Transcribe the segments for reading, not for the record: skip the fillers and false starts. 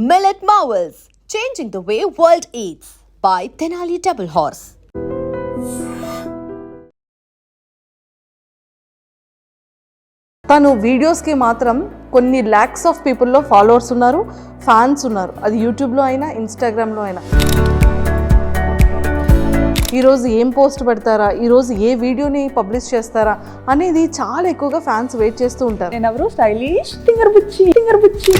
Millet Marvels, changing the way world eats by Tenali Double Horse. తను వీడియోస్కి మాత్రం కొన్ని ల్యాక్స్ ఆఫ్ పీపుల్లో ఫాలోవర్స్ ఉన్నారు, ఫ్యాన్స్ ఉన్నారు. అది యూట్యూబ్లో అయినా ఇన్స్టాగ్రామ్లో అయినా. ఈరోజు ఏం పోస్ట్ పెడతారా, ఈరోజు ఏ వీడియోని పబ్లిష్ చేస్తారా అనేది చాలా ఎక్కువగా ఫ్యాన్స్ వెయిట్ చేస్తూ ఉంటారు. నేను ఎవరు స్టైలిష్ ఫింగర్ బుచ్చి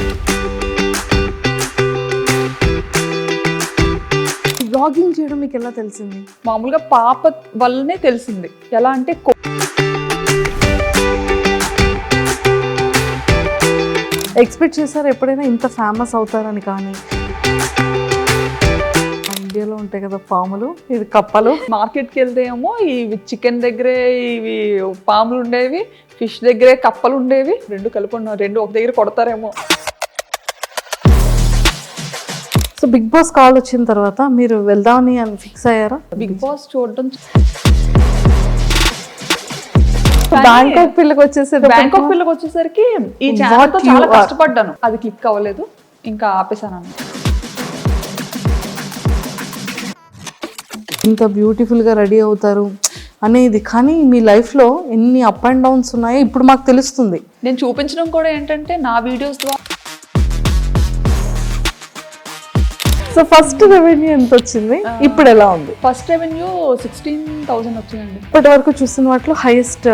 బ్లాగింగ్ చేయడం మీకు ఎలా తెలిసింది? మామూలుగా పాప వల్లనే తెలిసింది. ఎలా అంటే ఎక్స్పెక్ట్ చేశారు ఎప్పుడైనా ఇంత ఫేమస్ అవుతారని? కానీ ఇండియాలో ఉంటాయి కదా పాములు, ఇది కప్పలు. మార్కెట్కి వెళ్తే ఏమో ఇవి చికెన్ దగ్గరే ఇవి పాములు ఉండేవి, ఫిష్ దగ్గరే కప్పలు ఉండేవి. రెండు కలిపి రెండు ఒక దగ్గర కొడతారేమో. సో బిగ్ బాస్ కాల్ వచ్చిన తర్వాత మీరు వెళ్దామని ఫిక్స్ అయ్యారా? బిగ్ బాస్ చూడడం బ్యాంకాక్ పిల్లకి వచ్చేసరికి ఈ ఛానల్ తో చాలా కష్టపడ్డాను, అది క్లిక్ అవ్వలేదు, ఇంకా ఆపేసాను. ఇంత బ్యూటిఫుల్గా రెడీ అవుతారు అనేది, కానీ మీ లైఫ్లో ఎన్ని అప్ అండ్ డౌన్స్ ఉన్నాయో ఇప్పుడు మాకు తెలుస్తుంది. నేను చూపించడం కూడా ఏంటంటే నా వీడియోస్ ద్వారా. సో ఫస్ట్ రెవెన్యూ ఎంత వచ్చింది, ఇప్పుడు ఎలా ఉంది? ఫస్ట్ రెవెన్యూ 16,000 వచ్చిందండి. ఇప్పటి వరకు చూసిన వాటిలో హైయెస్ట్.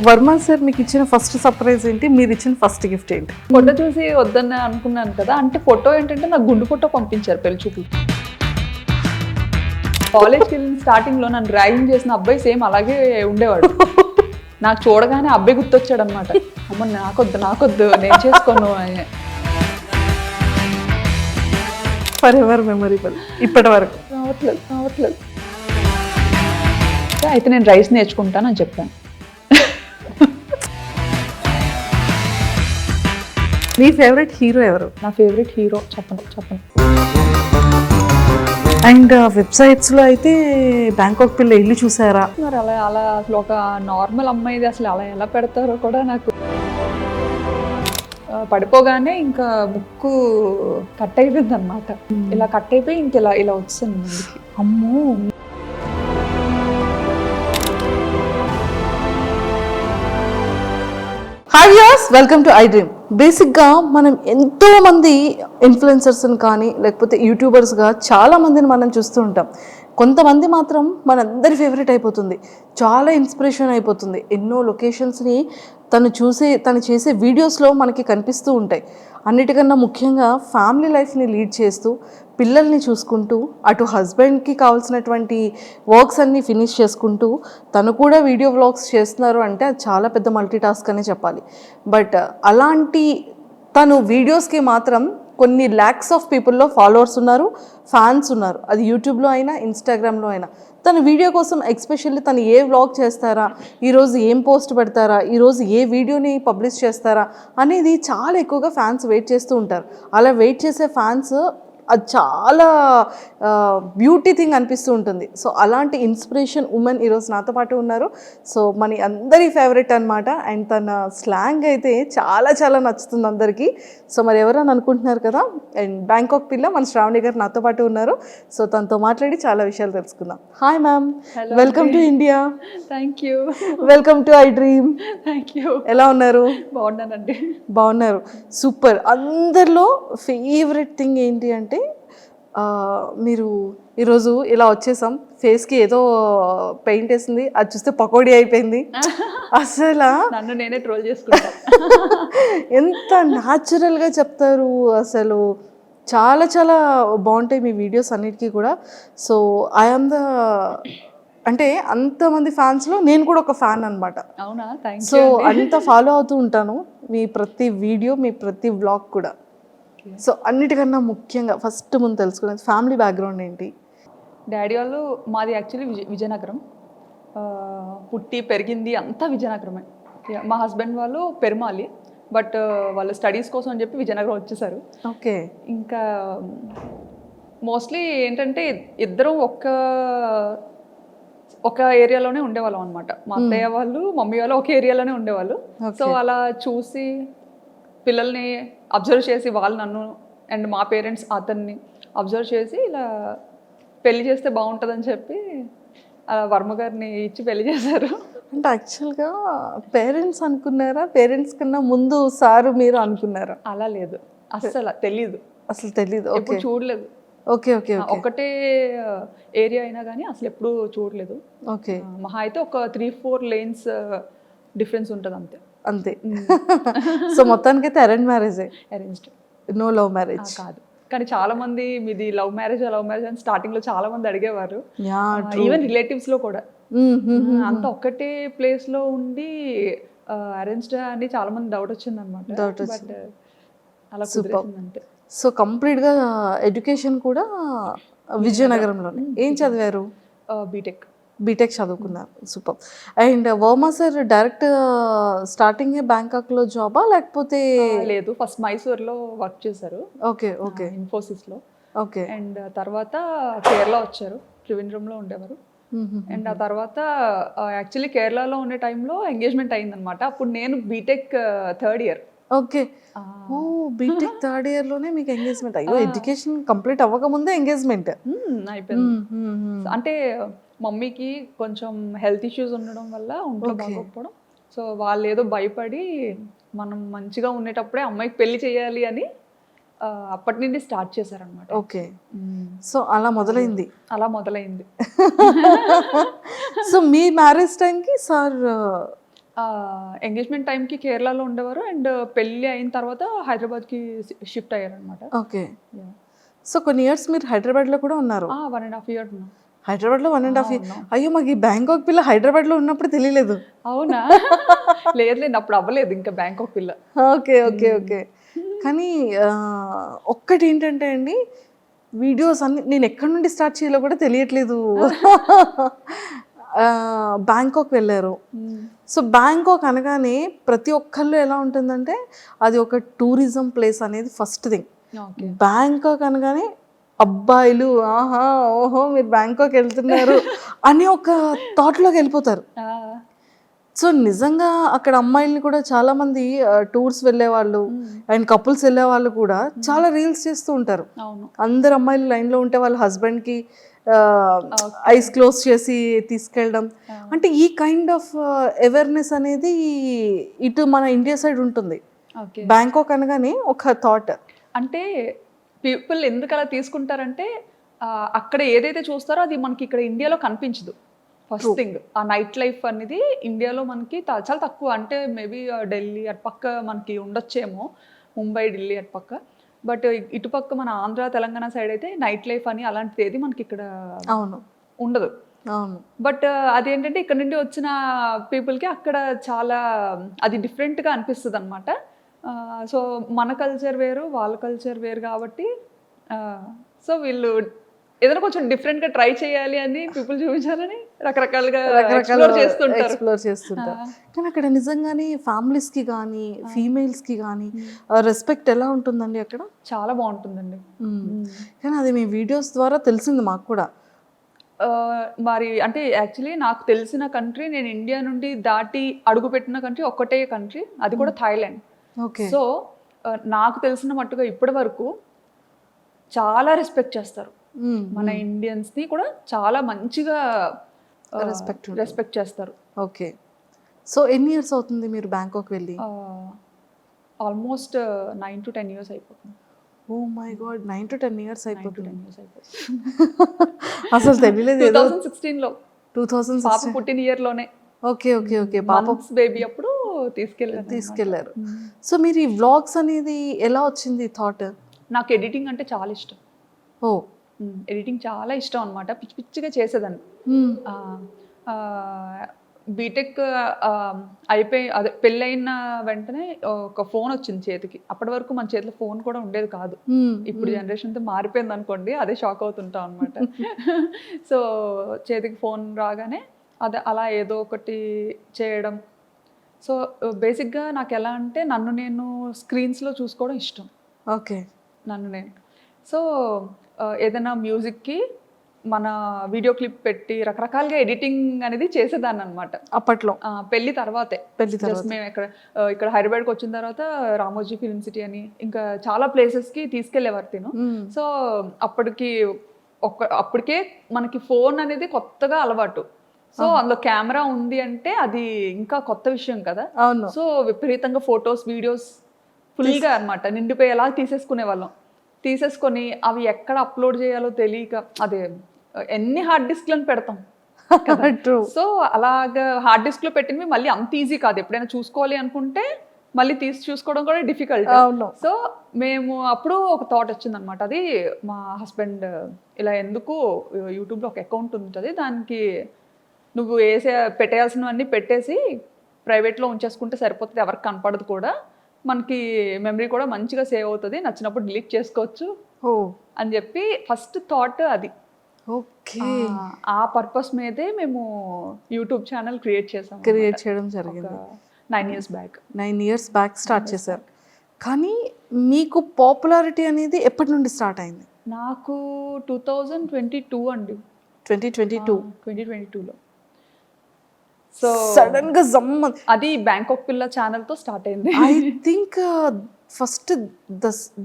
వర్మ సార్ మీకు ఇచ్చిన ఫస్ట్ సర్ప్రైజ్ ఏంటి, మీరు ఇచ్చిన ఫస్ట్ గిఫ్ట్ ఏంటి? ఫోటో చూసి వద్దని అనుకున్నాను కదా, అంటే ఫోటో ఏంటంటే నాకు గుండు ఫోటో పంపించారు పెళ్లి చూపులు. కాలేజ్కి వెళ్ళిన స్టార్టింగ్లో నన్ను ర్యాగింగ్ చేసిన అబ్బాయి సేమ్ అలాగే ఉండేవాడు. నాకు చూడగానే అబ్బాయి గుర్తొచ్చాడు అనమాట. అమ్మ నాకొద్దు నేను చేసుకోను అని. ఫర్ ఎవర్ మెమొరబుల్ ఇప్పటి వరకు. రావట్లేదు. అయితే నేను రైస్ నేర్చుకుంటానని చెప్పాను. మీ ఫేవరెట్ హీరో ఎవరు? నా ఫేవరెట్ హీరో చెప్పను. అండ్ వెబ్సైట్స్లో అయితే బ్యాంకాక్ పిల్ల ఇల్లు చూసారా? మరి అలా అసలు ఒక నార్మల్ అమ్మాయిది అసలు అలా ఎలా పెడతారో కూడా నాకు. పడిపోగానే ఇంకా ముక్కు కట్ అయిపోయింది అనమాట. ఇలా కట్ అయిపోయి ఇంక ఇలా వచ్చింది ముందుకి. అమ్మో. Hi viewers, welcome to I dream. బేసిక్గా మనం ఎంతో మంది ఇన్ఫ్లుయెన్సర్స్ని కానీ లేకపోతే యూట్యూబర్స్గా చాలా మందిని మనం చూస్తూ ఉంటాం. కొంతమంది మాత్రం మనందరి ఫేవరెట్ అయిపోతుంది, చాలా ఇన్స్పిరేషన్ అయిపోతుంది. ఎన్నో లొకేషన్స్ని తను చేసే వీడియోస్లో మనకి కనిపిస్తూ ఉంటాయి. అన్నిటికన్నా ముఖ్యంగా ఫ్యామిలీ లైఫ్ని లీడ్ చేస్తూ పిల్లల్ని చూసుకుంటూ అటు హస్బెండ్కి కావాల్సినటువంటి వర్క్స్ అన్నీ ఫినిష్ చేసుకుంటూ తను కూడా వీడియో వ్లాగ్స్ చేస్తున్నారు అంటే అది చాలా పెద్ద మల్టీ టాస్క్ అనే చెప్పాలి. బట్ అలాంటి తను వీడియోస్కి మాత్రం కొన్ని ల్యాక్స్ ఆఫ్ పీపుల్లో ఫాలోవర్స్ ఉన్నారు, ఫ్యాన్స్ ఉన్నారు. అది యూట్యూబ్లో అయినా ఇన్స్టాగ్రామ్లో అయినా. తన వీడియో కోసం ఎక్స్పెషల్లీ తను ఏ వ్లాగ్ చేస్తారా, ఈరోజు ఏం పోస్ట్ పెడతారా, ఈరోజు ఏ వీడియోని పబ్లిష్ చేస్తారా అనేది చాలా ఎక్కువగా ఫ్యాన్స్ వెయిట్ చేస్తూ ఉంటారు. అలా వెయిట్ చేసే ఫ్యాన్స్ అది చాలా బ్యూటీ థింగ్ అనిపిస్తూ ఉంటుంది. సో అలాంటి ఇన్స్పిరేషన్ ఉమెన్ ఈరోజు నాతో పాటు ఉన్నారు. సో మన అందరి ఫేవరెట్ అనమాట. అండ్ తన స్లాంగ్ అయితే చాలా చాలా నచ్చుతుంది అందరికీ. సో మరి ఎవరని అనుకుంటున్నారు కదా, అండ్ బ్యాంకాక్ పిల్ల మన శ్రావణి గారు నాతో పాటు ఉన్నారు. సో తనతో మాట్లాడి చాలా విషయాలు తెలుసుకుందాం. Hi ma'am, welcome to India. Thank you. Welcome to I dream. Thank you. ఎలా ఉన్నారు? బాగున్నానండి. బాగున్నారు, సూపర్. అందరిలో ఫేవరెట్ థింగ్ ఏంటి అంటే మీరు ఈరోజు ఇలా వచ్చేసాం, ఫేస్కి ఏదో పెయింట్ వేసింది, అది చూస్తే పకోడీ అయిపోయింది. అసలు నన్ను నేనే ట్రోల్ చేసుకుంటా. ఎంత న్యాచురల్గా చెప్తారు, అసలు చాలా చాలా బాగుంటాయి మీ వీడియోస్ అన్నిటికీ కూడా. సో ఐఎమ్ ద అంటే అంతమంది ఫ్యాన్స్లో నేను కూడా ఒక ఫ్యాన్ అనమాట. అవునా? Thank you. సో అంత ఫాలో అవుతూ ఉంటాను మీ ప్రతి వీడియో, మీ ప్రతి వ్లాగ్ కూడా. సో అన్నిటికన్నా ముఖ్యంగా ఫస్ట్ ముందు తెలుసుకునేది ఫ్యామిలీ బ్యాక్గ్రౌండ్ ఏంటి? డాడీ వాళ్ళు మాది యాక్చువల్లీ విజయనగరం, పుట్టి పెరిగింది అంతా విజయనగరమే. మా హస్బెండ్ వాళ్ళు పెరుమాలి, బట్ వాళ్ళు స్టడీస్ కోసం అని చెప్పి విజయనగరం వచ్చేసారు. ఓకే. ఇంకా మోస్ట్లీ ఏంటంటే ఇద్దరం ఒక ఏరియాలోనే ఉండేవాళ్ళం అనమాట. మా అత్తయ్య వాళ్ళు మమ్మీ వాళ్ళు ఒక ఏరియాలోనే ఉండేవాళ్ళు. సో అలా చూసి పిల్లల్ని అబ్జర్వ్ చేసి వాళ్ళు నన్ను అండ్ మా పేరెంట్స్ అతన్ని అబ్జర్వ్ చేసి ఇలా పెళ్లి చేస్తే బాగుంటుందని చెప్పి వర్మ గారిని ఇచ్చి పెళ్లి చేశారు. అంటే యాక్చువల్గా పేరెంట్స్ అనుకున్నారా, పేరెంట్స్ కన్నా ముందు సారు మీరు అనుకున్నారా? అలా లేదు, అస్సలు తెలీదు, అసలు తెలీదు. ఎప్పుడు చూడలేదు. ఓకే ఓకే ఒకటే ఏరియా అయినా కానీ అసలు ఎప్పుడు చూడలేదు. ఓకే, మహా అయితే ఒక 3-4 లేన్స్ డిఫరెన్స్ ఉంటుంది అంతే. అంతే. సో మొత్తానికైతే అరేంజ్ మ్యారేజే, అరేంజ్డ్, నో లవ్ మ్యారేజ్? కాదు. కానీ చాలా మంది మీది లవ్ మ్యారేజ్ అని స్టార్టింగ్ లో చాలా మంది అడిగేవారు, యా, ఈవెన్ రిలేటివ్స్ లో కూడా. అంత ఒక్కటే ప్లేస్ లో ఉండి అరేంజ్డ్ అని చాలా మంది డౌట్ వచ్చింది అనమాట. బట్ అలా కుదిరేసింది అంతే. సో కంప్లీట్గా ఎడ్యుకేషన్ కూడా విజయనగరంలోనే. ఏం చదివారు? బీటెక్. బీటెక్ చదువుకున్నారు, super. And Varma sir direct starting బ్యాంకాక్లో జాబా లేకపోతే? లేదు, ఫస్ట్ మైసూర్లో వర్క్ చేశారు. ఓకే ఓకే, ఇన్ఫోసిస్లో. ఓకే. అండ్ తర్వాత కేరళ వచ్చారు, త్రివేంద్రంలో ఉండేవారు. అండ్ ఆ తర్వాత యాక్చువల్లీ కేరళలో ఉండే టైంలో ఎంగేజ్మెంట్ అయిందనమాట. అప్పుడు నేను బీటెక్ 3rd ఇయర్. ఓకే, ఓ బీటెక్ 3rd ఇయర్లోనే మీకు ఎంగేజ్మెంట్? అయ్యో, ఎడ్యుకేషన్ కంప్లీట్ అవ్వకముందే ఎంగేజ్మెంట్ అయిపోయింది. అంటే మమ్మీకి కొంచెం హెల్త్ ఇష్యూస్ ఉండడం వల్ల ఒంట్లో బాగోకపోవడం, సో వాళ్ళు ఏదో భయపడి మనం మంచిగా ఉండేటప్పుడే అమ్మాయికి పెళ్లి చేయాలి అని అప్పటి నుండి స్టార్ట్ చేశారనమాట. ఓకే, సో అలా మొదలైంది. అలా మొదలైంది. సో మీ మ్యారేజ్ టైంకి సార్ ఎంగేజ్మెంట్ టైంకి కేరళలో ఉండేవారు, అండ్ పెళ్ళి అయిన తర్వాత హైదరాబాద్కి షిఫ్ట్ అయ్యారనమాట. ఓకే, సో కొన్ని ఇయర్స్ మీరు హైదరాబాద్లో కూడా ఉన్నారు? 1.5 years ఉన్నాం హైదరాబాద్లో. 1.5 years? అయ్యో, మాకు ఈ బ్యాంకాక్ పిల్ల హైదరాబాద్లో ఉన్నప్పుడు తెలియలేదు. అవునా? లేదు, అప్పుడు అవ్వలేదు ఇంకా బ్యాంకాక్ పిల్ల. Okay okay okay. కానీ ఒక్కటి ఏంటంటే అండి, వీడియోస్ అన్ని నేను ఎక్కడి నుండి స్టార్ట్ చేయాలో కూడా తెలియట్లేదు. బ్యాంకాక్ వెళ్ళారు. సో బ్యాంకాక్ అనగానే ప్రతి ఒక్కళ్ళు ఎలా ఉంటుందంటే అది ఒక టూరిజం ప్లేస్ అనేది ఫస్ట్ థింగ్. బ్యాంకాక్ అనగానే అబ్బాయిలు ఆహా ఓహో మీరు బ్యాంకాక్ వెళ్తున్నారు అని ఒక థాట్లోకి వెళ్ళిపోతారు. సో నిజంగా అక్కడ అమ్మాయిల్ని కూడా చాలా మంది టూర్స్ వెళ్ళే వాళ్ళు అండ్ కపుల్స్ వెళ్ళే వాళ్ళు కూడా చాలా రీల్స్ చేస్తూ ఉంటారు. అందరు అమ్మాయిలు లైన్లో ఉంటే వాళ్ళ హస్బెండ్కి ఐస్ క్లోజ్ చేసి తీసుకెళ్ళడం, అంటే ఈ కైండ్ ఆఫ్ అవేర్నెస్ అనేది ఇటు మన ఇండియా సైడ్ ఉంటుంది. బ్యాంకాక్ అనగానే ఒక థాట్. అంటే పీపుల్ ఎందుకు అలా తీసుకుంటారంటే అక్కడ ఏదైతే చూస్తారో అది మనకి ఇక్కడ ఇండియాలో కనిపించదు. ఫస్ట్ థింగ్, ఆ నైట్ లైఫ్ అనేది ఇండియాలో మనకి చాలా తక్కువ. అంటే మేబీ ఢిల్లీ అటుపక్క మనకి ఉండొచ్చేమో, ముంబై ఢిల్లీ అటుపక్క. బట్ ఇటుపక్క మన ఆంధ్ర తెలంగాణ సైడ్ అయితే నైట్ లైఫ్ అని అలాంటిది ఏది మనకి ఇక్కడ ఉండదు. బట్ అదేంటంటే ఇక్కడ నుండి వచ్చిన పీపుల్కి అక్కడ చాలా అది డిఫరెంట్గా అనిపిస్తుంది అనమాట. సో మన కల్చర్ వేరు, వాళ్ళ కల్చర్ వేరు కాబట్టి సో వీళ్ళు ఏదైనా కొంచెం డిఫరెంట్గా ట్రై చేయాలి అని పీపుల్ చూపించాలని రకరకాలుగా ఎక్స్ప్లోర్ చేస్తుంటారు. కానీ అక్కడ నిజంగానే ఫ్యామిలీస్కి కానీ ఫీమేల్స్కి కానీ రెస్పెక్ట్ ఎలా ఉంటుందండి అక్కడ? చాలా బాగుంటుందండి. కానీ అది మీ వీడియోస్ ద్వారా తెలిసింది మాకు కూడా. మరి అంటే యాక్చువల్లీ నాకు తెలిసిన కంట్రీ, నేను ఇండియా నుండి దాటి అడుగుపెట్టిన కంట్రీ ఒక్కటే కంట్రీ, అది కూడా థాయిలాండ్. సో నాకు తెలిసిన మట్టుగా ఇప్పటి వరకు చాలా రెస్పెక్ట్ చేస్తారు. మన ఇండియన్స్ని కూడా చాలా మంచిగా రెస్పెక్ట్ చేస్తారు. ఓకే, సో ఎన్ని ఇయర్స్ అవుతుంది మీరు బ్యాంకాక్ వెళ్ళి? ఆల్మోస్ట్ 9 to 10 years అయిపోతుంది. Oh my God, 9 to 10 years అయిపోతుంది. అసలు తెలియలేదు. 2016లో 2016 పాప పుట్టిన ఇయర్లోనే. ఓకే ఓకే ఓకే, పాప బేబీ అప్పుడు తీసుకెళ్లారు. సో మీరు ఈ వ్లాగ్స్ అనేది ఎలా వచ్చింది థాట్? నాకు ఎడిటింగ్ అంటే చాలా ఇష్టం. ఓ, ఎడిటింగ్ చాలా ఇష్టం అనమాట. పిచ్చి పిచ్చిగా చేసేదాన్ని. బీటెక్ అయిపోయి అదే పెళ్ళైన వెంటనే ఒక ఫోన్ వచ్చింది చేతికి. అప్పటి వరకు మన చేతిలో ఫోన్ కూడా ఉండేది కాదు. ఇప్పుడు జనరేషన్తో మారిపోయింది అనుకోండి, అదే షాక్ అవుతుంటాం అనమాట. సో చేతికి ఫోన్ రాగానే అదే అలా ఏదో ఒకటి చేయడం. సో బేసిక్గా నాకు ఎలా అంటే నన్ను నేను స్క్రీన్స్లో చూసుకోవడం ఇష్టం. ఓకే, నన్ను నేను. సో ఏదైనా మ్యూజిక్కి మన వీడియో క్లిప్ పెట్టి రకరకాలుగా ఎడిటింగ్ అనేది చేసేదాన్ని అనమాట అప్పట్లో పెళ్లి తర్వాతే. పెళ్లి తర్వాత. జస్ట్ మేము ఇక్కడ హైదరాబాద్కి వచ్చిన తర్వాత రామోజీ ఫిల్మ్ సిటీ అని ఇంకా చాలా ప్లేసెస్కి తీసుకెళ్లేవారు తిను. సో అప్పటికే మనకి ఫోన్ అనేది కొత్తగా అలవాటు. సో అందులో కెమెరా ఉంది అంటే అది ఇంకా కొత్త విషయం కదా. అవును. సో విపరీతంగా ఫొటోస్ వీడియోస్ ఫుల్గా అనమాట నిండిపోయేలా తీసేసుకొని అవి ఎక్కడ అప్లోడ్ చేయాలో తెలియక అదే ఎన్ని హార్డ్ డిస్క్లను పెడతాం. ట్రూ. సో అలాగా హార్డ్ డిస్క్లో పెట్టినవి మళ్ళీ అంత ఈజీ కాదు. ఎప్పుడైనా చూసుకోవాలి అనుకుంటే మళ్ళీ తీసి చూసుకోవడం కూడా డిఫికల్ట్. అవును. సో మేము అప్పుడు ఒక థాట్ వచ్చింది అనమాట. అది మా హస్బెండ్ ఇలా ఎందుకు యూట్యూబ్లో ఒక అకౌంట్ ఉంటుంది, దానికి నువ్వు పెట్టేయాల్సినవన్నీ పెట్టేసి ప్రైవేట్లో ఉంచేసుకుంటే సరిపోతుంది, ఎవరికి కనపడదు కూడా, మనకి మెమరీ కూడా మంచిగా సేవ్ అవుతుంది, నచ్చినప్పుడు డిలీట్ చేసుకోవచ్చు అని చెప్పి ఫస్ట్ థాట్ అది. ఓకే. ఆ పర్పస్ మీదే మేము యూట్యూబ్ ఛానల్ క్రియేట్ చేయడం జరిగింది 9 years back. 9 years back start చేశారు. కానీ మీకు పాపులారిటీ అనేది ఎప్పటి నుండి స్టార్ట్ అయింది? నాకు 2022 అండి. 2022లో. సో సడన్ గా అది బ్యాంకాక్ పిల్ల ఛానల్తో స్టార్ట్ అయింది. ఐ థింక్ ఫస్ట్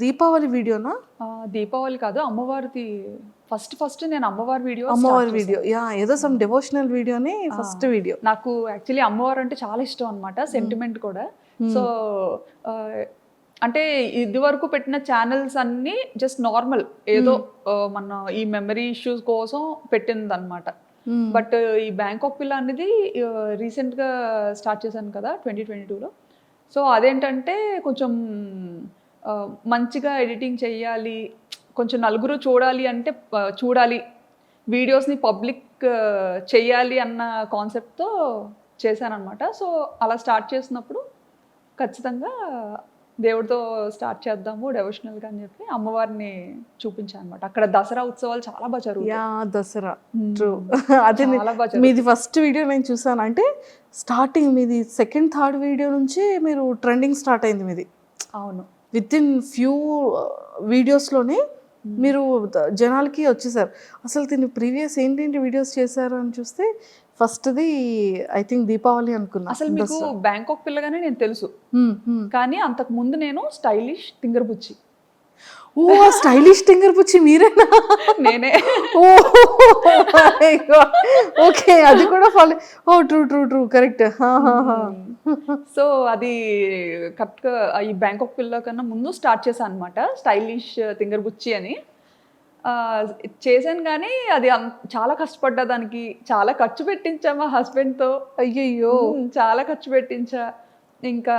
దీపావళి వీడియోనా? దీపావళి కాదు, అమ్మవారిది. ఫస్ట్ నేను అమ్మవారి వీడియో యా, ఏదో సమ్ డివోషనల్ వీడియోని ఫస్ట్ వీడియో. నాకు యాక్చువల్లీ అమ్మవారు అంటే చాలా ఇష్టం అనమాట, సెంటిమెంట్ కూడా. సో అంటే ఇది వరకు పెట్టిన ఛానల్స్ అన్నీ జస్ట్ నార్మల్ ఏదో మన ఈ మెమరీ ఇష్యూస్ కోసం పెట్టింది అనమాట. బట్ ఈ బ్యాంకాక్ పిల్ల అనేది రీసెంట్గా స్టార్ట్ చేశాను కదా 2022లో. సో అదేంటంటే కొంచెం మంచిగా ఎడిటింగ్ చెయ్యాలి, కొంచెం నలుగురు చూడాలి అంటే చూడాలి, వీడియోస్ని పబ్లిక్ చెయ్యాలి అన్న కాన్సెప్ట్తో చేశానమాట. సో అలా స్టార్ట్ చేసినప్పుడు ఖచ్చితంగా దేవుడితో స్టార్ట్ చేద్దాము డెవోషనల్గా అని చెప్పి అమ్మవారిని చూపించాను అనమాట. అక్కడ దసరా ఉత్సవాలు చాలా బాగా జరుగుతాయి. దసరా ట్రూ. అదే మీది ఫస్ట్ వీడియో నేను చూసాను. అంటే స్టార్టింగ్ మీది సెకండ్ థర్డ్ వీడియో నుంచి మీరు ట్రెండింగ్ స్టార్ట్ అయింది మీది. అవును. విత్ ఇన్ ఫ్యూ వీడియోస్లోనే మీరు జనాలకి వచ్చేసారు. అసలు దీన్ని ప్రీవియస్ ఏంటేంటి వీడియోస్ చేశారు అని చూస్తే ఫస్ట్ది ఐ థింక్ దీపావళి అనుకున్నా. అసలు మీకు బ్యాంకాక్ పిల్లగానే నేను తెలుసు, కానీ అంతకు ముందు నేను స్టైలిష్ తింగర్బుచ్చి. ఓ, స్టైలిష్ తింగర్బుచ్చి మీరేనా? నేనే. ఓకే, అది కూడా ఫాలో. ఓ ట్రూ కరెక్ట్. సో అది కరెక్ట్గా ఈ బ్యాంకాక్ పిల్ల కన్నా ముందు స్టార్ట్ చేశాను అనమాట, స్టైలిష్ తింగర్బుచ్చి అని చేశాను. కానీ అది చాలా కష్టపడ్డా, దానికి చాలా ఖర్చు పెట్టించా మా హస్బెండ్తో. అయ్యయ్యో, చాలా ఖర్చు పెట్టించా. ఇంకా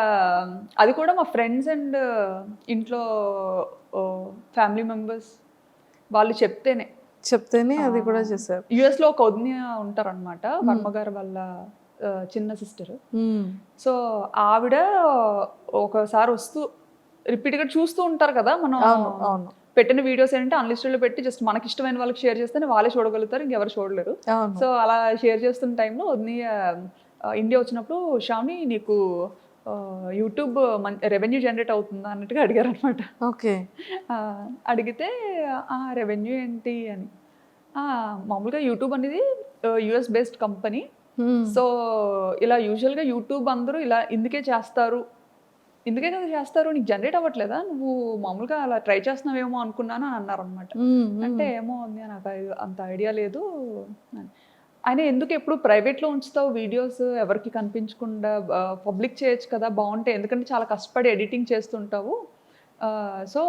అది కూడా మా ఫ్రెండ్స్ అండ్ ఇంట్లో ఫ్యామిలీ మెంబర్స్ వాళ్ళు చెప్తేనే అది కూడా చేశారు. యుఎస్లో ఒక వదిన ఉంటారనమాట, వర్మగారు వాళ్ళ చిన్న సిస్టర్. సో ఆవిడ ఒకసారి వస్తూ రిపీట్గా చూస్తూ ఉంటారు కదా, మనం పెట్టిన వీడియోస్ ఏంటంటే అన్లిస్టెడ్లో పెట్టి జస్ట్ మనకి ఇష్టమైన వాళ్ళకి షేర్ చేస్తేనే వాళ్ళే చూడగలుగుతారు, ఇంకెవరు చూడలేరు. సో అలా షేర్ చేస్తున్న టైంలో వదిన ఇండియా వచ్చినప్పుడు శ్రావణి నీకు యూట్యూబ్ రెవెన్యూ జనరేట్ అవుతుందా అన్నట్టుగా అడిగారు అనమాట. ఓకే. అడిగితే రెవెన్యూ ఏంటి అని, మామూలుగా యూట్యూబ్ అనేది యుఎస్ బేస్డ్ కంపెనీ. సో ఇలా యూజువల్గా యూట్యూబ్ అందరూ ఇలా ఇందుకే కదా చేస్తారు, నీకు జనరేట్ అవ్వట్లేదా, నువ్వు మామూలుగా అలా ట్రై చేస్తున్నావేమో అనుకున్నాను అని అన్నారు అనమాట. అంటే ఏమో ఉంది, నాకు అంత ఐడియా లేదు. ఆయన ఎందుకు ఎప్పుడు ప్రైవేట్లో ఉంచుతావు వీడియోస్, ఎవరికి కనిపించకుండా పబ్లిక్ చేయొచ్చు కదా, బాగుంటాయి, ఎందుకంటే చాలా కష్టపడి ఎడిటింగ్ చేస్తుంటావు, సో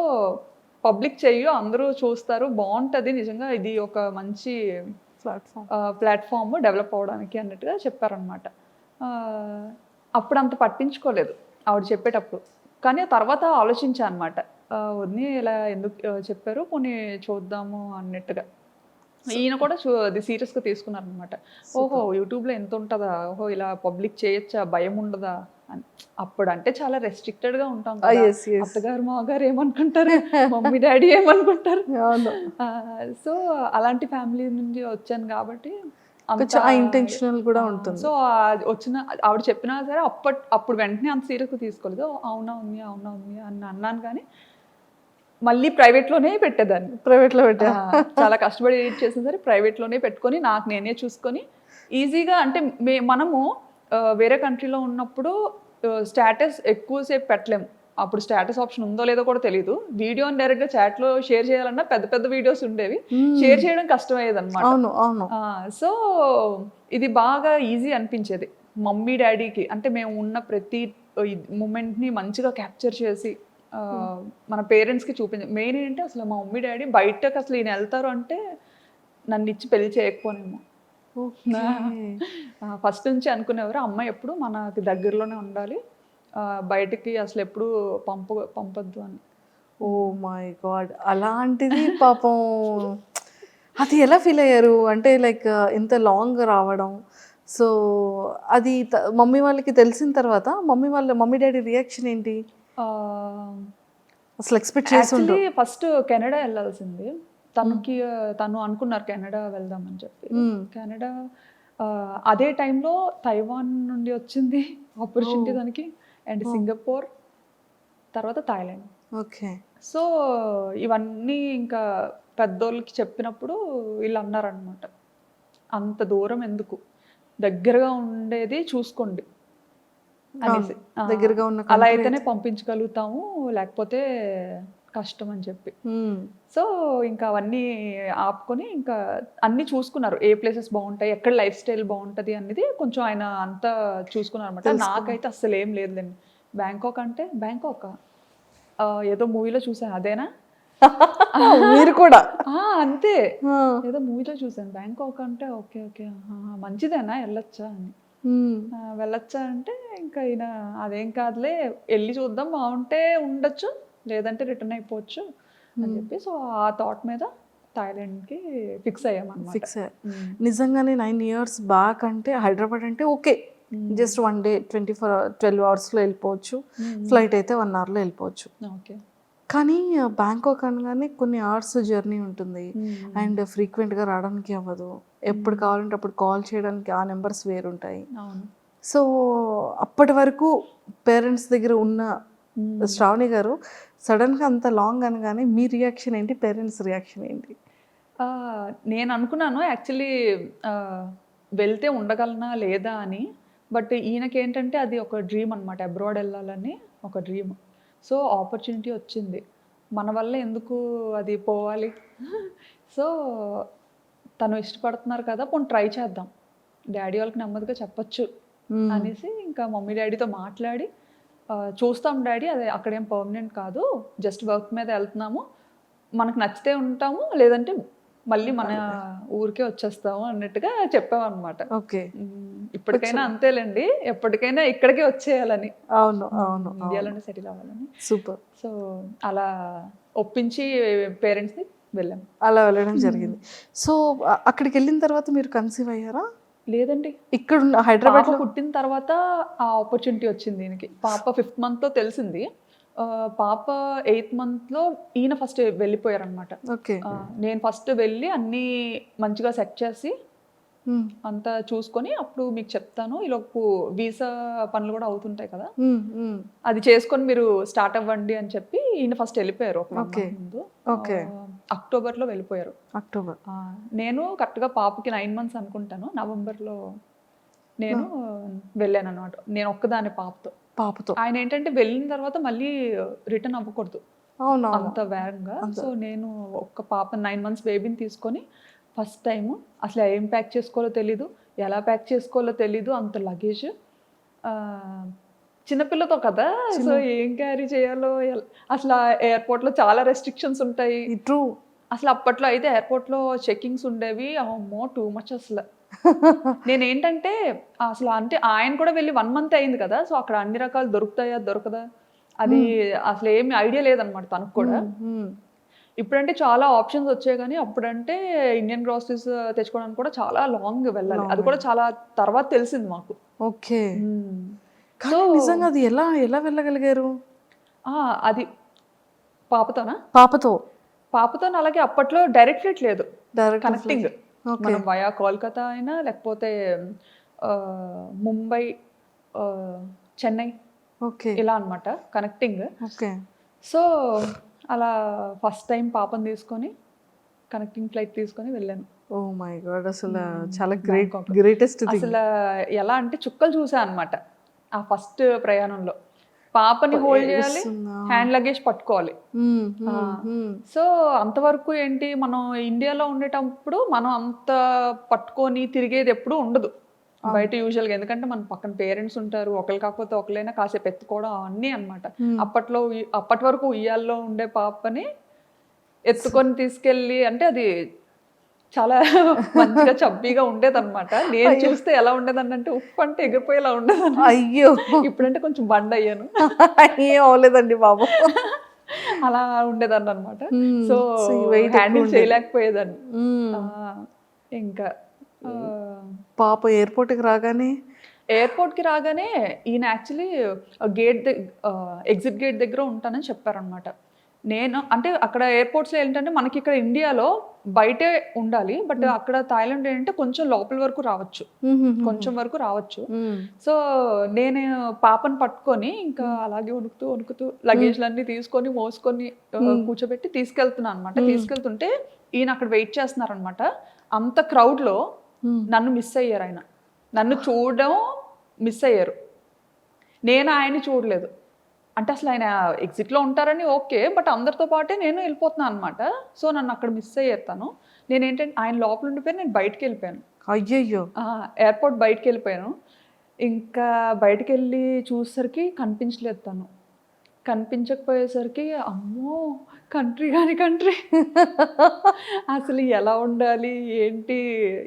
పబ్లిక్ చెయ్యు, అందరూ చూస్తారు, బాగుంటుంది, నిజంగా ఇది ఒక మంచి ప్లాట్ఫామ్ డెవలప్ అవ్వడానికి అన్నట్టుగా చెప్పారనమాట. అప్పుడు అంత పట్టించుకోలేదు ఆవిడ చెప్పేటప్పుడు, కానీ తర్వాత ఆలోచించా అనమాట, వదిని ఇలా ఎందుకు చెప్పారు, కొన్ని చూద్దాము అన్నట్టుగా. ఈయన కూడా అది సీరియస్గా తీసుకున్నారు అనమాట. ఓహో యూట్యూబ్లో ఎంత ఉంటుందా, ఓహో ఇలా పబ్లిక్ చేయొచ్చా, భయం ఉండదా అని. అప్పుడు అంటే చాలా రెస్ట్రిక్టెడ్గా ఉంటాం కదా, అత్తగారు మామగారు ఏమనుకుంటారు, మమ్మీ డాడీ ఏమనుకుంటారు. సో అలాంటి ఫ్యామిలీ నుంచి వచ్చాను కాబట్టి ఇంటెన్షనల్ కూడా ఉంటుంది. సో వచ్చిన ఆవిడ చెప్పినా సరే అప్పుడు వెంటనే అంత సీరియస్గా తీసుకోలేదు. అవునా ఉంది అని అన్నాను, కానీ మళ్ళీ ప్రైవేట్లోనే పెట్టేదాన్ని. ప్రైవేట్లో పెట్టా. చాలా కష్టపడి ఎడిట్ చేసిన సరే ప్రైవేట్లోనే పెట్టుకొని నాకు నేనే చూసుకొని ఈజీగా అంటే మనము వేరే కంట్రీలో ఉన్నప్పుడు స్టేటస్ ఎక్కువసేపు పెట్టలేము. అప్పుడు స్టేటస్ ఆప్షన్ ఉందో లేదో కూడా తెలియదు. వీడియోని డైరెక్ట్గా చాట్లో షేర్ చేయాలన్నా పెద్ద పెద్ద వీడియోస్ ఉండేవి, షేర్ చేయడం కష్టమయ్యేది అనమాట. అవును అవును. సో ఇది బాగా ఈజీ అనిపించేది మమ్మీ డాడీకి. అంటే మేము ఉన్న ప్రతి మూమెంట్ని మంచిగా క్యాప్చర్ చేసి మన పేరెంట్స్కి చూపించ. మెయిన్ ఏంటంటే అసలు మా మమ్మీ డాడీ బయటకు అసలు ఈయన వెళ్తారు అంటే నన్ను ఇచ్చి పెళ్లి చేయకపోనేమో. ఫస్ట్ నుంచి అనుకునేవారు అమ్మాయి ఎప్పుడు మనకి దగ్గరలోనే ఉండాలి, బయటికి అసలు ఎప్పుడు పంపొద్దు అని. ఓ మై గాడ్, అలాంటిది పాపం అది ఎలా ఫీల్ అయ్యారు? అంటే లైక్ ఇంత లాంగ్ రావడం, సో అది మమ్మీ వాళ్ళకి తెలిసిన తర్వాత మమ్మీ డాడీ రియాక్షన్ ఏంటి? అసలు ఎక్స్పెక్ట్ చేసి ఫస్ట్ కెనడా వెళ్ళాల్సింది తను అనుకున్నారు కెనడా వెళ్దామని చెప్పి. కెనడా అదే టైంలో తైవాన్ నుండి వచ్చింది ఆపర్చునిటీ దానికి, అండ్ సింగపూర్, తర్వాత థాయిలాండ్. ఓకే. సో ఇవన్నీ ఇంకా పెద్దోళ్ళకి చెప్పినప్పుడు వీళ్ళు అన్నారనమాట, అంత దూరం ఎందుకు, దగ్గరగా ఉండేది చూసుకోండి అనేసి. దగ్గరగా ఉన్న అలా అయితేనే పంపించగలుగుతాము, లేకపోతే కష్టం అని చెప్పి. సో ఇంకా అవన్నీ ఆపుకొని ఇంకా అన్నీ చూసుకున్నారు, ఏ ప్లేసెస్ బాగుంటాయి, ఎక్కడ లైఫ్ స్టైల్ బాగుంటుంది అనేది కొంచెం ఆయన అంతా చూసుకున్నారు అనమాట. నాకైతే అసలు ఏం లేదులేండి. బ్యాంకాక్ అంటే బ్యాంకాక్ ఏదో మూవీలో చూసాను, అదేనా? మీరు కూడా అంతే, ఏదో మూవీలో చూసాను బ్యాంకాక్ అంటే ఓకే ఓకే మంచిదేనా వెళ్ళొచ్చా అని. వెళ్ళొచ్చా అంటే ఇంకా ఈయన అదేం కాదులే వెళ్ళి చూద్దాం, బాగుంటే ఉండొచ్చు లేదంటే రిటర్న్ అయిపోవచ్చు అని చెప్పి. సో ఆ థాట్ మీద థాయిలాండ్కి ఫిక్స్ అయ్యామన్నమాట. ఫిక్స్ అయ్యారు. నిజంగానే 9 years బ్యాక్ అంటే హైదరాబాద్ అంటే ఓకే, జస్ట్ 1 day 12 hours వెళ్ళిపోవచ్చు, ఫ్లైట్ అయితే 1 hour వెళ్ళిపోవచ్చు. ఓకే. కానీ బ్యాంకాక్ అనగానే కొన్ని అవర్స్ జర్నీ ఉంటుంది, అండ్ ఫ్రీక్వెంట్గా రావడానికి అవ్వదు, ఎప్పుడు కావాలంటే అప్పుడు కాల్ చేయడానికి ఆ నెంబర్స్ వేరుంటాయి. సో అప్పటి వరకు పేరెంట్స్ దగ్గర ఉన్న శ్రావణి గారు సడన్గా అంత లాంగ్ అనగానే మీ రియాక్షన్ ఏంటి, పేరెంట్స్ రియాక్షన్ ఏంటి? నేను అనుకున్నాను యాక్చువల్లీ వెళ్తే ఉండగలనా లేదా అని, బట్ ఈయనకి ఏంటంటే అది ఒక డ్రీమ్ అనమాట, అబ్రాడ్ వెళ్ళాలని ఒక డ్రీమ్. సో ఆపర్చునిటీ వచ్చింది, మన వల్ల ఎందుకు అది పోవాలి, సో తను ఇష్టపడుతున్నారు కదా పోనీ ట్రై చేద్దాం, డాడీ వాళ్ళకి నెమ్మదిగా చెప్పచ్చు అనేసి ఇంకా మమ్మీ డాడీతో మాట్లాడి చూస్తాం డాడీ, అదే అక్కడేం పర్మనెంట్ కాదు, జస్ట్ వర్క్ మీద వెళ్తున్నాము, మనకు నచ్చితే ఉంటాము లేదంటే మళ్ళీ మన ఊరికే వచ్చేస్తాము అన్నట్టుగా చెప్పామన్నమాట. ఓకే. ఇప్పటికైనా అంతేలేండి, ఎప్పటికైనా ఇక్కడికే వచ్చేయాలని. అవును అవును, ఇండియాలోనే సెటిల్ అవ్వాలని. సూపర్. సో అలా ఒప్పించి పేరెంట్స్ని వెళ్ళాం. అలా వెళ్ళడం జరిగింది. సో అక్కడికి వెళ్ళిన తర్వాత మీరు కన్సీవ్ అయ్యారా? లేదండి, ఇక్కడ హైదరాబాద్ పుట్టిన తర్వాత ఆ ఆపర్చునిటీ వచ్చింది దీనికి. పాప 5th monthలో తెలిసింది, పాప 8th monthలో ఈయన ఫస్ట్ వెళ్ళిపోయారనమాట. ఓకే. నేను ఫస్ట్ వెళ్ళి అన్నీ మంచిగా సెట్ చేసి అంతా చూసుకొని అప్పుడు మీకు చెప్తాను, ఈలోపు వీసా పనులు కూడా అవుతుంటాయి కదా, అది చేసుకొని మీరు స్టార్ట్ అవ్వండి అని చెప్పి ఈయన ఫస్ట్ వెళ్ళిపోయారు ఒక ముందు. అక్టోబర్లో వెళ్ళిపోయారు. అక్టోబర్. నేను కరెక్ట్గా పాపకి 9 months అనుకుంటాను, నవంబర్లో నేను వెళ్ళాను అనమాట. నేను ఒక్కదాని పాపతో. ఆయన ఏంటంటే వెళ్ళిన తర్వాత మళ్ళీ రిటర్న్ అవ్వకూడదు అంత వేగంగా. సో నేను ఒక్క పాప 9 months బేబీని తీసుకొని ఫస్ట్ టైం అసలు ఏం ప్యాక్ చేసుకోవాలో తెలీదు, ఎలా ప్యాక్ చేసుకోవాలో తెలీదు, అంత లగేజ్, చిన్నపిల్లతో కదా, సో ఏం క్యారీ చేయాలో అసలు ఎయిర్పోర్ట్లో చాలా రెస్ట్రిక్షన్స్ ఉంటాయి. ట్రూ. అసలు అప్పట్లో అయితే ఎయిర్పోర్ట్లో చెక్కింగ్స్ ఉండేవి, అమ్మో టూ మచ్ అసలు. నేనేంటంటే అసలు అంటే ఆయన కూడా వెళ్ళి 1 month అయింది కదా, సో అక్కడ అన్ని రకాలు దొరుకుతాయా దొరకదా అది అసలు ఏమి ఐడియా లేదనమాట తనకు కూడా. ఇప్పుడంటే చాలా ఆప్షన్స్ వచ్చాయి, కానీ అప్పుడంటే ఇండియన్ గ్రాసరీస్ తెచ్చుకోవడానికి కూడా చాలా లాంగ్ వెళ్ళాలి, అది కూడా చాలా తర్వాత తెలిసింది మాకు. ఓకే. నిజంగా అది ఎలా వెళ్ళగలిగారు? అది పాపతోనా? పాపతో అలాగే అప్పట్లో డైరెక్ట్ ఫ్లైట్ లేదు, కనెక్టింగ్, మనం వయా కోల్కతా అయినా లేకపోతే ముంబై, చెన్నై, ఇలా అనమాట కనెక్టింగ్. సో అలా ఫస్ట్ టైం పాపని తీసుకొని కనెక్టింగ్ ఫ్లైట్ తీసుకొని వెళ్ళాను. ఓ మై గాడ్, అసలు చాలా బ్యాంకాక్. Greatest thing. అసలు ఎలా అంటే చుక్కలు చూసా అనమాట ఆ ఫస్ట్ ప్రయాణంలో. పాపని హోల్డ్ చేయాలి, హ్యాండ్ లగేజ్ పట్టుకోవాలి. సో అంతవరకు ఏంటి, మనం ఇండియాలో ఉండేటప్పుడు మనం అంత పట్టుకొని తిరిగేది ఎప్పుడు ఉండదు బయట యూజువల్గా. ఎందుకంటే మన పక్కన పేరెంట్స్ ఉంటారు, ఒకరు కాకపోతే ఒకరైనా కాసేపు ఎత్తుకోవడం అన్నీ అనమాట. అప్పటి వరకు ఉయ్యాల్లో ఉండే పాపని ఎత్తుకొని తీసుకెళ్ళి, అంటే అది చాలా మంచిగా చబ్బీగా ఉండేది అనమాట. నేను చూస్తే ఎలా ఉండేదని అంటే ఉప్పు అంటే ఎగిరిపోయేలా ఉండేది. అయ్యో, ఇప్పుడంటే కొంచెం బండ్ అయ్యాను. ఏం అవ్వలేదండి బాబు. అలా ఉండేదాన్ని అనమాట. సో హ్యాండిల్ చేయలేకపోయేదాన్ని. ఇంకా పాప ఎయిర్పోర్ట్కి రాగానే ఈయన యాక్చువల్లీ ఎగ్జిట్ గేట్ దగ్గర ఉంటానని చెప్పారనమాట. నేను అంటే అక్కడ ఎయిర్పోర్ట్స్లో ఏంటంటే మనకి ఇక్కడ ఇండియాలో బయటే ఉండాలి, బట్ అక్కడ థాయిలాండ్ ఏంటంటే కొంచెం లోపల వరకు రావచ్చు. సో నేను పాపను పట్టుకొని ఇంకా అలాగే వణుకుతూ లగేజ్లన్నీ తీసుకొని మోసుకొని కూర్చోబెట్టి తీసుకెళ్తున్నాను అనమాట. తీసుకెళ్తుంటే ఈయన అక్కడ వెయిట్ చేస్తున్నారనమాట. అంత క్రౌడ్లో నన్ను మిస్ అయ్యారు. ఆయన నన్ను చూడడం మిస్ అయ్యారు, నేను ఆయన్ని చూడలేదు. అంటే అసలు ఆయన ఎగ్జిట్లో ఉంటారని ఓకే, బట్ అందరితో పాటే నేను వెళ్ళిపోతున్నాను అనమాట. సో నన్ను అక్కడ మిస్ అయ్యారు తను. నేనేంటంటే ఆయన లోపల ఉండిపోయి నేను బయటకు వెళ్ళిపోయాను. అయ్యయ్యో, ఎయిర్పోర్ట్ బయటకు వెళ్ళిపోయాను. ఇంకా బయటకు వెళ్ళి చూసేసరికి కనిపించలేదు తను. కనిపించకపోయేసరికి అమ్మో కంట్రీ అసలు ఎలా ఉండాలి ఏంటి,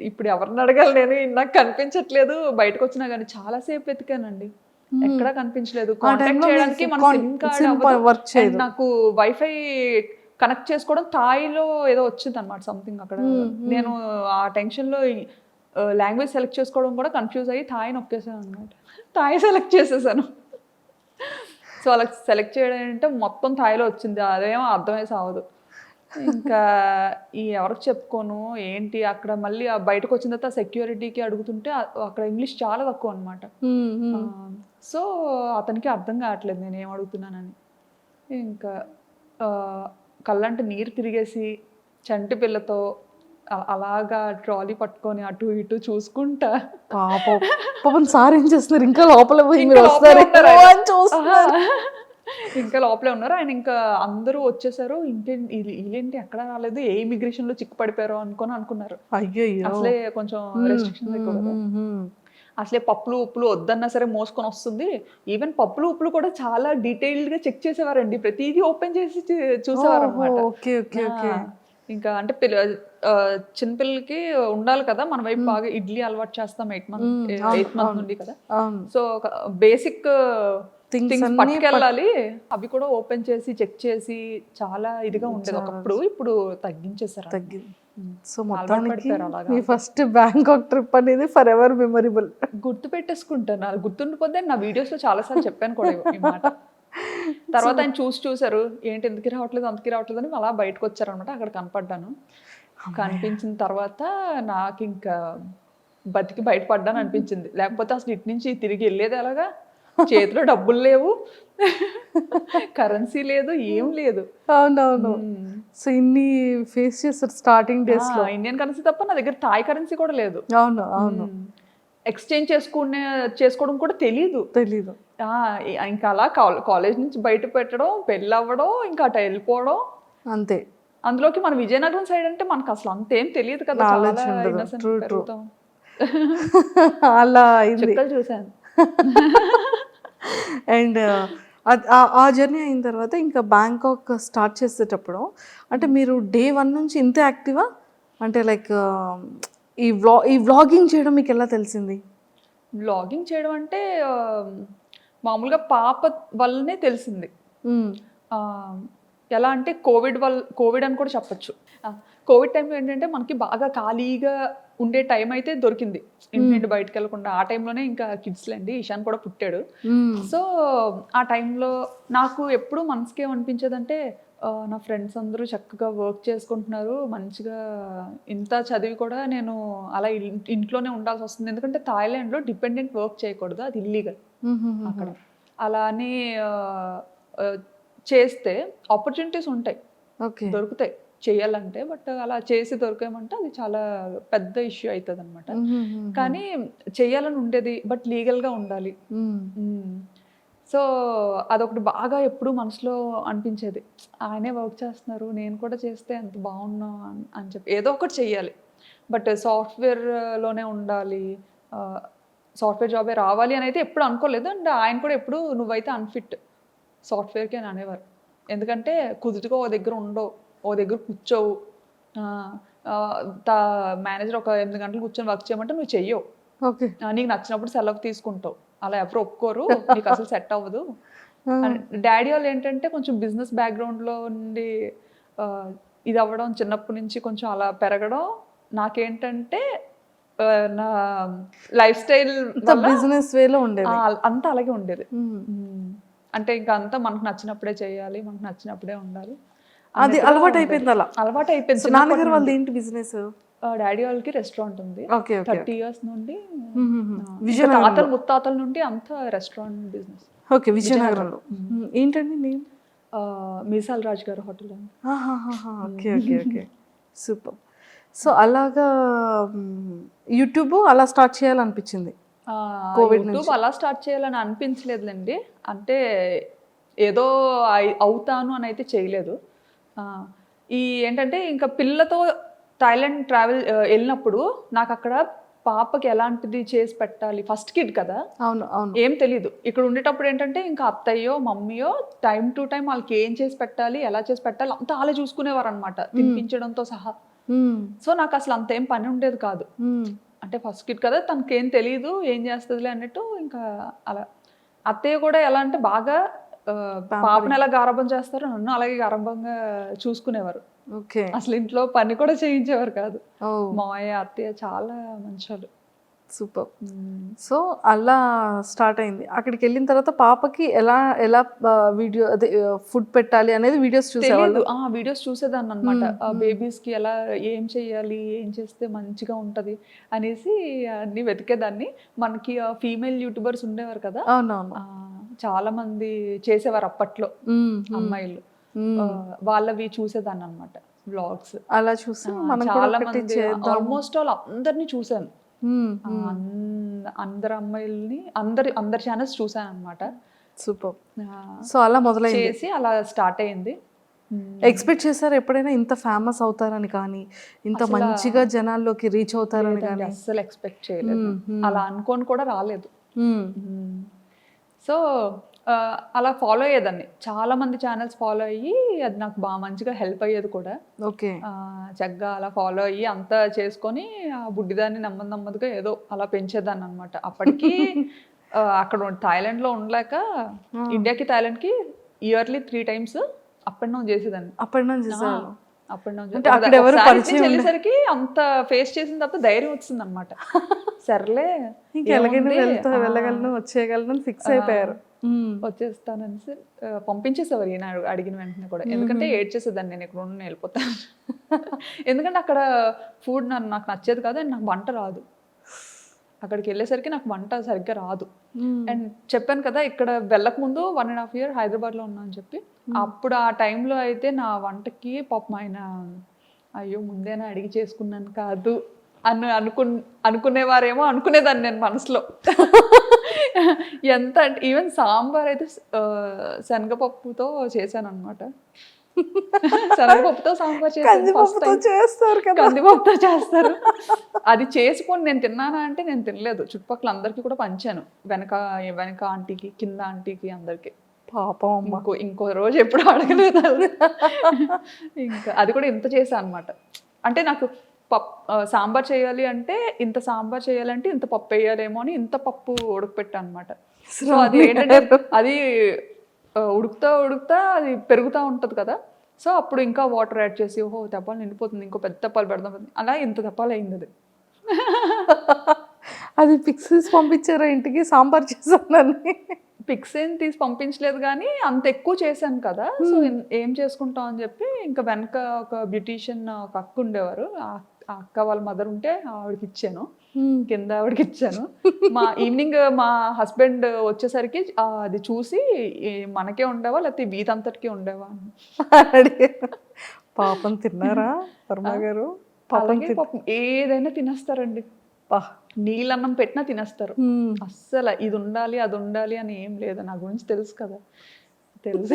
ఇప్పుడు ఎవరిని అడగాలి, నేను నాకు కనిపించట్లేదు. బయటకు వచ్చినా కానీ చాలాసేపు వెతికానండి, ఎక్కడా కనిపించలేదు. కాంటాక్ట్ చేయడానికి మన సిమ్ కార్డ్ వర్క్ చేయదు. నాకు వైఫై కనెక్ట్ చేసుకోవడం థాయిలో ఏదో వచ్చింది అనమాట సంథింగ్ అక్కడ. నేను ఆ టెన్షన్లో లాంగ్వేజ్ సెలెక్ట్ చేసుకోవడం కూడా కన్ఫ్యూజ్ అయ్యి థాయి నొక్కేసాను అనమాట. థాయి సెలెక్ట్ చేసేసాను. సో అలా సెలెక్ట్ చేయడం అంటే మొత్తం థాయిలో వచ్చింది, అదేమో అర్థమయ్యే సావదు. ఇంకా ఎవరికి చెప్పుకోను ఏంటి, అక్కడ మళ్ళీ బయటకు వచ్చిన తర్వాత సెక్యూరిటీకి అడుగుతుంటే అక్కడ ఇంగ్లీష్ చాలా తక్కువ అనమాట. సో అతనికి అర్థం కావట్లేదు నేను ఏం అడుగుతున్నానని. ఇంకా కళ్ళంటే నీరు తిరిగేసి చంటి పిల్లతో అలాగా ట్రాలీ పట్టుకొని అటు ఇటు చూసుకుంటా. పాపం సార్ ఏం చేస్తున్నారు, ఇంకా లోపల ఇంకా లోపలే ఉన్నారు ఆయన. ఇంకా అందరూ వచ్చేసారు, వీళ్ళేంటి ఎక్కడ రాలేదు, ఏ ఇమిగ్రేషన్ లో చిక్కు పడిపోయారో అనుకున్నారు. అయ్యో, అసలే కొంచెం రెస్ట్రిక్షన్స్ ఎక్కువ కదా. అసలే పప్పులు ఉప్పులు వద్దన్నా సరే మోసుకొని వస్తుంది. ఈవెన్ పప్పులు ఉప్పులు కూడా చాలా డీటెయిల్డ్ గా చెక్ చేసేవారండి, ప్రతిదీ ఓపెన్ చేసి చూసేవారు అనమాట. ఇంకా అంటే చిన్నపిల్లలకి ఉండాలి కదా మన వైపు, బాగా ఇడ్లీ అలవాటు చేస్తాం 8 months నుండి కదా. సో బేసిక్ థింగ్స్ పట్టుకెళ్ళాలి, అవి కూడా ఓపెన్ చేసి చెక్ చేసి చాలా ఇదిగా ఉండేది ఒకప్పుడు. ఇప్పుడు తగ్గించేసారు. సో మొత్తానికి మీ ఫస్ట్ బ్యాంకాక్ ట్రిప్ అనేది ఫర్ ఎవర్ మెమరబుల్. గుర్తు పెట్టేసుకుంటాను, అది గుర్తుండిపోతే నా వీడియోస్ లో చాలా సార్లు చెప్పాను కూడా ఈ మాట. తర్వాత ఆయన చూసారు, ఏంటి ఎందుకు రావట్లేదు అని అలా బయటకు వచ్చారనమాట. అక్కడ కనపడ్డాను. కనిపించిన తర్వాత నాకు ఇంకా బతికి బయటపడ్డాను అనిపించింది. లేకపోతే అసలు ఇటు నుంచి తిరిగి వెళ్ళేది ఎలాగా, చేతిలో డబ్బులు లేవు, కరెన్సీ లేదు, ఏం లేదు. అవునవును. సో ఇన్ని ఫేస్ చేస్తారు స్టార్టింగ్ డేస్ లో. ఇండియన్ కరెన్సీ తప్ప నా దగ్గర థాయ్ కరెన్సీ కూడా లేదు. అవును. ఎక్స్చేంజ్ చేసుకోవడం కూడా తెలీదు. ఇంకా అలా కాలేజ్ నుంచి బయట పెట్టడం, పెళ్ళి అవ్వడం, ఇంకా అటు వెళ్ళిపోవడం అంతే. అందులోకి మన విజయనగరం సైడ్ అంటే మనకు అసలు అంతేం తెలియదు కదా, అలా చుక్కలు చూసాను. అండ్ ఆ జర్నీ అయిన తర్వాత ఇంకా బ్యాంకాక్ స్టార్ట్ చేసేటప్పుడు అంటే మీరు డే 1 నుంచి ఇంత యాక్టివా, అంటే లైక్ ఈ వ్లాగింగ్ చేయడం మీకు ఎలా తెలిసింది? వ్లాగింగ్ చేయడం అంటే మామూలుగా పాప వల్లనే తెలిసింది. ఎలా అంటే కోవిడ్ అని కూడా చెప్పచ్చు. కోవిడ్ టైంలో ఏంటంటే మనకి బాగా ఖాళీగా ఉండే టైం అయితే దొరికింది, ఇంటి బయటకు వెళ్ళకుండా. ఆ టైంలోనే ఇంకా కిడ్స్లండి ఇషాన్ కూడా పుట్టాడు. సో ఆ టైంలో నాకు ఎప్పుడు మనసుకి ఏమనిపించేదంటే, నా ఫ్రెండ్స్ అందరూ చక్కగా వర్క్ చేసుకుంటున్నారు మంచిగా, ఇంత చదివి కూడా నేను అలా ఇంట్లోనే ఉండాల్సి వస్తుంది. ఎందుకంటే థాయిలాండ్లో డిపెండెంట్ వర్క్ చేయకూడదు, అది ఇల్లీగల్ అక్కడ. అలా అని చేస్తే ఆపర్చునిటీస్ ఉంటాయి, ఓకే. దొరుకుతాయి చేయాలంటే. బట్ అలా చేసి దొరికామంటే అది చాలా పెద్ద ఇష్యూ అవుతుంది అనమాట. కానీ చేయాలని ఉండేది, బట్ లీగల్గా ఉండాలి. సో అదొకటి బాగా ఎప్పుడు మనసులో అనిపించేది, ఆయనే వర్క్ చేస్తున్నారు, నేను కూడా చేస్తే ఎంత బాగున్నా అని చెప్పి ఏదో ఒకటి చెయ్యాలి. బట్ సాఫ్ట్వేర్లోనే ఉండాలి, సాఫ్ట్వేర్ జాబే రావాలి అని అయితే ఎప్పుడు అనుకోలేదు. అండ్ ఆయన కూడా ఎప్పుడు నువ్వైతే అన్ఫిట్ సాఫ్ట్వేర్కి అని అనేవారు. ఎందుకంటే కుదురుగా ఓ దగ్గర ఉండవు, ఓ దగ్గర కూర్చోవు, మేనేజర్ ఒక 8 గంటలు కూర్చొని వర్క్ చేయమంటే నువ్వు చెయ్యవు, ఓకే. నీకు నచ్చినప్పుడు సెలవు తీసుకుంటావు, అలా ఎవరు ఒప్పుకోరు, నీకు అసలు సెట్ అవ్వదు. డాడీ వాళ్ళు ఏంటంటే కొంచెం బిజినెస్ బ్యాక్గ్రౌండ్లో ఉండి ఇది అవ్వడం, చిన్నప్పటి నుంచి కొంచెం అలా పెరగడం, నాకేంటంటే నా లైఫ్ స్టైల్ బిజినెస్ వేలో ఉండేది. అంతా అలాగే ఉండేది. అంటే ఇంకా అంతా మనకు నచ్చినప్పుడే చేయాలి, మనకు నచ్చినప్పుడే ఉండాలి, అది అలవాటు అయిపోయింది. అలా అలవాటు అయిపోయింది. నాన్నగారు వాళ్ళది ఏంటి బిజినెస్? డాడీ వాళ్ళకి రెస్టారెంట్ ఉంది, ఓకే, ఓకే. 30 years నుండి, తాతలు ముత్తాతల నుండి అంతా రెస్టారెంట్ బిజినెస్. ఓకే, విజయనగరంలో. ఏంటండి నేమ్? మీసాల్ రాజ్ గారు hotel. Okay, okay, okay, super. So అలాగా యూట్యూబ్ అలా స్టార్ట్ చేయాలనిపించింది. యూట్యూబ్ అలా స్టార్ట్ చేయాలని అనిపించలేదులేండి, అంటే ఏదో అవుతాను అని అయితే చేయలేదు. ఈ ఏంటంటే ఇంకా పిల్లతో థాయిలాండ్ ట్రావెల్ వెళ్ళినప్పుడు నాకు అక్కడ పాపకి ఎలాంటిది చేసి పెట్టాలి, ఫస్ట్ కిడ్ కదా, అవును అవును, ఏం తెలీదు. ఇక్కడ ఉండేటప్పుడు ఏంటంటే ఇంకా అత్తయ్యో మమ్మీయో టైం టు టైం వాళ్ళకి ఏం చేసి పెట్టాలి, ఎలా చేసి పెట్టాలి అంతా వాళ్ళే చూసుకునేవారు అనమాట, తినిపించడంతో సహా. సో నాకు అసలు అంత ఏం పని ఉండేది కాదు, అంటే ఫస్ట్ కిడ్ కదా, తనకేం తెలియదు, ఏం చేస్తుందిలే అన్నట్టు. ఇంకా అలా అత్తయ్య కూడా ఎలా అంటే బాగా పాపను ఎలా గారాబం చేస్తారో నన్ను అలాగే గారాబంగా చూసుకునేవారు. ఓకే, అసలు ఇంట్లో పని కూడా చేయించేవారు కాదు. మావయ్య అత్తయ్య చాలా మంచోళ్ళు. సూపర్. సో అలా స్టార్ట్ అయింది. అక్కడికి వెళ్ళిన తర్వాత పాపకి ఎలా ఎలా వీడియో అదే ఫుడ్ పెట్టాలి అనేది వీడియోస్ చూసేవాళ్ళు. వీడియోస్ చూసేదాన్ని అనమాట. బేబీస్కి ఎలా ఏం చేయాలి, ఏం చేస్తే మంచిగా ఉంటుంది అనేసి అన్ని వెతికేదాన్ని. మనకి ఫీమేల్ యూట్యూబర్స్ ఉండేవారు కదా, అవునవును, చాలా మంది చేసేవారు అప్పట్లో అమ్మాయిలు, వాళ్ళవి చూసేదాన్ని అనమాట వ్లాగ్స్. అలా చూసి చాలా మంది ఆల్మోస్ట్ ఆల్ అందరినీ చూసాను, అందరు అమ్మాయిల్ని అందరి ఛానల్స్ చూసాను అనమాట. సూపర్. సో అలా మొదలైంది, చేసి అలా స్టార్ట్ అయింది. ఎక్స్పెక్ట్ చేశారు ఎప్పుడైనా ఇంత ఫేమస్ అవుతారని కానీ, ఇంత మంచిగా జనాల్లోకి రీచ్ అవుతారని కానీ? అస్సలు ఎక్స్పెక్ట్ చేయలేదు, అలా అనుకోని కూడా రాలేదు. సో అలా ఫాలో అయ్యేదాన్ని, చాలా మంది ఛానల్స్ ఫాలో అయ్యి అది నాకు బాగా మంచిగా హెల్ప్ అయ్యేది కూడా. ఓకే, చక్కగా అలా ఫాలో అయ్యి అంతా చేసుకొని ఆ బుడ్డిదాన్ని నెమ్మదిగా ఏదో అలా పెంచేదాన్ని అనమాట. అప్పటికి అక్కడ థాయిలాండ్లో ఉండలేక ఇండియాకి థాయిలాండ్కి yearly 3 times up and down చేసేదాన్ని. వెళ్ళేసరికి అంత ఫేస్ చేసిన తర్వాత ధైర్యం వచ్చింది అనమాట. సర్లే వెళ్ళగలను వచ్చేయగలను ఫిక్స్ అయిపోయారు. వచ్చేస్తానని పంపించేసేవారు ఈయన అడిగిన వెంటనే కూడా. ఎందుకంటే ఏడ్ చేసేదాన్ని, నేను ఇక్కడ ఉండి వెళ్ళిపోతాను. ఎందుకంటే అక్కడ ఫుడ్ నాకు నచ్చేది కాదు, అండ్ నాకు వంట రాదు. అక్కడికి వెళ్ళేసరికి నాకు వంట సరిగ్గా రాదు. అండ్ చెప్పాను కదా, ఇక్కడ వెళ్ళక ముందు 1.5 years హైదరాబాద్లో ఉన్నా అని చెప్పి. అప్పుడు ఆ టైంలో అయితే నా వంటకి పాపం ఆయన అయ్యో ముందేనా అడిగి చేసుకున్నాను కాదు అనుకునేవారేమో అనుకునేదాన్ని నేను మనసులో. ఎంత అంటే ఈవెన్ సాంబార్ అయితే శనగపప్పుతో చేశాను అనమాట. శనగపప్పుతో సాంబార్ చేస్తారు, కందిపప్పుతో చేస్తారు. అది చేసుకొని నేను తిన్నానా అంటే నేను తినలేదు, చుట్టుపక్కల అందరికీ కూడా పంచాను, వెనక ఆంటీకి, కింద ఆంటీకి, అందరికి. పాపం ఇంకో రోజు ఎప్పుడు అడగలేదు. ఇంకా అది కూడా ఇంత చేశాను అనమాట. అంటే నాకు సాంబార్ చేయాలి అంటే ఇంత సాంబార్ చేయాలంటే ఇంత పప్పు వేయాలేమో అని ఇంత పప్పు ఉడకపెట్టా అనమాట. సో అది ఏంటంటే అది ఉడుకుతా అది పెరుగుతూ ఉంటుంది కదా, సో అప్పుడు ఇంకా వాటర్ యాడ్ చేసి ఓహో తెప్పాలు నిండిపోతుంది, ఇంకో పెద్ద తెప్పాలు పెడదాం, అలా ఇంత తెప్పాలు అయింది. అది అది పిక్స్ పంపించారా ఇంటికి సాంబార్ చేశానని? పిక్స్ ఏం తీసి పంపించలేదు, కానీ అంత ఎక్కువ చేశాను కదా, సో ఏం చేసుకుంటాం అని చెప్పి ఇంకా వెనక ఒక బ్యూటీషియన్ ఒక అక్క ఉండేవారు, ఆ అక్క వాళ్ళ మదర్ ఉంటే ఆవిడకి ఇచ్చాను. కింద ఆవిడకి ఇచ్చాను. ఈవినింగ్ మా హస్బెండ్ వచ్చేసరికి అది చూసి మనకే ఉండేవా లేకపోతే వీధంతటికి ఉండేవా అని అడిగారు. పాపం తిన్నారా వర్మ గారు? అలాగే పాపం ఏదైనా తినేస్తారండి. నీళ్ళన్నం పెట్టినా తినేస్తారు. అస్సలు ఇది ఉండాలి అది ఉండాలి అని ఏం లేదు. నా గురించి తెలుసు కదా, తెలుసు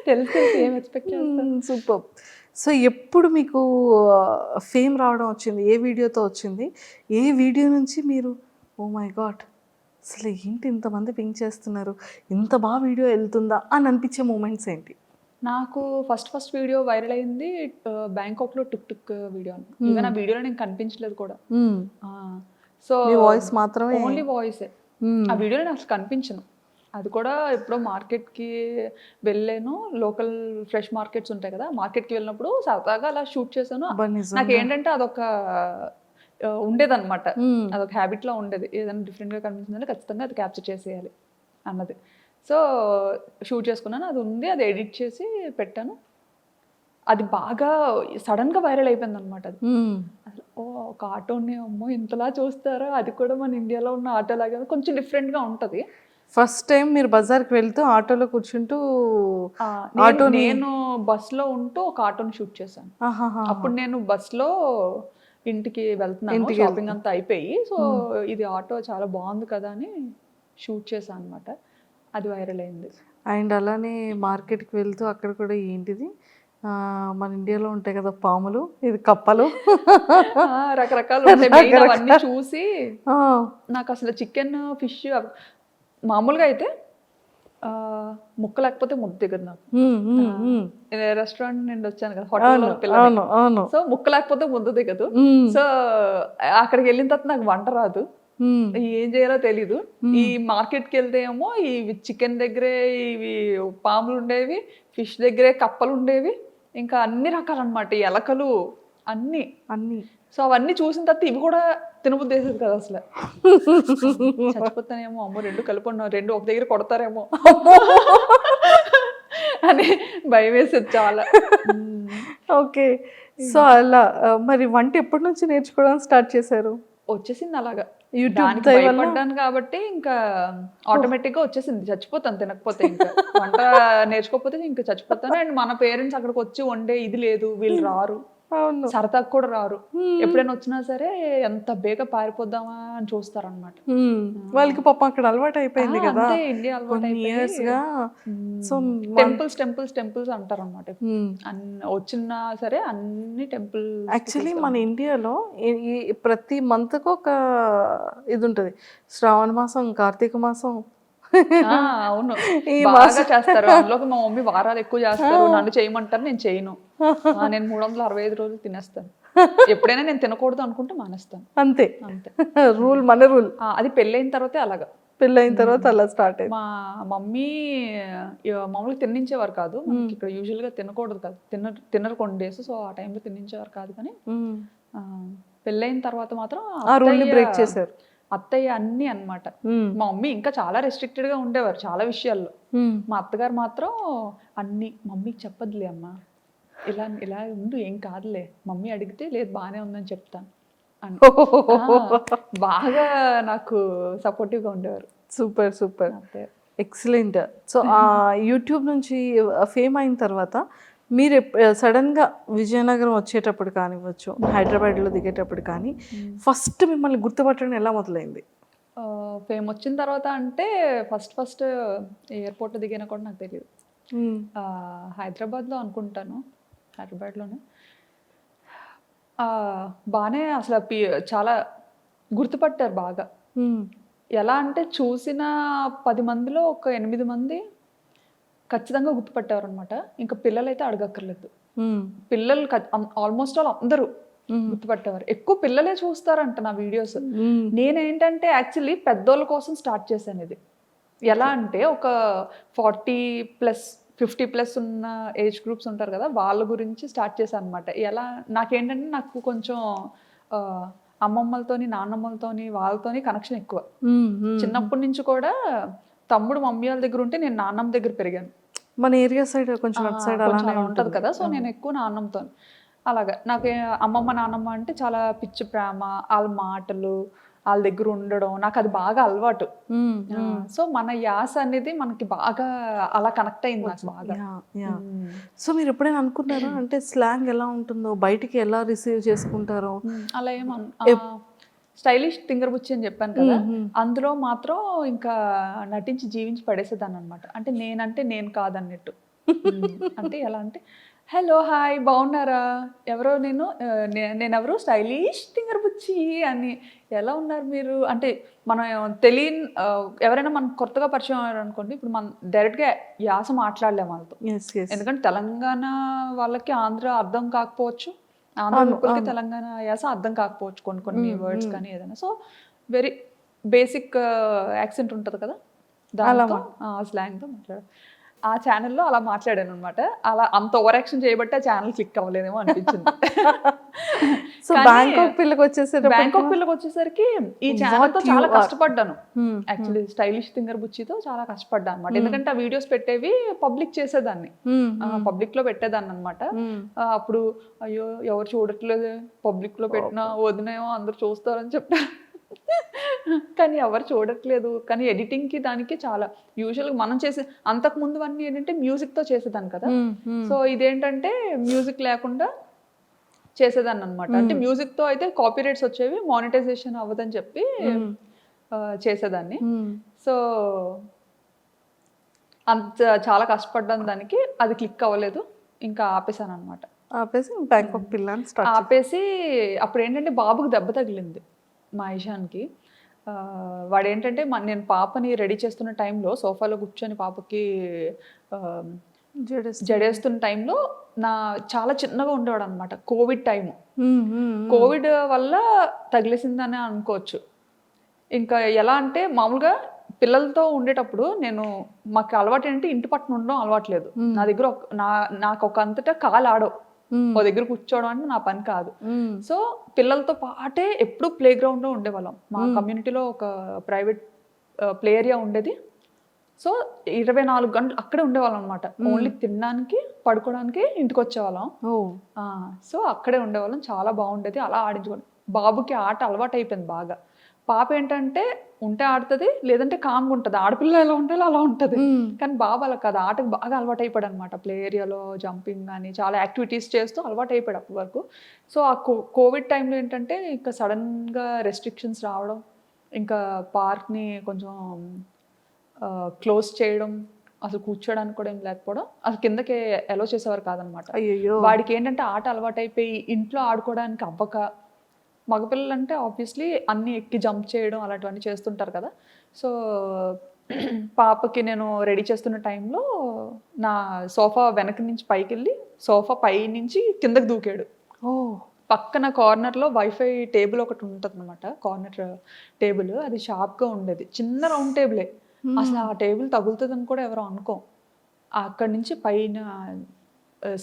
తెలిసి ఏం ఎక్స్పెక్ట్ చేస్తాను. సూపర్. సో ఎప్పుడు మీకు ఫేమ్ రావడం వచ్చింది? ఏ వీడియోతో వచ్చింది? ఏ వీడియో నుంచి మీరు ఓ మై గాడ్ అసలు ఏంటి ఇంతమంది పింక్ చేస్తున్నారు, ఇంత బాగా వీడియో వెళ్తుందా అని అనిపించే మూమెంట్స్ ఏంటి? నాకు ఫస్ట్ వీడియో వైరల్ అయింది బ్యాంకాక్లో టుక్ టుక్ వీడియో. ఈవెన్ ఆ వీడియోలో నేను కనిపించలేదు కూడా. సో వాయిస్ మాత్రమే, ఓన్లీ వాయిసే. ఆ వీడియోలో నేను అసలు కనిపించను. అది కూడా ఎప్పుడో మార్కెట్కి వెళ్ళాను. లోకల్ ఫ్రెష్ మార్కెట్స్ ఉంటాయి కదా, మార్కెట్కి వెళ్ళినప్పుడు సరదాగా అలా షూట్ చేశాను. నాకు ఏంటంటే అదొక ఉండేదన్నమాట, అదొక హ్యాబిట్లో ఉండేది. ఏదైనా డిఫరెంట్గా కనిపించిందంటే ఖచ్చితంగా అది క్యాప్చర్ చేసేయాలి అన్నది. సో షూట్ చేసుకున్నాను, అది ఉంది, అది ఎడిట్ చేసి పెట్టాను. అది బాగా సడన్గా వైరల్ అయిపోయింది అనమాట. అది అసలు ఒక ఆటోని అమ్మో ఇంతలా చూస్తారా, అది కూడా మన ఇండియాలో ఉన్న ఆటో లాగా కొంచెం డిఫరెంట్గా ఉంటుంది. ఫస్ట్ టైం మీరు బజార్కి వెళ్తూ ఆటోలో కూర్చుంటూ నేను బస్లో ఉంటూ ఒక ఆటోని షూట్ చేశాను. అప్పుడు నేను బస్లో ఇంటికి వెళ్తున్నాను, షాపింగ్ అంతా అయిపోయి. సో ఇది ఆటో చాలా బాగుంది కదా అని షూట్ చేశాను అనమాట. అది వైరల్ అయింది. అండ్ అలానే మార్కెట్కి వెళ్తూ అక్కడ కూడా ఏంటిది మన ఇండియాలో ఉంటాయి కదా పాములు, ఇది కప్పలు, రకరకాలు అవన్నీ చూసి నాకు అసలు చికెన్ ఫిష్ మామూలుగా అయితే ముక్క లేకపోతే ముద్ద దిగదు నాకు. రెస్టారెంట్ నుండి వచ్చాను కదా, హోటల్లో పిల్లలు, సో ముక్క లేకపోతే ముద్ద దిగదు. సో అక్కడికి వెళ్ళిన తర్వాత నాకు వంట రాదు, ఏం చేయాలో తెలీదు. ఈ మార్కెట్కి వెళ్తే ఏమో ఈ చికెన్ దగ్గరే ఇవి పాములు ఉండేవి, ఫిష్ దగ్గరే కప్పలు ఉండేవి, ఇంకా అన్ని రకాలన్నమాట, ఎలకలు అన్ని. సో అవన్నీ చూసిన తర్వాత ఇవి కూడా తినబుద్ధి వేసేది కదా అసలు. చచ్చిపోతానేమో, అమ్మో రెండు కలిపి ఉన్నావు, రెండు ఒక దగ్గర కొడతారేమో అని భయం వేసేది చాలా. ఓకే. సో అలా మరి వంట ఎప్పటి నుంచి నేర్చుకోవడం స్టార్ట్ చేశారు? వచ్చేసింది అలాగా, యూట్యూబ్ భయపడ్డాను కాబట్టి ఇంకా ఆటోమేటిక్ గా వచ్చేసింది. చచ్చిపోతాను తినకపోతే, ఇంకా వంట నేర్చుకోకపోతే ఇంకా చచ్చిపోతాను. అండ్ మన పేరెంట్స్ అక్కడికి వచ్చి వండే ఇది లేదు, వీళ్ళు రారు, సరదాకు కూడా రారు. ఎప్పుడైనా వచ్చినా సరే ఎంత బేగా పారిపోద్దామా అని చూస్తారనమాట. వాళ్ళకి పాపం అక్కడ అలవాటు అయిపోయింది కదా, ఇండియా అలవాటు ఇయర్స్ గా. సో టెంపుల్స్ అంటారు అనమాట. వచ్చినా సరే అన్ని టెంపుల్. యాక్చువల్లీ మన ఇండియాలో ప్రతి మంత్ కు ఒక ఇది ఉంటుంది, శ్రావణ మాసం, కార్తీక మాసం. అవును, బాగా చేస్తారు. అందులోకి మా మమ్మీ వారాలు ఎక్కువ చేస్తారు, నన్ను చేయమంటారు, నేను చేయను. నేను 365 రోజులు తినేస్తాను. ఎప్పుడైనా నేను తినకూడదు అనుకుంటే మానేస్తాను, అంతే. రూల్, మన రూల్. అది పెళ్ళైన తర్వాతే అలాగా, పెళ్ళైన తర్వాత అలా స్టార్ట్ అయింది. మా మమ్మీ మామూలుగా తిన్నించేవారు కాదు. ఇక్కడ యూజువల్ గా తినకూడదు కదా, తినరు కొన్ని డేస్. సో ఆ టైంలో తిన్నించేవారు కాదు. కానీ పెళ్ళైన తర్వాత మాత్రం బ్రేక్ చేశారు అత్తయ్య అన్ని అన్నమాట. మా మమ్మీ ఇంకా చాలా రెస్ట్రిక్టెడ్ గా ఉండేవారు చాలా విషయాల్లో. మా అత్తగారు మాత్రం అన్ని, మమ్మీకి చెప్పదులే అమ్మా, ఇలా ఇలా ఉండు, ఏం కాదులే, మమ్మీ అడిగితే లేదు బాగానే ఉందని చెప్తాను అని బాగా నాకు సపోర్టివ్ గా ఉండేవారు. Super super, excellent. So YouTube నుంచి ఫేమ్ అయిన తర్వాత మీరు సడన్గా విజయనగరం వచ్చేటప్పుడు కానివ్వచ్చు, హైదరాబాద్లో దిగేటప్పుడు కానీ ఫస్ట్ మిమ్మల్ని గుర్తుపట్టడం ఎలా మొదలైంది? ఫేమ్ వచ్చిన తర్వాత అంటే ఫస్ట్ ఎయిర్పోర్ట్లో దిగినా కూడా నాకు తెలియదు. హైదరాబాద్లో అనుకుంటాను, హైదరాబాద్లోనే బాగానే అసలు చాలా గుర్తుపట్టారు బాగా. ఎలా అంటే చూసిన 10 మందిలో ఒక 8 మంది ఖచ్చితంగా గుర్తుపట్టేవారు అనమాట. ఇంకా పిల్లలైతే అడగక్కర్లేదు, పిల్లలు ఆల్మోస్ట్ ఆల్ అందరూ గుర్తుపట్టేవారు. ఎక్కువ పిల్లలే చూస్తారంట నా వీడియోస్. నేనేంటంటే యాక్చువల్లీ పెద్దోళ్ళ కోసం స్టార్ట్ చేశాను ఇది. ఎలా అంటే ఒక 40+ 50+ ఉన్న ఏజ్ గ్రూప్స్ ఉంటారు కదా, వాళ్ళ గురించి స్టార్ట్ చేశాను అనమాట. ఎలా నాకేంటంటే నాకు కొంచెం అమ్మమ్మలతోని, నాన్నమ్మలతోని, వాళ్ళతోని కనెక్షన్ ఎక్కువ. చిన్నప్పటి నుంచి కూడా తమ్ముడు మమ్మీ వాళ్ళ దగ్గర ఉంటే నేను నాన్నమ్మ దగ్గర పెరిగాను. మన ఏరియా సైడ్ కొంచెం అటు సైడ్ అలా ఉంటుంది కదా. సో నేను ఎక్కువ నాన్నమ్మతో. అలాగా నాకు అమ్మమ్మ నాన్నమ్మ అంటే చాలా పిచ్చి ప్రేమ, వాళ్ళ మాటలు, వాళ్ళ దగ్గర ఉండడం నాకు అది బాగా అలవాటు. సో మన యాస అనేది మనకి బాగా అలా కనెక్ట్ అయింది నాకు బాగా. సో మీరు ఎప్పుడైనా అనుకున్నారా అంటే స్లాంగ్ ఎలా ఉంటుందో, బయటికి ఎలా రిసీవ్ చేసుకుంటారో? అలా స్టైలిష్ తింగరబుచ్చి అని చెప్పాను కదా, అందులో మాత్రం ఇంకా నటించి జీవించి పడేసేదాన్ని అనమాట. అంటే నేనంటే నేను కాదన్నట్టు. అంటే ఎలా అంటే, హలో హాయ్ బాగున్నారా, ఎవరో నేనెవరు స్టైలిష్ తింగరబుచ్చి అని, ఎలా ఉన్నారు మీరు అంటే మనం తెలియని ఎవరైనా మనకు కొత్తగా పరిచయం అయ్యారు అనుకోండి, ఇప్పుడు మనం డైరెక్ట్గా యాస మాట్లాడలేము వాళ్ళతో. ఎందుకంటే తెలంగాణ వాళ్ళకి ఆంధ్ర అర్థం కాకపోవచ్చు, ఆంధ్ర పీపుల్కి తెలంగాణ యాస అర్థం కాకపోవచ్చు కొన్ని వర్డ్స్ కానీ ఏదైనా. సో వెరీ బేసిక్ యాక్సెంట్ ఉంటుంది కదా, దాంతో స్లాంగ్తో మాట్లాడారు. ఆ ఛానల్లో అలా మాట్లాడాను అనమాట. అలా అంత ఓవర్ యాక్షన్ చేయబట్టి ఆ ఛానల్ క్లిక్ అవ్వలేదేమో అనిపించింది. సో బ్యాంకాక్ పిల్లకి వచ్చేసరికి ఈ ఛానల్తో చాలా కష్టపడ్డాను. యాక్చువల్లీ స్టైలిష్ థింగర్ బుచ్చితో చాలా కష్టపడ్డాను అనమాట. ఎందుకంటే ఆ వీడియోస్ పెట్టేవి పబ్లిక్ చేసేదాన్ని, పబ్లిక్ లో పెట్టేదాన్ని అనమాట. అప్పుడు అయ్యో ఎవరు చూడట్లేదు, పబ్లిక్ లో పెట్టినా వదినేమో అందరు చూస్తారని చెప్పారు. కానీ ఎవరు చూడట్లేదు. కానీ ఎడిటింగ్కి దానికి చాలా యూజువల్గా మనం చేసే అంతకు ముందు అన్నీ ఏంటంటే మ్యూజిక్తో చేసేదాన్ని కదా. సో ఇదేంటంటే మ్యూజిక్ లేకుండా చేసేదాన్ని అనమాట. అంటే మ్యూజిక్తో అయితే కాపీరైట్స్ వచ్చేవి, మానిటైజేషన్ అవ్వదని చెప్పి చేసేదాన్ని. సో అంత చాలా కష్టపడ్డాను దానికి, అది క్లిక్ అవ్వలేదు, ఇంకా ఆపేసాను అనమాట. ఆపేసి అప్పుడు ఏంటంటే బాబుకి దెబ్బ తగిలింది మా ఇషాన్కి. వాడు ఏంటంటే నేను పాపని రెడీ చేస్తున్న టైంలో సోఫాలో కూర్చొని పాపకి జడేస్తున్న టైంలో చాలా చిన్నగా ఉండేవాడు అనమాట. కోవిడ్ టైము, కోవిడ్ వల్ల తగిలేసిందని అనుకోవచ్చు. ఇంకా ఎలా అంటే మామూలుగా పిల్లలతో ఉండేటప్పుడు మాకు అలవాటు ఏంటంటే ఇంటి పట్టున ఉండడం అలవాట్లేదు. నా దగ్గర నాకు ఒక అంతటా కాలు ఆడవు, ఓ దగ్గర కూర్చోవడం అంటే నా పని కాదు. సో పిల్లలతో పాటే ఎప్పుడు ప్లే గ్రౌండ్లో ఉండేవాళ్ళం. మా కమ్యూనిటీలో ఒక ప్రైవేట్ ప్లే ఏరియా ఉండేది. సో 24 గంటలు అక్కడే ఉండేవాళ్ళం అనమాట. ఓన్లీ తినడానికి పడుకోవడానికి ఇంటికి వచ్చేవాళ్ళం. సో అక్కడే ఉండేవాళ్ళం, చాలా బాగుండేది. అలా ఆడించుకోండి. బాబుకి ఆట అలవాటు అయిపోయింది బాగా. పాప ఏంటంటే ఉంటే ఆడుతుంది, లేదంటే కామ్గా ఉంటుంది. ఆడపిల్ల ఎలా ఉంటుందో అలా ఉంటుంది. కానీ బాబు అలా కాదు, ఆటకు బాగా అలవాటు అయిపోయాడు అనమాట. ప్లే ఏరియాలో జంపింగ్ కానీ చాలా యాక్టివిటీస్ చేస్తూ అలవాటు అయిపోయాడు అప్పటి వరకు. సో ఆ కోవిడ్ టైంలో ఏంటంటే ఇంకా సడన్గా రెస్ట్రిక్షన్స్ రావడం, ఇంకా పార్క్ని కొంచెం క్లోజ్ చేయడం, అసలు కూర్చోడానికి కూడా ఏం లేకపోవడం, అసలు కిందకి అలో చేసేవారు కాదనమాట. వాడికి ఏంటంటే ఆట అలవాటు అయిపోయి ఇంట్లో ఆడుకోవడానికి అవ్వక, మగపిల్లలు అంటే ఆబ్వియస్లీ అన్నీ ఎక్కి జంప్ చేయడం అలాంటివన్నీ చేస్తుంటారు కదా. సో పాపకి నేను రెడీ చేస్తున్న టైంలో నా సోఫా వెనక నుంచి పైకి వెళ్ళి సోఫా పై నుంచి కిందకి దూకాడు. పక్కన కార్నర్లో వైఫై టేబుల్ ఒకటి ఉంటుంది అనమాట, కార్నర్ టేబుల్. అది షార్ప్గా ఉండేది, చిన్న రౌండ్ టేబులే. అసలు ఆ టేబుల్ తగులుతుందని కూడా ఎవరో అనుకోం. అక్కడి నుంచి పైన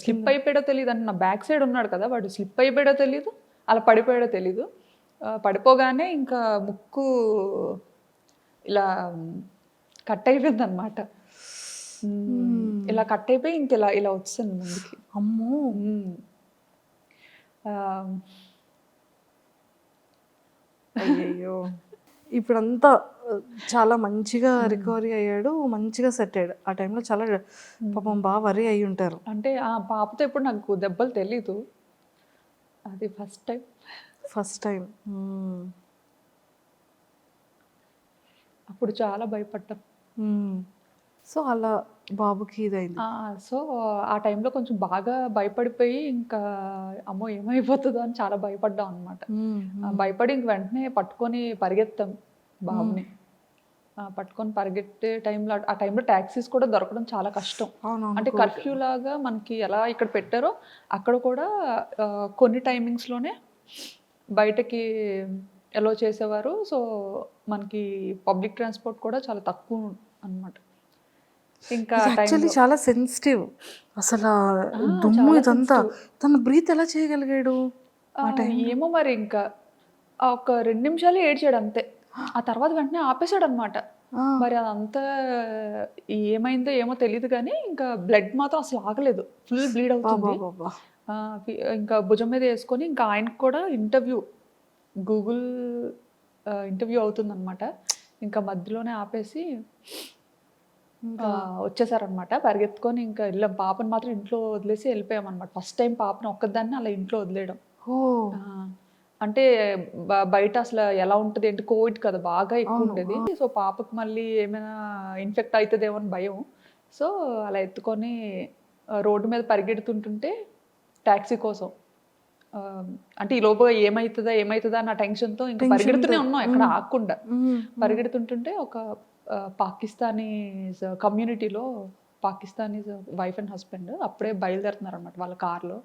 స్లిప్ అయిపోయాడో తెలియదు అంటే, నా బ్యాక్ సైడ్ ఉన్నాడు కదా వాడు, స్లిప్ అయిపోయాడో తెలియదు, అలా పడిపోయాడో తెలీదు. పడిపోగానే ఇంకా ముక్కు ఇలా కట్ అయిపోయింది అనమాట. ఇలా కట్ అయిపోయి ఇంక ఇలా వచ్చింది ముందుకి. అమ్మో. అయ్యయ్యో. ఇప్పుడంతా చాలా మంచిగా రికవరీ అయ్యాడు, మంచిగా సెట్ అయ్యాడు. ఆ టైంలో చాలా పాపం బాగా వరీ అయ్యి ఉంటారు. అంటే ఆ పాపతో ఎప్పుడు నాకు దెబ్బలు తెలీదు, అది ఫస్ట్ టైం. అప్పుడు చాలా భయపడ్డాం. సో అలా బాబుకి ఇదైంది. సో ఆ టైంలో కొంచెం బాగా భయపడిపోయి ఇంకా అమ్మో ఏమైపోతుందో అని చాలా భయపడ్డాం అనమాట. భయపడి ఇంక వెంటనే పట్టుకొని పరిగెత్తాం బాబుని. పట్టుకొని పరిగెట్టే టైంలో, ఆ టైంలో ట్యాక్సీస్ కూడా దొరకడం చాలా కష్టం. అంటే కర్ఫ్యూ లాగా మనకి ఎలా ఇక్కడ పెట్టారో అక్కడ కూడా కొన్ని టైమింగ్స్లోనే బయటకి ఎలో చేసేవారు. సో మనకి పబ్లిక్ ట్రాన్స్పోర్ట్ కూడా చాలా తక్కువ అన్నమాట. ఇంకా యాక్చువల్లీ చాలా సెన్సిటివ్ అసలు దుమ్ము ఇదంతా. తను బ్రీత్ ఎలా చేయగలిగాడు? ఏమో మరి, ఇంకా ఒక 2 నిమిషాలు ఏడ్చాడు అంతే. ఆ తర్వాత వెంటనే ఆపేశాడు అనమాట. మరి అదంతా ఏమైందో ఏమో తెలియదు కానీ ఇంకా బ్లడ్ మాత్రం అసలు ఆగలేదు, ఫుల్ బ్లీడ్ అవుతుంది. ఇంకా భుజం మీద వేసుకొని ఇంకా ఆయనకు కూడా గూగుల్ ఇంటర్వ్యూ అవుతుందన్నమాట. ఇంకా మధ్యలోనే ఆపేసి వచ్చేసారనమాట. పరిగెత్తుకొని ఇంకా వెళ్ళాం. పాపను మాత్రం ఇంట్లో వదిలేసి వెళ్ళిపోయామన్నమాట. ఫస్ట్ టైం పాపను ఒక్కదాన్ని అలా ఇంట్లో వదిలేయడం. అంటే బయట అసలు ఎలా ఉంటుంది ఏంటి, కోవిడ్ కదా బాగా ఎక్కువ ఉండేది. సో పాపకు మళ్ళీ ఏమైనా ఇన్ఫెక్ట్ అవుతుందేమో అని భయం. సో అలా ఎత్తుకొని రోడ్డు మీద పరిగెడుతుంటుంటే ట్యాక్సీ కోసం, అంటే ఈ లోపల ఏమవుతుందా అన్న టెన్షన్తో ఇంకా పరిగెడుతూనే ఉన్నాం ఎక్కడ ఆగకుండా. పరిగెడుతుంటుంటే ఒక పాకిస్తానీస్ కమ్యూనిటీలో పాకిస్తానీస్ వైఫ్ అండ్ హస్బెండ్ అప్పుడే బయలుదేరుతున్నారు అనమాట వాళ్ళ కార్లో.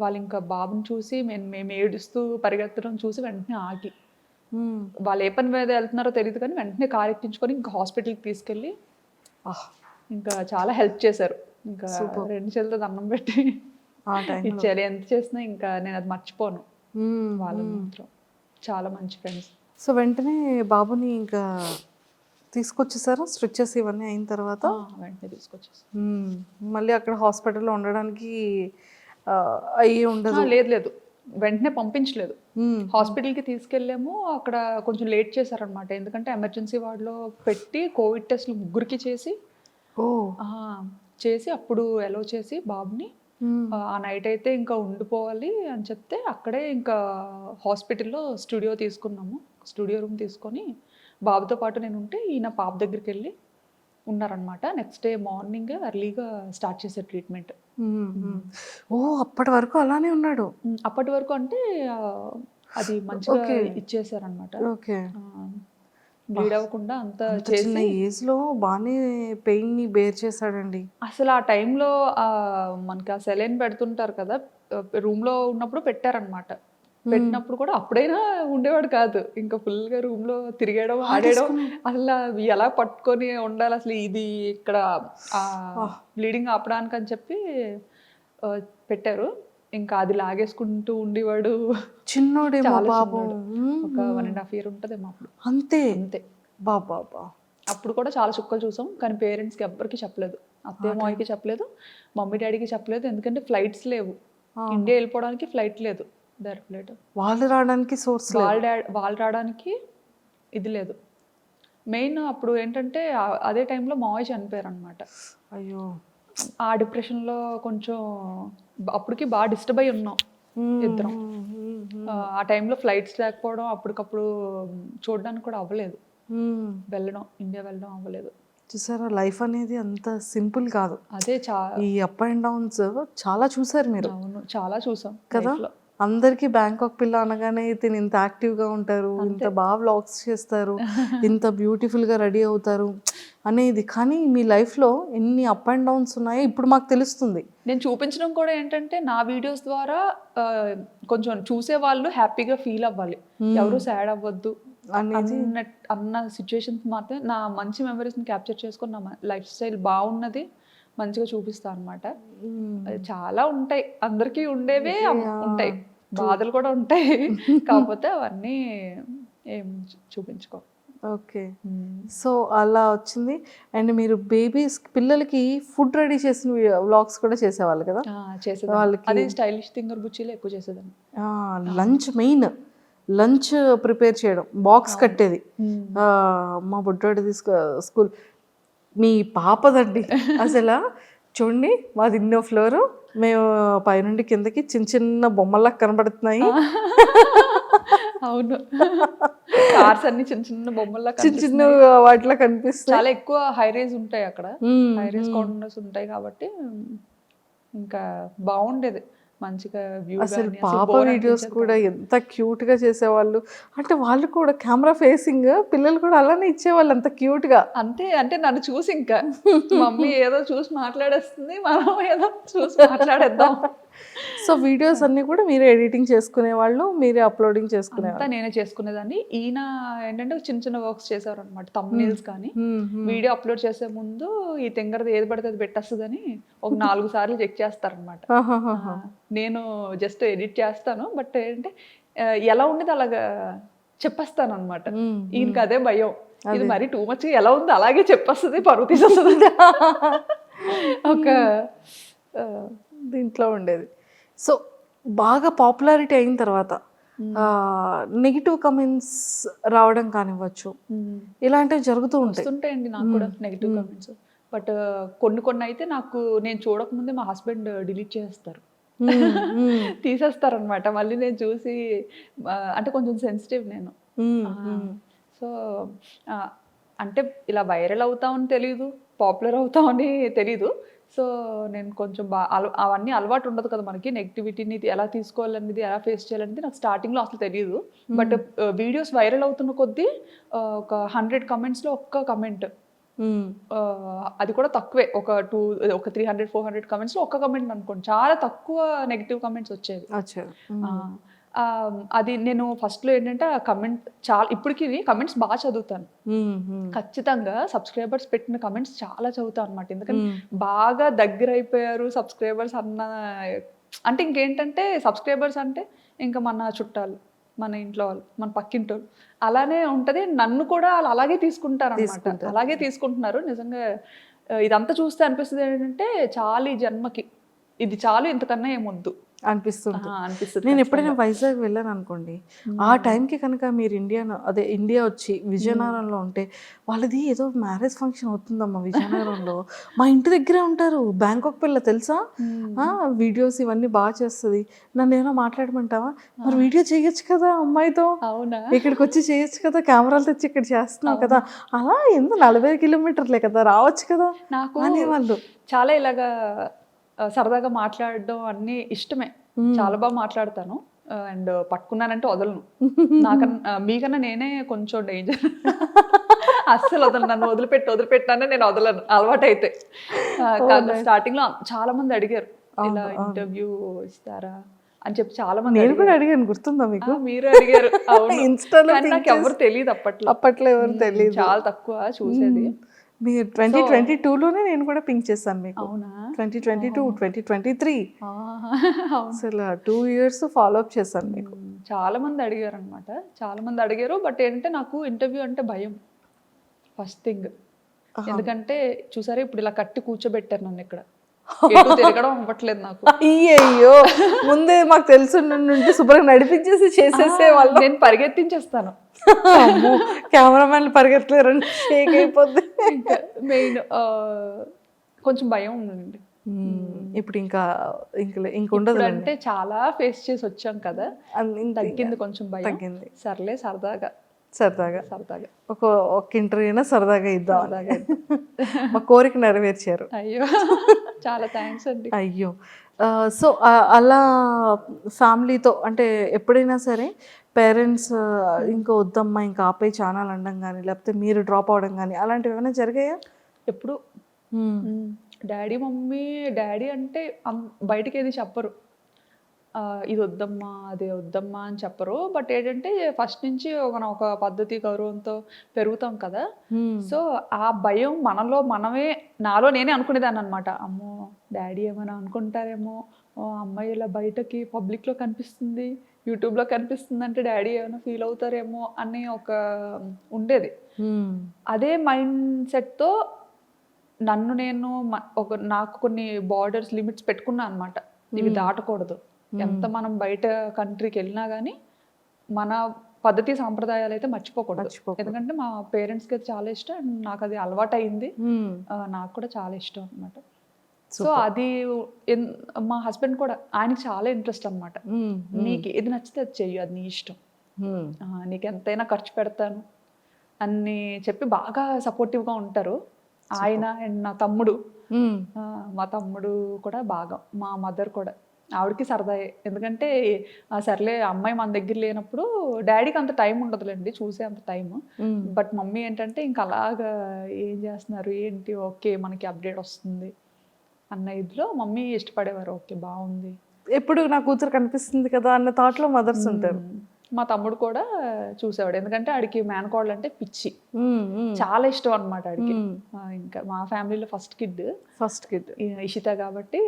వాళ్ళు ఇంకా బాబుని చూసి మేము ఏడుస్తూ పరిగెత్తడం చూసి వెంటనే ఆగి, వాళ్ళు ఏ పని మీద వెళ్తున్నారో తెలియదు కానీ వెంటనే కార్ ఎక్కించుకొని ఇంకా హాస్పిటల్కి తీసుకెళ్ళి ఇంకా చాలా హెల్ప్ చేశారు. ఇంకా 2 చేతులతో దండం పెట్టి ఇచ్చారు. ఎంత చేసినా ఇంకా నేను అది మర్చిపోను. వాళ్ళు మాత్రం చాలా మంచి ఫ్రెండ్స్. సో వెంటనే బాబుని ఇంకా తీసుకొచ్చేసారా స్ట్రిచెస్ ఇవన్నీ అయిన తర్వాత? వెంటనే తీసుకొచ్చేసారు. మళ్ళీ అక్కడ హాస్పిటల్లో ఉండడానికి అయ్యి ఉండదు? లేదు, వెంటనే పంపించలేదు. హాస్పిటల్కి తీసుకెళ్ళాము. అక్కడ కొంచెం లేట్ చేశారనమాట. ఎందుకంటే ఎమర్జెన్సీ వార్డులో పెట్టి కోవిడ్ టెస్ట్లు 3కి చేసి అప్పుడు ఎలో చేసి బాబుని ఆ నైట్ అయితే ఇంకా ఉండిపోవాలి అని చెప్తే అక్కడే ఇంకా హాస్పిటల్లో స్టూడియో రూమ్ తీసుకొని బాబుతో పాటు నేను ఉంటే ఈయన పాప దగ్గరికి వెళ్ళి ఉన్నారనమాట. నెక్స్ట్ డే మార్నింగ్ ఎర్లీగా స్టార్ట్ చేసే ట్రీట్మెంట్. అప్పటి వరకు అలానే ఉన్నాడు? అప్పటి వరకు అంటే అది మంచిగా ఇచ్చేసారనమాట. బ్లీడ్ అవ్వకుండా అంతా చిన్న ఏజ్ లో బాగానే పెయిన్ ని బేర్ చేశాడండి. అసలు ఆ టైంలో మనకి ఆ సెలైన్ పెడుతుంటారు కదా, రూమ్ లో ఉన్నప్పుడు పెట్టారనమాట. పెట్టినప్పుడు కూడా అప్పుడైనా ఉండేవాడు కాదు. ఇంకా ఫుల్ గా రూమ్ లో తిరిగేయడం, ఆడేయడం, అసలు ఎలా పట్టుకొని ఉండాలి అసలు ఇది ఇక్కడ బ్లీడింగ్ ఆపడానికి అని చెప్పి పెట్టారు. ఇంకా అది లాగేసుకుంటూ ఉండేవాడు. చిన్నోడేమో బాబు. ఒక 1.5 year ఉంటదేమో అప్పుడు. అంతే బాబా. అప్పుడు కూడా చాలా చుక్కలు చూసాం కానీ పేరెంట్స్కి ఎవ్వరికి చెప్పలేదు. అత్తయ్య మామయ్యకి చెప్పలేదు, మమ్మీ డాడీకి చెప్పలేదు. ఎందుకంటే ఫ్లైట్స్ లేవు, ఇండియా వెళ్ళిపోవడానికి ఫ్లైట్ లేదు, డైరెక్ట్ ఫ్లైట్. వాళ్ళు రావడానికి సోర్స్, వాళ్ళు రావడానికి ఇది లేదు. మెయిన్ అప్పుడు ఏంటంటే అదే టైంలో మావయ్య చనిపోయారు అనమాట. అయ్యో. ఆ డిప్రెషన్లో కొంచెం అప్పటికి బాగా డిస్టర్బ్ అయి ఉన్నాం ఇద్దరం. ఆ టైంలో ఫ్లైట్స్ లేకపోవడం, అప్పటికప్పుడు చూడడానికి కూడా అవ్వలేదు, ఇండియా వెళ్ళడం అవ్వలేదు. చూసారా, లైఫ్ అనేది అంత సింపుల్ కాదు. అదే ఈ అప్ అండ్ డౌన్స్ చాలా చూసారు మీరు. అవును, చాలా చూసాం కదా. అందరికీ బ్యాంకాక్ పిల్ల అనగానే తిని ఇంత యాక్టివ్గా ఉంటారు, ఇంత బాగా వ్లాగ్స్ చేస్తారు, ఇంత బ్యూటిఫుల్గా రెడీ అవుతారు అనేది. కానీ మీ లైఫ్లో ఎన్ని అప్ అండ్ డౌన్స్ ఉన్నాయో ఇప్పుడు మాకు తెలుస్తుంది. నేను చూపించడం కూడా ఏంటంటే నా వీడియోస్ ద్వారా కొంచెం చూసే వాళ్ళు హ్యాపీగా ఫీల్ అవ్వాలి, ఎవరు సాడ్ అవ్వద్దు అన్న సిచ్యువేషన్స్ మాత్రమే నా మంచి మెమరీస్ని క్యాప్చర్ చేసుకొని నా లైఫ్ స్టైల్ బాగున్నది మంచిగా చూపిస్తాను అనమాట. చాలా ఉంటాయి, అందరికీ ఉండేవే ఉంటాయి, బాధలు కూడా ఉంటాయి, కాకపోతే అవన్నీ ఏం చూపించుకో. ఓకే. సో అలా వచ్చింది. అండ్ మీరు పిల్లలకి ఫుడ్ రెడీ చేసిన వ్లాగ్స్ కూడా చేసేవాళ్ళు కదా? చేసేది వాళ్ళకి. అది స్టైలిష్ థింగర్ బుచ్చిలో ఎక్కువ చేసేదాన్ని. లంచ్ ప్రిపేర్ చేయడం, బాక్స్ కట్టేది. మా బుడ్డోడి స్కూల్. మీ పాపదండి అసలు చూడండి, మాది ఇన్నో ఫ్లోరు, మేము పైనుండి కిందకి చిన్న చిన్న బొమ్మల్లా కనబడుతున్నాయి. అవును, కార్స్ అన్ని చిన్న చిన్న బొమ్మల్లా చిన్న వాటిలో కనిపిస్తాయి. చాలా ఎక్కువ హై రేజ్ ఉంటాయి అక్కడ, హై రేజ్ కార్నర్స్ ఉంటాయి కాబట్టి ఇంకా బాగుండేది మంచిగా వ్యూ. అసలు పాప వీడియోస్ కూడా ఎంత క్యూట్ గా చేసేవాళ్ళు. అంటే వాళ్ళు కూడా కెమెరా ఫేసింగ్, పిల్లలు కూడా అలానే ఇచ్చేవాళ్ళు అంత క్యూట్ గా. అంతే, అంటే నన్ను చూసి ఇంకా మమ్మీ ఏదో చూసి మాట్లాడేస్తుంది, మనం ఏదో చూసి మాట్లాడేద్దాం. సో వీడియోస్ అన్ని కూడా మీరే ఎడిటింగ్ చేసుకునేవాళ్ళు, మీరే అప్లోడింగ్ చేసుకునేవాళ్ళు? నేనే చేసుకునేదాన్ని. ఈయన ఏంటంటే చిన్న చిన్న వర్క్స్ చేసేవారు అనమాట, థంబ్నెయిల్స్ కానీ. వీడియో అప్లోడ్ చేసే ముందు ఈ తింగరది ఏది పడితే అది పెట్టేస్తుందని ఒక 4 సార్లు చెక్ చేస్తారనమాట. నేను జస్ట్ ఎడిట్ చేస్తాను, బట్ ఏంటంటే ఎలా ఉండేది అలాగా చెప్పేస్తాను అనమాట. ఈయనకి అదే భయం, ఇది మరి టూ మచ్ ఎలా ఉంది అలాగే చెప్పేస్తుంది, పరువు తీసేస్తుంది ఒక దీంట్లో ఉండేది. సో బాగా పాపులారిటీ అయిన తర్వాత నెగిటివ్ కమెంట్స్ రావడం కానివ్వచ్చు, ఇలాంటివి జరుగుతూ ఉంటాయి. వస్తుంటాయండి నాకు కూడా నెగిటివ్ కామెంట్స్. బట్ కొన్ని అయితే నాకు నేను చూడకముందే మా హస్బెండ్ డిలీట్ చేస్తారు, తీసేస్తారనమాట. మళ్ళీ నేను చూసి అంటే కొంచెం సెన్సిటివ్ నేను. సో అంటే ఇలా వైరల్ అవుతామని తెలీదు, పాపులర్ అవుతామని తెలీదు. సో నేను కొంచెం అవన్నీ అలవాటు ఉండదు కదా మనకి, నెగిటివిటీని ఎలా తీసుకోవాలనేది, ఎలా ఫేస్ చేయాలనేది నాకు స్టార్టింగ్లో అసలు తెలియదు. బట్ వీడియోస్ వైరల్ అవుతున్న కొద్దీ ఒక 100 కమెంట్స్లో ఒక్క కమెంట్, అది కూడా తక్కువే, ఒక 300-400 కమెంట్స్లో ఒక్క కమెంట్ అనుకోండి, చాలా తక్కువ నెగిటివ్ కమెంట్స్ వచ్చేవి. అది నేను ఫస్ట్లో ఏంటంటే ఆ కమెంట్ చాలా, ఇప్పటికి కమెంట్స్ బాగా చదువుతాను ఖచ్చితంగా. సబ్స్క్రైబర్స్ పెట్టిన కమెంట్స్ చాలా చదువుతాను అనమాట. ఎందుకంటే బాగా దగ్గర అయిపోయారు సబ్స్క్రైబర్స్ అన్న, అంటే ఇంకేంటంటే సబ్స్క్రైబర్స్ అంటే ఇంకా మన చుట్టాలు, మన ఇంట్లో వాళ్ళు, మన పక్కింటి వాళ్ళు, అలానే ఉంటుంది. నన్ను కూడా వాళ్ళు అలాగే తీసుకుంటారు అనమాట, అలాగే తీసుకుంటున్నారు. నిజంగా ఇదంతా చూస్తే అనిపిస్తుంది ఏంటంటే చాలు ఈ జన్మకి, ఇది చాలు, ఇంతకన్నా ఏమొద్దు అనిపిస్తుంది. నేను ఎప్పుడైనా వైజాగ్ వెళ్ళాను అనుకోండి, ఆ టైంకి కనుక మీరు ఇండియా వచ్చి విజయనగరంలో ఉంటే, వాళ్ళది ఏదో మ్యారేజ్ ఫంక్షన్ అవుతుందమ్మా విజయనగరంలో, మా ఇంటి దగ్గరే ఉంటారు, బ్యాంకాక్ పిల్ల తెలుసా, వీడియోస్ ఇవన్నీ బాగా చేస్తుంది, నన్ను ఏమైనా మాట్లాడమంటావా, మరి వీడియో చేయొచ్చు కదా అమ్మాయితో, ఇక్కడికి వచ్చి చేయొచ్చు కదా, కెమెరాలు తెచ్చి ఇక్కడ చేస్తున్నావు కదా, అలా ఎందుకు 40 కిలోమీటర్లే కదా, రావచ్చు కదా నాకు అనేవాళ్ళు. చాలా ఇలాగా సరదాగా మాట్లాడడం అన్నీ ఇష్టమే, చాలా బాగా మాట్లాడతాను. అండ్ పట్టుకున్నానంటే వదలను, మీకన్నా నేనే కొంచెం డేంజర్, అస్సలు వదలను, నన్ను వదిలిపెట్టానే నేను వదలను అలవాటైతే. స్టార్టింగ్ లో చాలా మంది అడిగారు ఇలా ఇంటర్వ్యూ ఇస్తారా అని చెప్పి, చాలా మంది. నేను కూడా అడిగాను, గుర్తుందా మీకు? మీరు అడిగారు, అవును. నాకు ఎవరు తెలియదు అప్పట్లో ఎవరు తెలియదు, చాలా తక్కువ చూసేది. మీరు 2022లోనే నేను కూడా పింక్ చేశాను మీకు. అవునా? 2022, 2023 అసలు 2 years ఫాలో అప్ చేశాను మీకు. చాలా మంది అడిగారు అనమాట, చాలా మంది అడిగారు. బట్ ఏంటంటే నాకు ఇంటర్వ్యూ అంటే భయం ఫస్ట్ థింగ్. ఎందుకంటే చూసారా ఇప్పుడు ఇలా కట్టి కూర్చోబెట్టారు నన్ను ఇక్కడ, తిరగడం అవ్వట్లేదు నాకు. అయ్యో, ముందే మాకు తెలుసు నుండి శుభ్రంగా నడిపించేసి చేసేసే వాళ్ళు. నేను పరిగెత్తించేస్తాను, కెమెరామెన్లు పరిగెత్తలేరండి, షేక్ అయిపోద్ది. మెయిన్ కొంచెం భయం ఉందండి. ఇప్పుడు ఇంకా ఉండదు అంటే చాలా ఫేస్ చేసి వచ్చాం కదా, తగ్గింది కొంచెం భయం, తగ్గింది. సర్లే సరదాగా ఒక ఇంటర్వ్యూ అయినా సరదాగా ఇద్దాం, మా కోరిక నెరవేర్చారు. అయ్యో, చాలా థ్యాంక్స్ అండి. అయ్యో, సో అలా ఫ్యామిలీతో అంటే ఎప్పుడైనా సరే పేరెంట్స్ ఇంకా వద్దమ్మా ఇంకా ఆపే ఛానల్ అనడం కానీ, లేకపోతే మీరు డ్రాప్ అవడం కానీ, అలాంటివి ఏమైనా జరిగాయా? ఎప్పుడు డాడీ అంటే బయటకి ఏది చెప్పరు, ఇది వద్దమ్మా అదే వద్దమ్మా అని చెప్పరు. బట్ ఏంటంటే ఫస్ట్ నుంచి ఒక పద్ధతి గౌరవంతో పెరుగుతాం కదా, సో ఆ భయం నాలో నేనే అనుకునేదాన్ని అనమాట. అమ్మో డాడీ ఏమైనా అనుకుంటారేమో, అమ్మాయి ఇలా బయటకి పబ్లిక్లో కనిపిస్తుంది, యూట్యూబ్లో కనిపిస్తుంది అంటే డాడీ ఏమైనా ఫీల్ అవుతారేమో అని ఉండేది. అదే మైండ్ సెట్తో నేను నాకు కొన్ని బార్డర్స్, లిమిట్స్ పెట్టుకున్నా అనమాట. ఇవి దాటకూడదు, ఎంత మనం బయట కంట్రీకి వెళ్ళినా కానీ మన పద్ధతి సాంప్రదాయాలు అయితే మర్చిపోకూడదు. ఎందుకంటే మా పేరెంట్స్కి అది చాలా ఇష్టం, అండ్ నాకు అది అలవాటు అయింది, నాకు కూడా చాలా ఇష్టం అనమాట. సో అది మా హస్బెండ్ కూడా, ఆయనకి చాలా ఇంట్రెస్ట్ అనమాట. నీకు ఏది నచ్చితే అది చెయ్యి, అది నీ ఇష్టం, నీకు ఎంతైనా ఖర్చు పెడతాను అని చెప్పి బాగా సపోర్టివ్గా ఉంటారు ఆయన. అండ్ నా తమ్ముడు, మా తమ్ముడు కూడా బాగా, మా మదర్ కూడా, ఆవిడకి సరదాయే. ఎందుకంటే సర్లే అమ్మాయి మన దగ్గర లేనప్పుడు డాడీకి అంత టైం ఉండదులేండి చూసే అంత టైం. బట్ మమ్మీ ఏంటంటే ఇంకా అలాగా ఏం చేస్తున్నారు ఏంటి, ఓకే మనకి అప్డేట్ వస్తుంది అన్న ఇదిలో మమ్మీ ఇష్టపడేవారు. ఓకే బాగుంది, ఎప్పుడు నా కూతురు కనిపిస్తుంది కదా అన్న థాట్లో మదర్స్ ఉంటారు. మా తమ్ముడు కూడా చూసేవాడు, ఎందుకంటే ఆడికి మేనకోడలు అంటే పిచ్చి, చాలా ఇష్టం అనమాట ఆడికి. ఇంకా మా ఫ్యామిలీలో ఫస్ట్ కిడ్ ఇషిత కాబట్టి,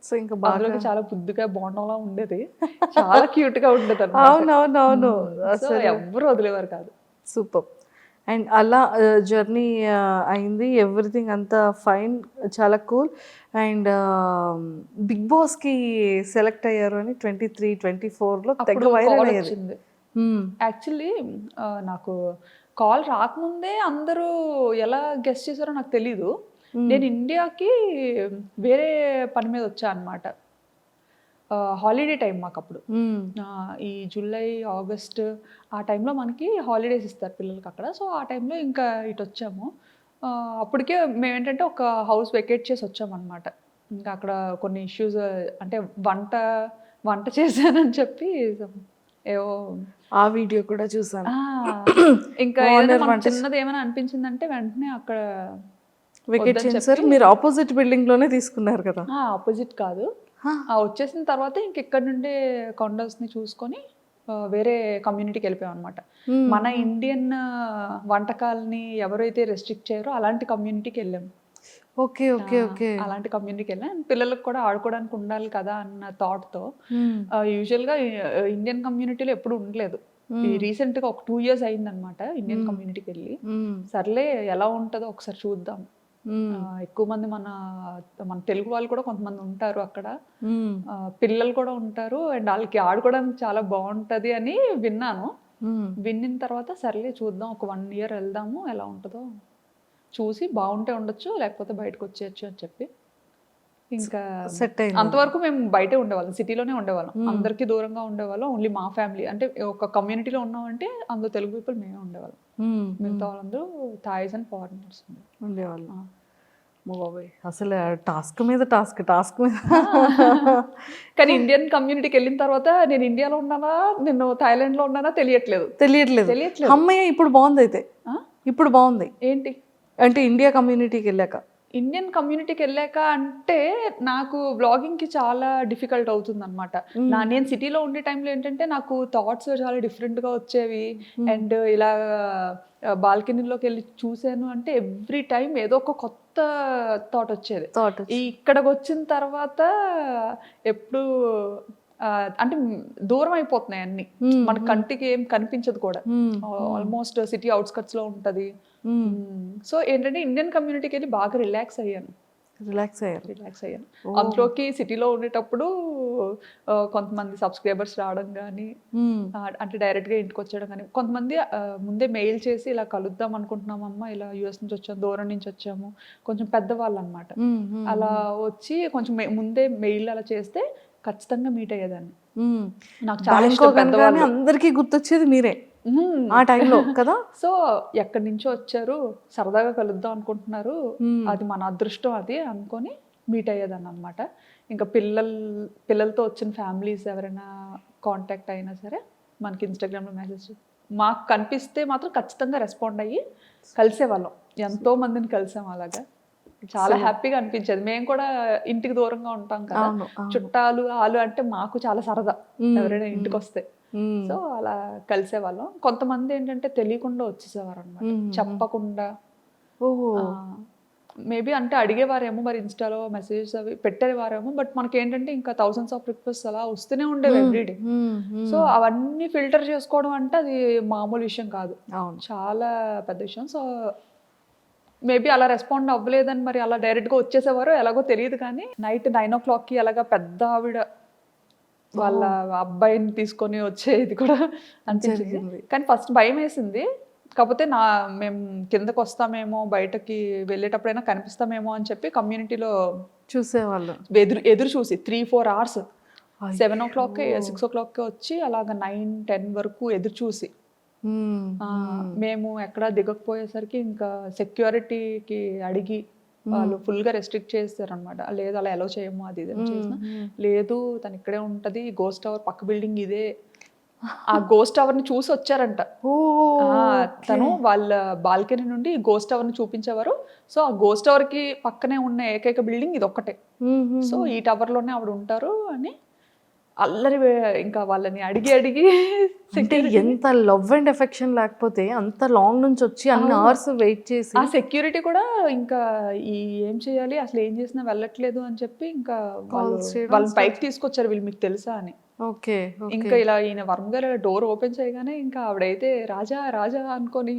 సో ఇంకా బాగా చాలా బుద్ధిగా బోండంలా ఉండేది, చాలా క్యూట్ గా ఉండేది అనమాట. అవునవునవును, అసలు ఎవ్వరు వదిలేవారు కాదు. సూపర్. అండ్ అలా జర్నీ అయింది, ఎవ్రీథింగ్ అంతా ఫైన్, చాలా కూల్. అండ్ బిగ్ బాస్కి సెలెక్ట్ అయ్యారు అని 23-24లో తెగ అప్పుడు వైరల్ కాల్ అయ్యేది. వచ్చింది. యాక్చువల్లీ నాకు కాల్ రాకముందే అందరూ ఎలా గెస్ట్ చేశారో నాకు తెలీదు. నేను ఇండియాకి వేరే పని మీద వచ్చా అనమాట. హాలిడే టైం మాకు అప్పుడు. ఈ జూలై ఆగస్ట్ ఆ టైంలో మనకి హాలిడేస్ ఇస్తారు పిల్లలకి అక్కడ. సో ఆ టైంలో ఇంకా ఇటు వచ్చాము. అప్పటికే మేమేంటంటే ఒక హౌస్ వెకేట్ చేసి వచ్చామన్నమాట. ఇంకా అక్కడ కొన్ని ఇష్యూస్, అంటే వంట చేశానని చెప్పి ఏవో ఆ వీడియో కూడా చూసాను. ఇంకా ఏదైనా మనకు చిన్నది ఏమైనా అనిపించిందంటే వెంటనే అక్కడ వికెట్ చేశారు. మీరు ఆపోజిట్ బిల్డింగ్ లోనే తీసుకున్నారు కదా? ఆపోజిట్ కాదు, వచ్చేసిన తర్వాత ఇంక ఇక్కడ నుండే కొండల్స్ని చూసుకొని వేరే కమ్యూనిటీకి వెళ్ళిపోయాం అనమాట. మన ఇండియన్ వంటకాలని ఎవరైతే రెస్ట్రిక్ట్ చేయరో అలాంటి కమ్యూనిటీకి వెళ్ళాము. Okay okay okay. అలాంటి కమ్యూనిటీకి వెళ్ళాం. పిల్లలకు కూడా ఆడుకోవడానికి ఉండాలి కదా అన్న థాట్తో. యూజువల్గా ఇండియన్ కమ్యూనిటీలో ఎప్పుడు ఉండలేదు. ఈ రీసెంట్గా ఒక 2 years అయిందనమాట ఇండియన్ కమ్యూనిటీకి వెళ్ళి. సర్లే ఎలా ఉంటుందో ఒకసారి చూద్దాం. ఎక్కువ మంది మన తెలుగు వాళ్ళు కూడా కొంతమంది ఉంటారు అక్కడ, పిల్లలు కూడా ఉంటారు, అండ్ వాళ్ళకి ఆడుకోవడానికి చాలా బాగుంటది అని విన్నాను. విన్న తర్వాత సర్లే చూద్దాం, ఒక 1 year వెళ్దాము, ఎలా ఉంటుందో చూసి బాగుంటే ఉండొచ్చు, లేకపోతే బయటకు వచ్చేయచ్చు అని చెప్పి ఇంకా సెట్ అయింది. అంతవరకు మేము బయటే ఉండేవాళ్ళం, సిటీలోనే ఉండేవాళ్ళం, అందరికీ దూరంగా ఉండేవాళ్ళం. ఓన్లీ మా ఫ్యామిలీ, అంటే ఒక కమ్యూనిటీలో ఉన్నామంటే అందులో తెలుగు పీపుల్ మేమే ఉండేవాళ్ళం. మిగతా వాళ్ళందరూ థాయిస్ అండ్ ఫారినర్స్ ఉండేవాళ్ళు. బాబాయ్ అసలు టాస్క్ మీద టాస్క్ మీద. కానీ ఇండియన్ కమ్యూనిటీకి వెళ్ళిన తర్వాత నేను ఇండియాలో ఉన్నానా, నేను థాయిలాండ్లో ఉన్నానా తెలియట్లేదు. అమ్మయ్య ఇప్పుడు బాగుంది. అయితే ఇప్పుడు బాగుంది ఏంటి అంటే ఇండియా కమ్యూనిటీకి వెళ్ళాక. ఇండియన్ కమ్యూనిటీకి వెళ్ళాక అంటే నాకు బ్లాగింగ్కి చాలా డిఫికల్ట్ అవుతుంది అనమాట. నేను సిటీలో ఉండే టైంలో ఏంటంటే నాకు థాట్స్ చాలా డిఫరెంట్గా వచ్చేవి. అండ్ ఇలా బాల్కనీలోకి వెళ్ళి చూసాను అంటే ఎవ్రీ టైం ఏదో ఒక కొత్త థాట్ వచ్చేది. ఇక్కడికి వచ్చిన తర్వాత ఎప్పుడు అంటే దూరం అయిపోతున్నాయి అన్ని, మన కంటికి ఏం కనిపించదు కూడా. ఆల్మోస్ట్ సిటీ అవుట్స్కట్స్ లో ఉంటది. సో ఏంటంటే ఇండియన్ కమ్యూనిటీకి వెళ్ళి బాగా రిలాక్స్ అయ్యాను. అందులోకి సిటీలో ఉండేటప్పుడు కొంతమంది సబ్స్క్రైబర్స్ రావడం కానీ, అంటే డైరెక్ట్గా ఇంటికి వచ్చేయడం కానీ, కొంతమంది ముందే మెయిల్ చేసి ఇలా కలుద్దాం అనుకుంటున్నామమ్మా, ఇలా యూఎస్ నుంచి వచ్చాము, దూరం నుంచి వచ్చాము, కొంచెం పెద్దవాళ్ళు అనమాట. అలా వచ్చి కొంచెం ముందే మెయిల్ అలా చేస్తే ఖచ్చితంగా మీట్ అయ్యేదాన్ని. నాకు చాలా ఇష్టం పెద్దవాళ్ళు. అందరికీ గుర్తొచ్చేది మీరే ఆ టైంలో కదా. సో ఎక్కడి నుంచో వచ్చారు, సరదాగా కలుద్దాం అనుకుంటున్నారు, అది మన అదృష్టం అది అనుకొని మీట్ అయ్యేదాన్ని అనమాట. ఇంకా పిల్లలతో వచ్చిన ఫ్యామిలీస్ ఎవరైనా కాంటాక్ట్ అయినా సరే మనకి ఇన్స్టాగ్రామ్లో మెసేజ్ మాకు కనిపిస్తే మాత్రం ఖచ్చితంగా రెస్పాండ్ అయ్యి కలిసేవాళ్ళం. ఎంతో మందిని కలిసాం అలాగా. చాలా హ్యాపీగా అనిపించేది. మేము కూడా ఇంటికి దూరంగా ఉంటాం కదా, చుట్టాలు ఆలు అంటే మాకు చాలా సరదా ఎవరైనా ఇంటికి వస్తే. సో అలా కలిసేవాళ్ళం. కొంతమంది ఏంటంటే తెలియకుండా వచ్చేసేవారు అనమాట, చెప్పకుండా. మేబీ అంటే అడిగేవారేమో, మరి ఇన్స్టాలో మెసేజెస్ అవి పెట్టేవారేమో, బట్ మనకి ఏంటంటే ఇంకా థౌసండ్స్ ఆఫ్ రిక్వెస్ట్ అలా వస్తూనే ఉండేవి ఎవ్రీడే. సో అవన్నీ ఫిల్టర్ చేసుకోవడం అంటే అది మామూలు విషయం కాదు, చాలా పెద్ద విషయం. సో మేబీ అలా రెస్పాండ్ అవ్వలేదని మరి అలా డైరెక్ట్గా వచ్చేసేవారో ఎలాగో తెలియదు. కానీ నైట్ 9 o'clockకి అలాగా పెద్ద ఆవిడ వాళ్ళ అబ్బాయిని తీసుకొని వచ్చేది కూడా అనిపించింది. కానీ ఫస్ట్ భయం వేసింది. కాకపోతే మేము కిందకు వస్తామేమో, బయటకి వెళ్ళేటప్పుడైనా కనిపిస్తామేమో అని చెప్పి కమ్యూనిటీలో చూసేవాళ్ళు. ఎదురు చూసి 3-4 hours, 7 o'clock 6 o'clock వచ్చి అలాగ 9-10 వరకు ఎదురు చూసి, మేము ఎక్కడా దిగకపోయేసరికి ఇంకా సెక్యూరిటీకి అడిగి వాళ్ళు ఫుల్గా రెస్ట్రిక్ట్ చేస్తారనమాట. లేదు అలా ఎలా చేయము, అది ఇది చేసిన లేదు, తను ఇక్కడే ఉంటుంది, గోస్ట్ టవర్ పక్క బిల్డింగ్ ఇదే. ఆ గోస్ట్ టవర్ ని చూసి వచ్చారంట. తను వాళ్ళ బాల్కనీ నుండి గోస్ట్ టవర్ ని చూపించేవారు. సో ఆ గోస్ట్ టవర్ కి పక్కనే ఉన్న ఏకైక బిల్డింగ్ ఇది ఒక్కటే. సో ఈ టవర్ లోనే ఆవిడ ఉంటారు అని అల్లరి ఇంకా వాళ్ళని అడిగి అంటే ఎంత లవ్ అండ్ ఎఫెక్షన్ లేకపోతే అంత లాంగ్ నుంచి వచ్చి అన్ని అవర్స్ వెయిట్ చేసి, ఆ సెక్యూరిటీ కూడా ఇంకా ఏం చేయాలి, అసలు ఏం చేసినా వెళ్ళట్లేదు అని చెప్పి ఇంకా వాళ్ళని పైకి తీసుకొచ్చారు, వీళ్ళు మీకు తెలుసా అని. ఓకే. ఇంకా ఇలా ఈయన వర్మ గారు డోర్ ఓపెన్ చేయగానే ఇంకా ఆవిడైతే రాజా రాజా అనుకొని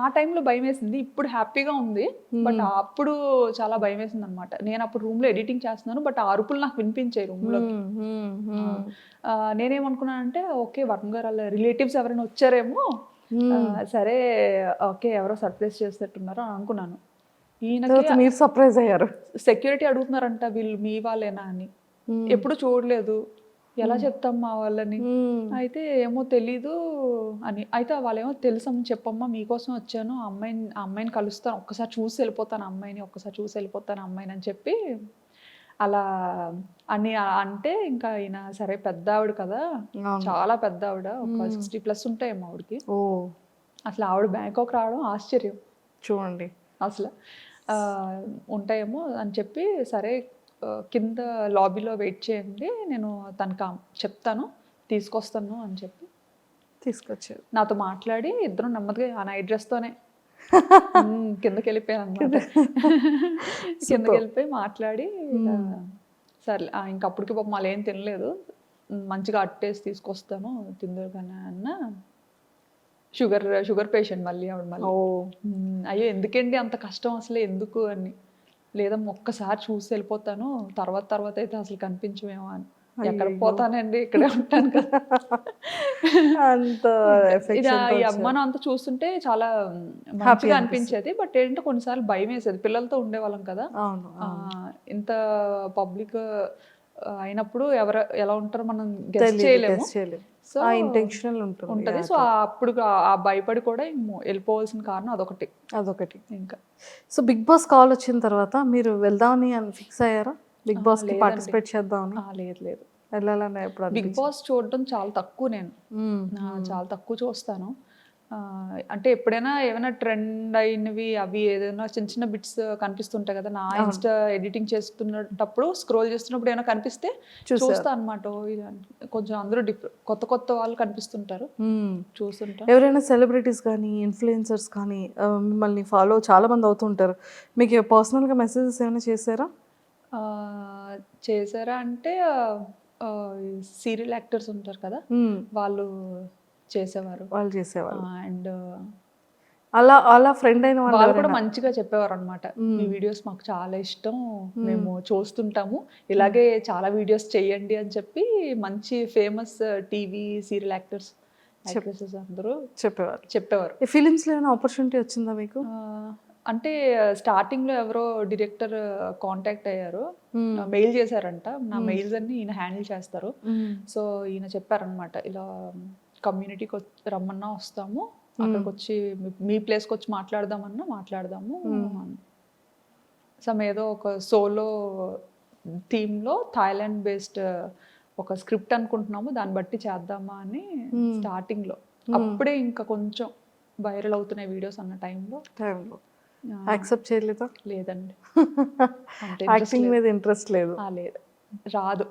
ఆ టైంలో భయం వేసింది. ఇప్పుడు హ్యాపీగా ఉంది, బట్ అప్పుడు చాలా భయం వేసింది అనమాట. నేను అప్పుడు రూమ్ లో ఎడిటింగ్ చేస్తున్నాను, బట్ ఆ అరుపులు నాకు వినిపించాయి రూమ్ లో. నేనేమనుకున్నానంటే ఓకే వర్మ గారు వాళ్ళ రిలేటివ్స్ ఎవరైనా వచ్చారేమో, సరే ఓకే ఎవరో సర్ప్రైజ్ చేసేటట్టున్నారో అని అనుకున్నాను. ఈయనకి మీరు సర్ప్రైజ్ అయ్యారు. సెక్యూరిటీ అడుగుతున్నారంట వీళ్ళు మీ వాళ్ళేనా అని. ఎప్పుడు చూడలేదు, ఎలా చెప్తాం మా వాళ్ళని. అయితే ఏమో తెలీదు అని. అయితే వాళ్ళేమో తెలుసమ్మా చెప్పమ్మా మీకోసం వచ్చాను, అమ్మాయిని కలుస్తాను, ఒక్కసారి చూసి వెళ్ళిపోతాను అమ్మాయిని, ఒక్కసారి చూసి వెళ్ళిపోతాను అమ్మాయిని అని చెప్పి అలా అని అంటే ఇంకా ఈయన సరే పెద్ద ఆవిడ కదా, చాలా పెద్ద ఆవిడ, ఒక 60+ ఉంటాయేమో ఆవిడకి. అసలు ఆవిడ బ్యాంకాక్ రావడం ఆశ్చర్యం చూడండి అసలు. ఉంటాయేమో అని చెప్పి సరే కింద లాబీలో వెయిట్ చేయండి, నేను తనకు చెప్తాను తీసుకొస్తాను అని చెప్పి తీసుకొచ్చారు. నాతో మాట్లాడి ఇద్దరం నెమ్మదిగా ఆ నైట్ డ్రెస్తోనే కిందకి వెళ్ళిపోయాను అనమాట. కిందకి వెళ్ళిపోయి మాట్లాడి సరే ఇంకప్పటికి పాపం మళ్ళీ ఏం తినలేదు, మంచిగా అట్టేసి తీసుకొస్తాను తిందురు కానీ అన్న. షుగర్ పేషెంట్ మళ్ళీ ఆవిడ మళ్ళీ. అయ్యో ఎందుకండి అంత కష్టం అసలు ఎందుకు అని. లేదమ్మా ఒక్కసారి చూసి వెళ్ళిపోతాను, తర్వాత అయితే అసలు కనిపించమేమో అని. ఎక్కడ పోతానండి ఇక్కడే ఉంటాను కదా. అంత ఈ అమ్మను అంతా చూస్తుంటే చాలా మంచిగా అనిపించేది, బట్ ఏంటంటే కొన్నిసార్లు భయం వేసేది. పిల్లలతో ఉండేవాళ్ళం కదా, ఇంత పబ్లిక్ అయినప్పుడు ఎవరు ఎలా ఉంటారో మనం గెస్ చేయలేము. సో ఇంటెన్షనల్ ఉంటుంది. సో అప్పుడు ఆ భయపడి కూడా వెళ్ళిపోవాల్సిన కారణం అదొకటి. ఇంకా సో బిగ్ బాస్ కాల్ వచ్చిన తర్వాత మీరు వెళ్దామని ఫిక్స్ అయ్యారా? బిగ్ బాస్ కి పార్టిసిపేట్ చేద్దామని? లేదు వెళ్ళాలని ఎప్పుడు? బిగ్ బాస్ చూడడం చాలా తక్కువ, నేను చాలా తక్కువ చూస్తాను. అంటే ఎప్పుడైనా ఏమైనా ట్రెండ్ అయినవి అవి ఏదైనా చిన్న బిట్స్ కనిపిస్తుంటాయి కదా, నా ఇన్స్టా ఎడిటింగ్ చేస్తున్నప్పుడు స్క్రోల్ చేస్తున్నప్పుడు ఏమైనా కనిపిస్తే చూస్తా అనమాట. కొంచెం అందరూ కొత్త వాళ్ళు కనిపిస్తుంటారు, చూస్తుంటా. ఎవరైనా సెలబ్రిటీస్ కానీ ఇన్ఫ్లుయెన్సర్స్ కానీ మిమ్మల్ని ఫాలో చాలా మంది అవుతుంటారు, మీకు పర్సనల్గా మెసేజెస్ ఏమైనా చేశారా అంటే సీరియల్ యాక్టర్స్ ఉంటారు కదా, వాళ్ళు చేసేవారు. అండ్ అలా ఫ్రెండ్ అయిన వాళ్ళు కూడా మంచిగా చెప్పేవారు అనమాట. మీ వీడియోస్ మాకు చాలా ఇష్టం, మేము చూస్తుంటాము, ఇలాగే చాలా వీడియోస్ చేయండి అని చెప్పి మంచి ఫేమస్ టీవీ సీరియల్ యాక్టర్స్ అందరూ చెప్పేవారు. ఫిలిమ్స్ లో ఏమైనా ఆపర్చునిటీ వచ్చిందా మీకు? అంటే స్టార్టింగ్ లో ఎవరో డైరెక్టర్ కాంటాక్ట్ అయ్యారు, మెయిల్ చేశారంట. నా మెయిల్స్ అన్ని ఈయన హ్యాండిల్ చేస్తారు. సో ఈయన చెప్పారనమాట, ఇలా కమ్యూనిటీకి రమ్మన్నా వస్తాము, అక్కడికి వచ్చి మీ ప్లేస్కి వచ్చి మాట్లాడదాము. సమ్ ఏదో ఒక సోలో థీమ్లో థాయిలాండ్ బేస్డ్ ఒక స్క్రిప్ట్ అనుకుంటున్నాము, దాన్ని బట్టి చేద్దామా అని స్టార్టింగ్లో. అప్పుడే ఇంకా కొంచెం వైరల్ అవుతున్నాయి వీడియోస్ అన్న టైంలో యాక్సెప్ట్ చేయలేదా? లేదండి, యాక్టింగ్ మీద ఇంట్రెస్ట్ లేదు. లేదు, రాదు.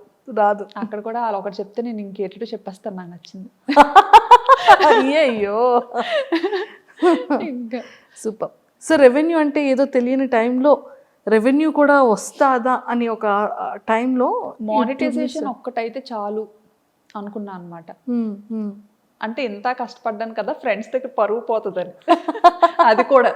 అక్కడ కూడా వాళ్ళు ఒకటి చెప్తే నేను ఇంకేటో చెప్పేస్తాను, నాకు నచ్చింది. అయ్యో ఇంకా సూపర్. సో రెవెన్యూ అంటే ఏదో తెలియని టైంలో రెవెన్యూ కూడా వస్తుందా అని ఒక టైంలో మానిటైజేషన్ ఒక్కటైతే చాలు అనుకున్నా అనమాట. అంటే ఇంత కష్టపడ్డాను కదా, ఫ్రెండ్స్ దగ్గర పరువు పోతుందని. అది కూడా.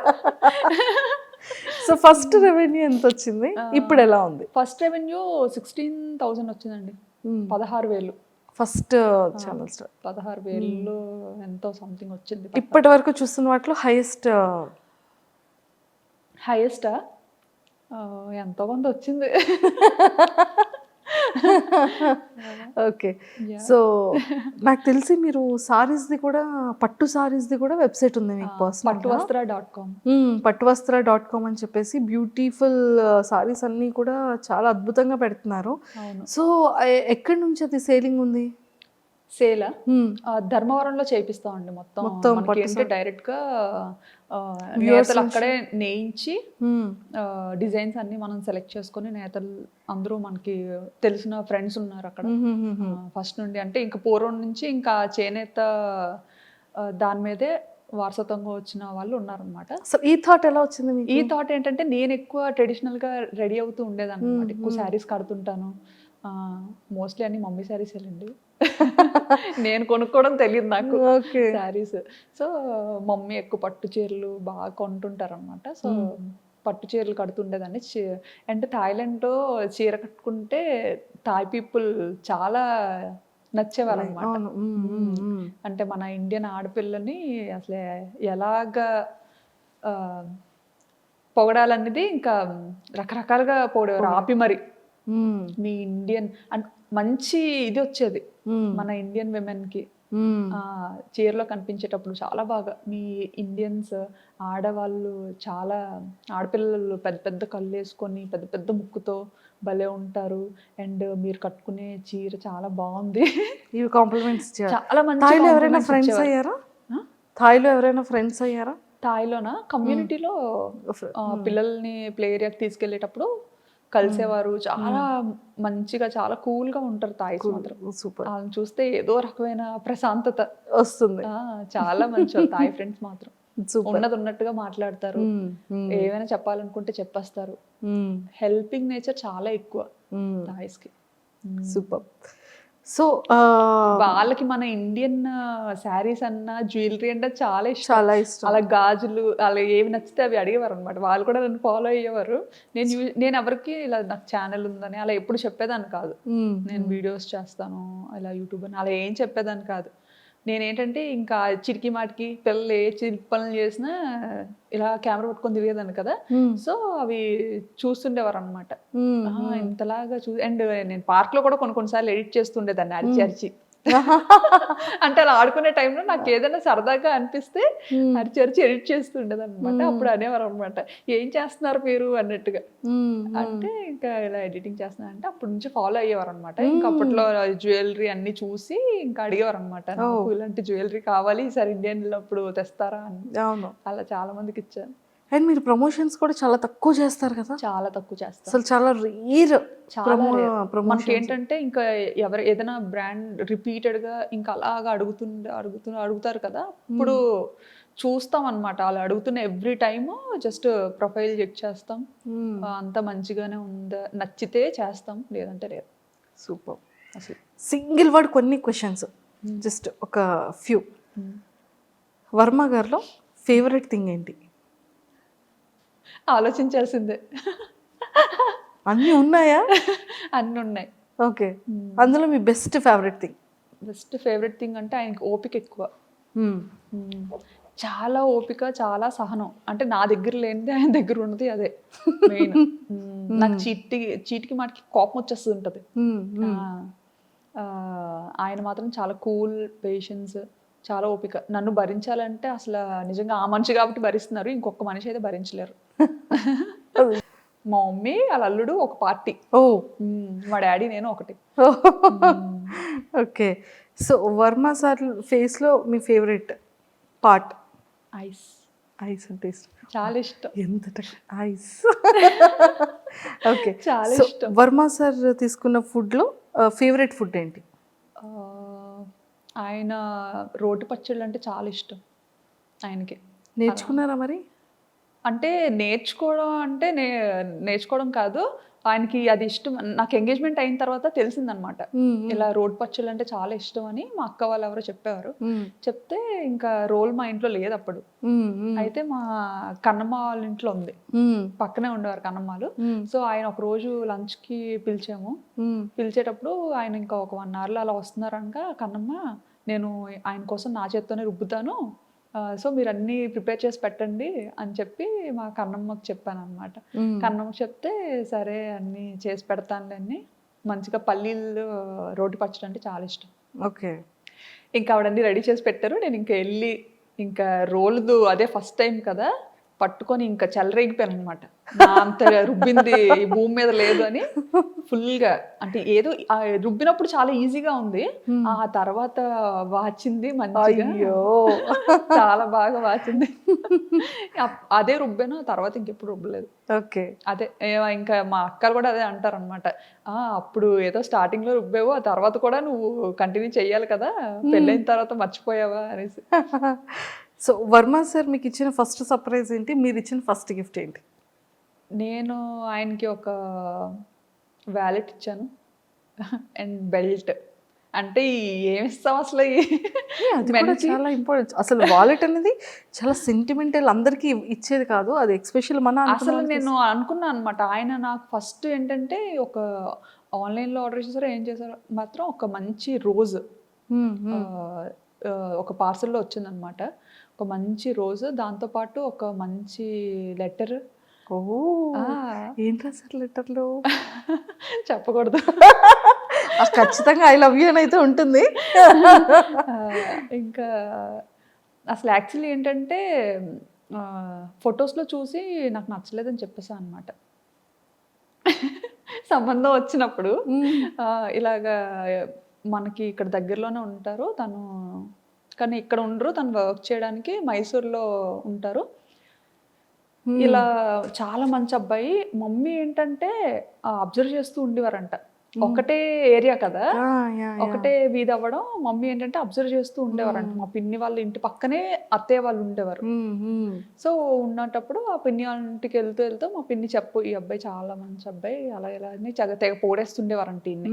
సో ఫస్ట్ రెవెన్యూ ఎంత వచ్చింది, ఇప్పుడు ఎలా ఉంది? ఫస్ట్ రెవెన్యూ 16,000 వచ్చిందండి, 16,000 ఫస్ట్ ఛానల్ స్టార్. 16,000 ఎంతో సంథింగ్ వచ్చింది. ఇప్పటి వరకు చూస్తున్న వాటిలో హైయెస్టా ఎంతో కొంత వచ్చింది. ఓకే. సో నాకు తెలిసి మీరు సారీస్ది కూడా, పట్టు సారీస్ది కూడా వెబ్సైట్ ఉంది మీకు పర్సనల్? పట్టువస్త్ర.com అని చెప్పేసి బ్యూటిఫుల్ సారీస్ అన్నీ కూడా చాలా అద్భుతంగా పెడుతున్నారు. సో ఎక్కడి నుంచి అది సేలింగ్ ఉంది? సేలా ధర్మవరంలో చేపిస్తామండి మొత్తం. డైరెక్ట్ గా నేతలు అక్కడే నేయించి డిజైన్స్ అన్ని మనం సెలెక్ట్ చేసుకొని, నేతలు అందరూ మనకి తెలిసిన ఫ్రెండ్స్ ఉన్నారు అక్కడ ఫస్ట్ నుండి. అంటే ఇంకా పూర్వం నుంచి ఇంకా చేనేత దాని మీదే వారసత్వంగా వచ్చిన వాళ్ళు ఉన్నారనమాట. సో ఈ థాట్ ఎలా వచ్చింది? ఈ థాట్ ఏంటంటే నేను ఎక్కువ ట్రెడిషనల్ గా రెడీ అవుతూ ఉండేదాన్ని అనమాట. ఎక్కువ శారీస్ కడుతుంటాను, మోస్ట్లీ అన్ని మమ్మీ శారీస్ వెళ్ళండి. నేను కొనుక్కోవడం తెలియదు నాకు ఓకే. శారీస్. సో మమ్మీ ఎక్కువ పట్టు చీరలు బాగా కొంటుంటారు అనమాట. సో పట్టు చీరలు కడుతుండేదాన్ని. అంటే థాయిలాండ్లో చీర కట్టుకుంటే థాయ్ పీపుల్ చాలా నచ్చేవారు అనమాట. అవును. అంటే మన ఇండియన్ ఆడపిల్లని అసలు ఎలాగా ఆ, పొగడాలనేది ఇంకా రకరకాలుగా పొగిడేవారు. ఆపి మరి మీ ఇండియన్ అంటే మంచి ఇది వచ్చేది మన ఇండియన్ విమెన్కి. చీరలో కనిపించేటప్పుడు చాలా బాగా మీ ఇండియన్స్ ఆడవాళ్ళు చాలా ఆడపిల్లలు పెద్ద పెద్ద కళ్ళు వేసుకొని పెద్ద పెద్ద ముక్కుతో భలే ఉంటారు. అండ్ మీరు కట్టుకునే చీర చాలా బాగుంది. ఇవి కాంప్లిమెంట్స్ చాలా మంచి థాయిలో ఎవరైనా compliments ఫ్రెండ్స్ ఇచ్చేవారు. అయ్యారా? థాయిలో ఎవరైనా ఫ్రెండ్స్ అయ్యారా? థాయిలోన కమ్యూనిటీలో పిల్లల్ని ప్లే ఏరియాకి తీసుకెళ్లేటప్పుడు కలిసేవారు. చాలా మంచిగా చాలా కూల్ గా ఉంటారు థాయిస్ మాత్రం. సూపర్ వాళ్ళని చూస్తే ఏదో రకమైన ప్రశాంతత వస్తుంది. చాలా మంచి థాయ్ ఫ్రెండ్స్ మాత్రం. సూపర్. ఉన్నది ఉన్నట్టుగా మాట్లాడతారు. ఏమైనా చెప్పాలనుకుంటే చెప్పేస్తారు. హెల్పింగ్ నేచర్ చాలా ఎక్కువ థాయిస్ కి. సూపర్. సో వాళ్ళకి మన ఇండియన్ శారీస్ అన్న జ్యువెలరీ అంటే చాలా ఇష్టం. చాలా ఇష్టం. అలా గాజులు అలా ఏవి నచ్చితే అవి అడిగేవారు అనమాట. వాళ్ళు కూడా నన్ను ఫాలో అయ్యేవారు. నేను ఎవరికి ఇలా నాకు ఛానల్ ఉందని అలా ఎప్పుడు చెప్పేదాన్ని కాదు. నేను వీడియోస్ చేస్తాను ఇలా యూట్యూబ్ అని అలా ఏం చెప్పేదాన్ని కాదు. నేనేంటంటే ఇంకా చిటికి మాటికి పిల్లలు ఏ చిలిపి పనులు చేసినా ఇలా కెమెరా పట్టుకొని తిరిగేదాన్ని కదా. సో అవి చూస్తుండేవారు అనమాట. ఇంతలాగా అండ్ నేను పార్క్ లో కూడా కొన్నిసార్లు ఎడిట్ చేస్తుండేదాన్ని అరిచి అరిచి. అంటే అలా ఆడుకునే టైంలో నాకు ఏదైనా సరదాగా అనిపిస్తే అరిచి అరిచి ఎడిట్ చేస్తుండేది అనమాట. అప్పుడు అనేవారు అనమాట, ఏం చేస్తున్నారు మీరు అన్నట్టుగా. అంటే ఇంకా ఇలా ఎడిటింగ్ చేస్తున్నా అంటే అప్పటి నుంచి ఫాలో అయ్యేవారు అనమాట. ఇంకా అప్పట్లో జ్యువెలరీ అన్ని చూసి ఇంకా అడిగేవారు అనమాట, నాకు ఇలాంటి జ్యువెలరీ కావాలి ఈసారి ఇండియన్ అప్పుడు తెస్తారా అని. అవును. అలా చాలా మందికి ఇచ్చాను. అండ్ మీరు ప్రమోషన్స్ కూడా చాలా తక్కువ చేస్తారు కదా? చాలా తక్కువ చేస్తాను. అసలు చాలా రేర్. మనకి ఏంటంటే ఇంకా ఎవరు ఏదైనా బ్రాండ్ రిపీటెడ్ గా ఇంకా అలాగా అడుగుతారు కదా, అప్పుడు చూస్తాం అనమాట. అలా అడుగుతున్న every time just profile check చేస్తాం. అంత మంచిగానే ఉందా, నచ్చితే చేస్తాం, లేదంటే లేదు. సూపర్. అసలు సింగిల్ వర్డ్ కొన్ని క్వశ్చన్స్, జస్ట్ ఒక ఫ్యూ. వర్మ గారిలో ఫేవరెట్ థింగ్ ఏంటి? ఆలోచించాల్సిందే. అన్నీ ఉన్నాయా? అన్నీ ఉన్నాయి. ఓకే. అందులో మీ best favourite thing? Best favourite thing అంటే ఆయనకి ఓపిక ఎక్కువ. చాలా ఓపిక, చాలా సహనం. అంటే నా దగ్గర లేనిది ఆయన దగ్గర ఉన్నది అదే మెయిన్. నాకు చీటికి మాటికి కోపం వచ్చేస్తుంది ఉంటుంది. ఆయన మాత్రం చాలా కూల్, పేషెన్స్, చాలా ఓపిక. నన్ను భరించాలంటే అసలు నిజంగా ఆ మనిషి కాబట్టి భరిస్తున్నారు, ఇంకొక మనిషి అయితే భరించలేరు. మా మమ్మీ వాళ్ళ అల్లుడు ఒక పార్టీ, మా డాడీ నేను ఒకటి. ఓకే. సో వర్మ సార్ ఫేస్లో మీ ఫేవరెట్ పార్ట్? ఐస్. ఐస్ అంటే ఇష్టం, చాలా ఇష్టం. ఎంత ఐస్. ఓకే, చాలా ఇష్టం. వర్మ సార్ తీసుకున్న ఫుడ్లో ఫేవరెట్ ఫుడ్ ఏంటి? ఆయన రోటి పచ్చళ్ళు అంటే చాలా ఇష్టం ఆయనకి. నేర్చుకున్నారా మరి? అంటే నేర్చుకోవడం అంటే నేర్చుకోవడం కాదు, ఆయనకి అది ఇష్టం. నాకు ఎంగేజ్మెంట్ అయిన తర్వాత తెలిసిందనమాట, ఇలా రోడ్ పచ్చళ్ళు అంటే చాలా ఇష్టం అని. మా అక్క వాళ్ళు ఎవరో చెప్పేవారు. చెప్తే ఇంకా రోల్ మా ఇంట్లో లేదు అప్పుడు. అయితే మా కన్నమ్మ వాళ్ళ ఇంట్లో ఉంది, పక్కనే ఉండేవారు కన్నమ్మలు. సో ఆయన ఒక రోజు లంచ్కి పిలిచాము. పిలిచేటప్పుడు ఆయన ఇంకా ఒక 1 hourలో అలా వస్తున్నారనగా, కన్నమ్మ నేను ఆయన కోసం నా చేత్తోనే రుబ్బుతాను, సో మీరు అన్నీ ప్రిపేర్ చేసి పెట్టండి అని చెప్పి మా కన్నమ్మకి చెప్పాను అనమాట. కన్నమ్మకి చెప్తే సరే అన్నీ చేసి పెడతానులే అని. మంచిగా పల్లీలు రోటి పచ్చడి అంటే చాలా ఇష్టం. ఓకే. ఇంకా ఆవిడన్నీ రెడీ చేసి పెట్టారు. నేను ఇంకా వెళ్ళి ఇంకా రోల్దు అదే ఫస్ట్ టైం కదా, పట్టుకొని ఇంకా చెలరేగిపోయాను అనమాట. అంత రుబ్బింది ఈ భూమి మీద లేదు అని ఫుల్గా. అంటే ఏదో రుబ్బినప్పుడు చాలా ఈజీగా ఉంది, ఆ తర్వాత వాచింది మంచిగా, చాలా బాగా వాచింది. అదే రుబ్బాను, తర్వాత ఇంకెప్పుడు రుబ్బలేదు. ఓకే. అదే ఇంకా మా అక్కలు కూడా అదే అంటారు అనమాట, అప్పుడు ఏదో స్టార్టింగ్ లో రుబ్బావు, ఆ తర్వాత కూడా నువ్వు కంటిన్యూ చెయ్యాలి కదా, పెళ్ళైన తర్వాత మర్చిపోయావా అనేసి. సో వర్మ సార్ మీకు ఇచ్చిన ఫస్ట్ సర్ప్రైజ్ ఏంటి? మీరు ఇచ్చిన ఫస్ట్ గిఫ్ట్ ఏంటి? నేను ఆయనకి ఒక వ్యాలెట్ ఇచ్చాను అండ్ బెల్ట్. అంటే ఏమిస్తాం అసలు అది కూడా చాలా ఇంపార్టెంట్. అసలు వాలెట్ అనేది చాలా సెంటిమెంటల్, అందరికీ ఇచ్చేది కాదు అది, ఎక్స్పెషల్ మన అసలు నేను అనుకున్నాను అనమాట. ఆయన నాకు ఫస్ట్ ఏంటంటే ఒక ఆన్లైన్లో ఆర్డర్ చేశారో ఏం చేశారో మాత్రం ఒక మంచి రోజ్ ఒక పార్సల్లో వచ్చిందనమాట. ఒక మంచి రోజు, దాంతోపాటు ఒక మంచి లెటర్. ఓ ఏం రాశారు లెటర్లో? చెప్పకూడదు. ఖచ్చితంగా ఐ లవ్ యూ అని అయితే ఉంటుంది. ఇంకా అసలు యాక్చువల్లీ ఏంటంటే ఫొటోస్లో చూసి నాకు నచ్చలేదని చెప్పేసా అనమాట. సంబంధం వచ్చినప్పుడు ఇలాగా మనకి ఇక్కడ దగ్గరలోనే ఉంటారు తను, కానీ ఇక్కడ ఉండరు, తను వర్క్ చేయడానికి మైసూర్లో ఉంటారు. ఇలా చాలా మంచి అబ్బాయి. మమ్మీ ఏంటంటే అబ్జర్వ్ చేస్తూ ఉండేవారంట. ఒకటే ఏరియా కదా, ఒకటే వీధి అవ్వడం, మమ్మీ ఏంటంటే అబ్జర్వ్ చేస్తూ ఉండేవారంట. మా పిన్ని వాళ్ళ ఇంటి పక్కనే అత్తయ్య వాళ్ళు ఉండేవారు. సో ఉన్నప్పుడు ఆ పిన్ని వాళ్ళ ఇంటికి వెళ్తూ మా పిన్ని చెప్పు ఈ అబ్బాయి చాలా మంచి అబ్బాయి అలా ఇలా అని తెగ పోడేస్తుండేవారంట ఈయన్ని.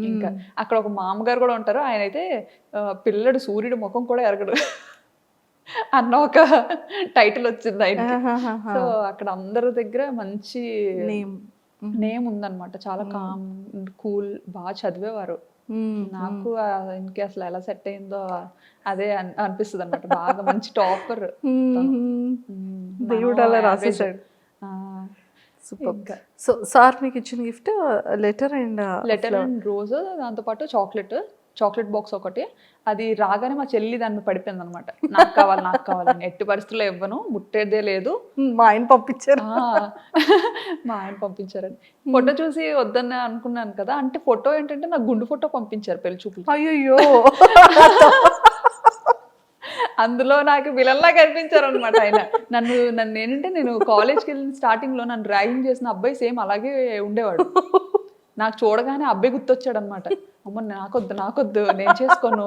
ఇంకా అక్కడ ఒక మామగారు కూడా ఉంటారు, ఆయన అయితే పిల్లడు సూర్యుడు ముఖం కూడా ఎరగడు అన్న ఒక టైటిల్ వచ్చింది ఆయనకి. సో అక్కడ అందరి దగ్గర మంచి నేమ్ ఉందన్నమాట. చాలా కామ్ కూల్, బాగా చదివేవారు. నాకు ఇంకే అసలు ఎలా సెట్ అయిందో అదే అనిపిస్తుంది అనమాట. బాగా మంచి టాపర్. దేవుడు అలా రాసేసాడు. సో సార్ మీకు ఇచ్చిన గిఫ్ట్ లెటర్ అండ్ రోజ్, దాంతోపాటు చాక్లెట్ బాక్స్ ఒకటి. అది రాగానే మా చెల్లి దాన్ని పడిపోయింది అనమాట. నాకు కావాలని. ఎట్టి పరిస్థితుల్లో ఇవ్వను, ముట్టేదే లేదు. మా ఆయన పంపించారని ఫోటో చూసి వద్దన్న అనుకున్నాను కదా. అంటే ఫోటో ఏంటంటే నాకు గుండు ఫోటో పంపించారు పెళ్లి చూపులు. అయ్యో అందులో నాకు విలన్లా కనిపించారు అనమాట ఆయన. నన్ను ఏంటంటే నేను కాలేజ్కి వెళ్ళిన స్టార్టింగ్లో నన్ను ర్యాగింగ్ చేసిన అబ్బాయి సేమ్ అలాగే ఉండేవాడు. నాకు చూడగానే అబ్బాయి గుర్తొచ్చాడు అనమాట. అమ్మ నాకొద్దు నేను చేసుకోను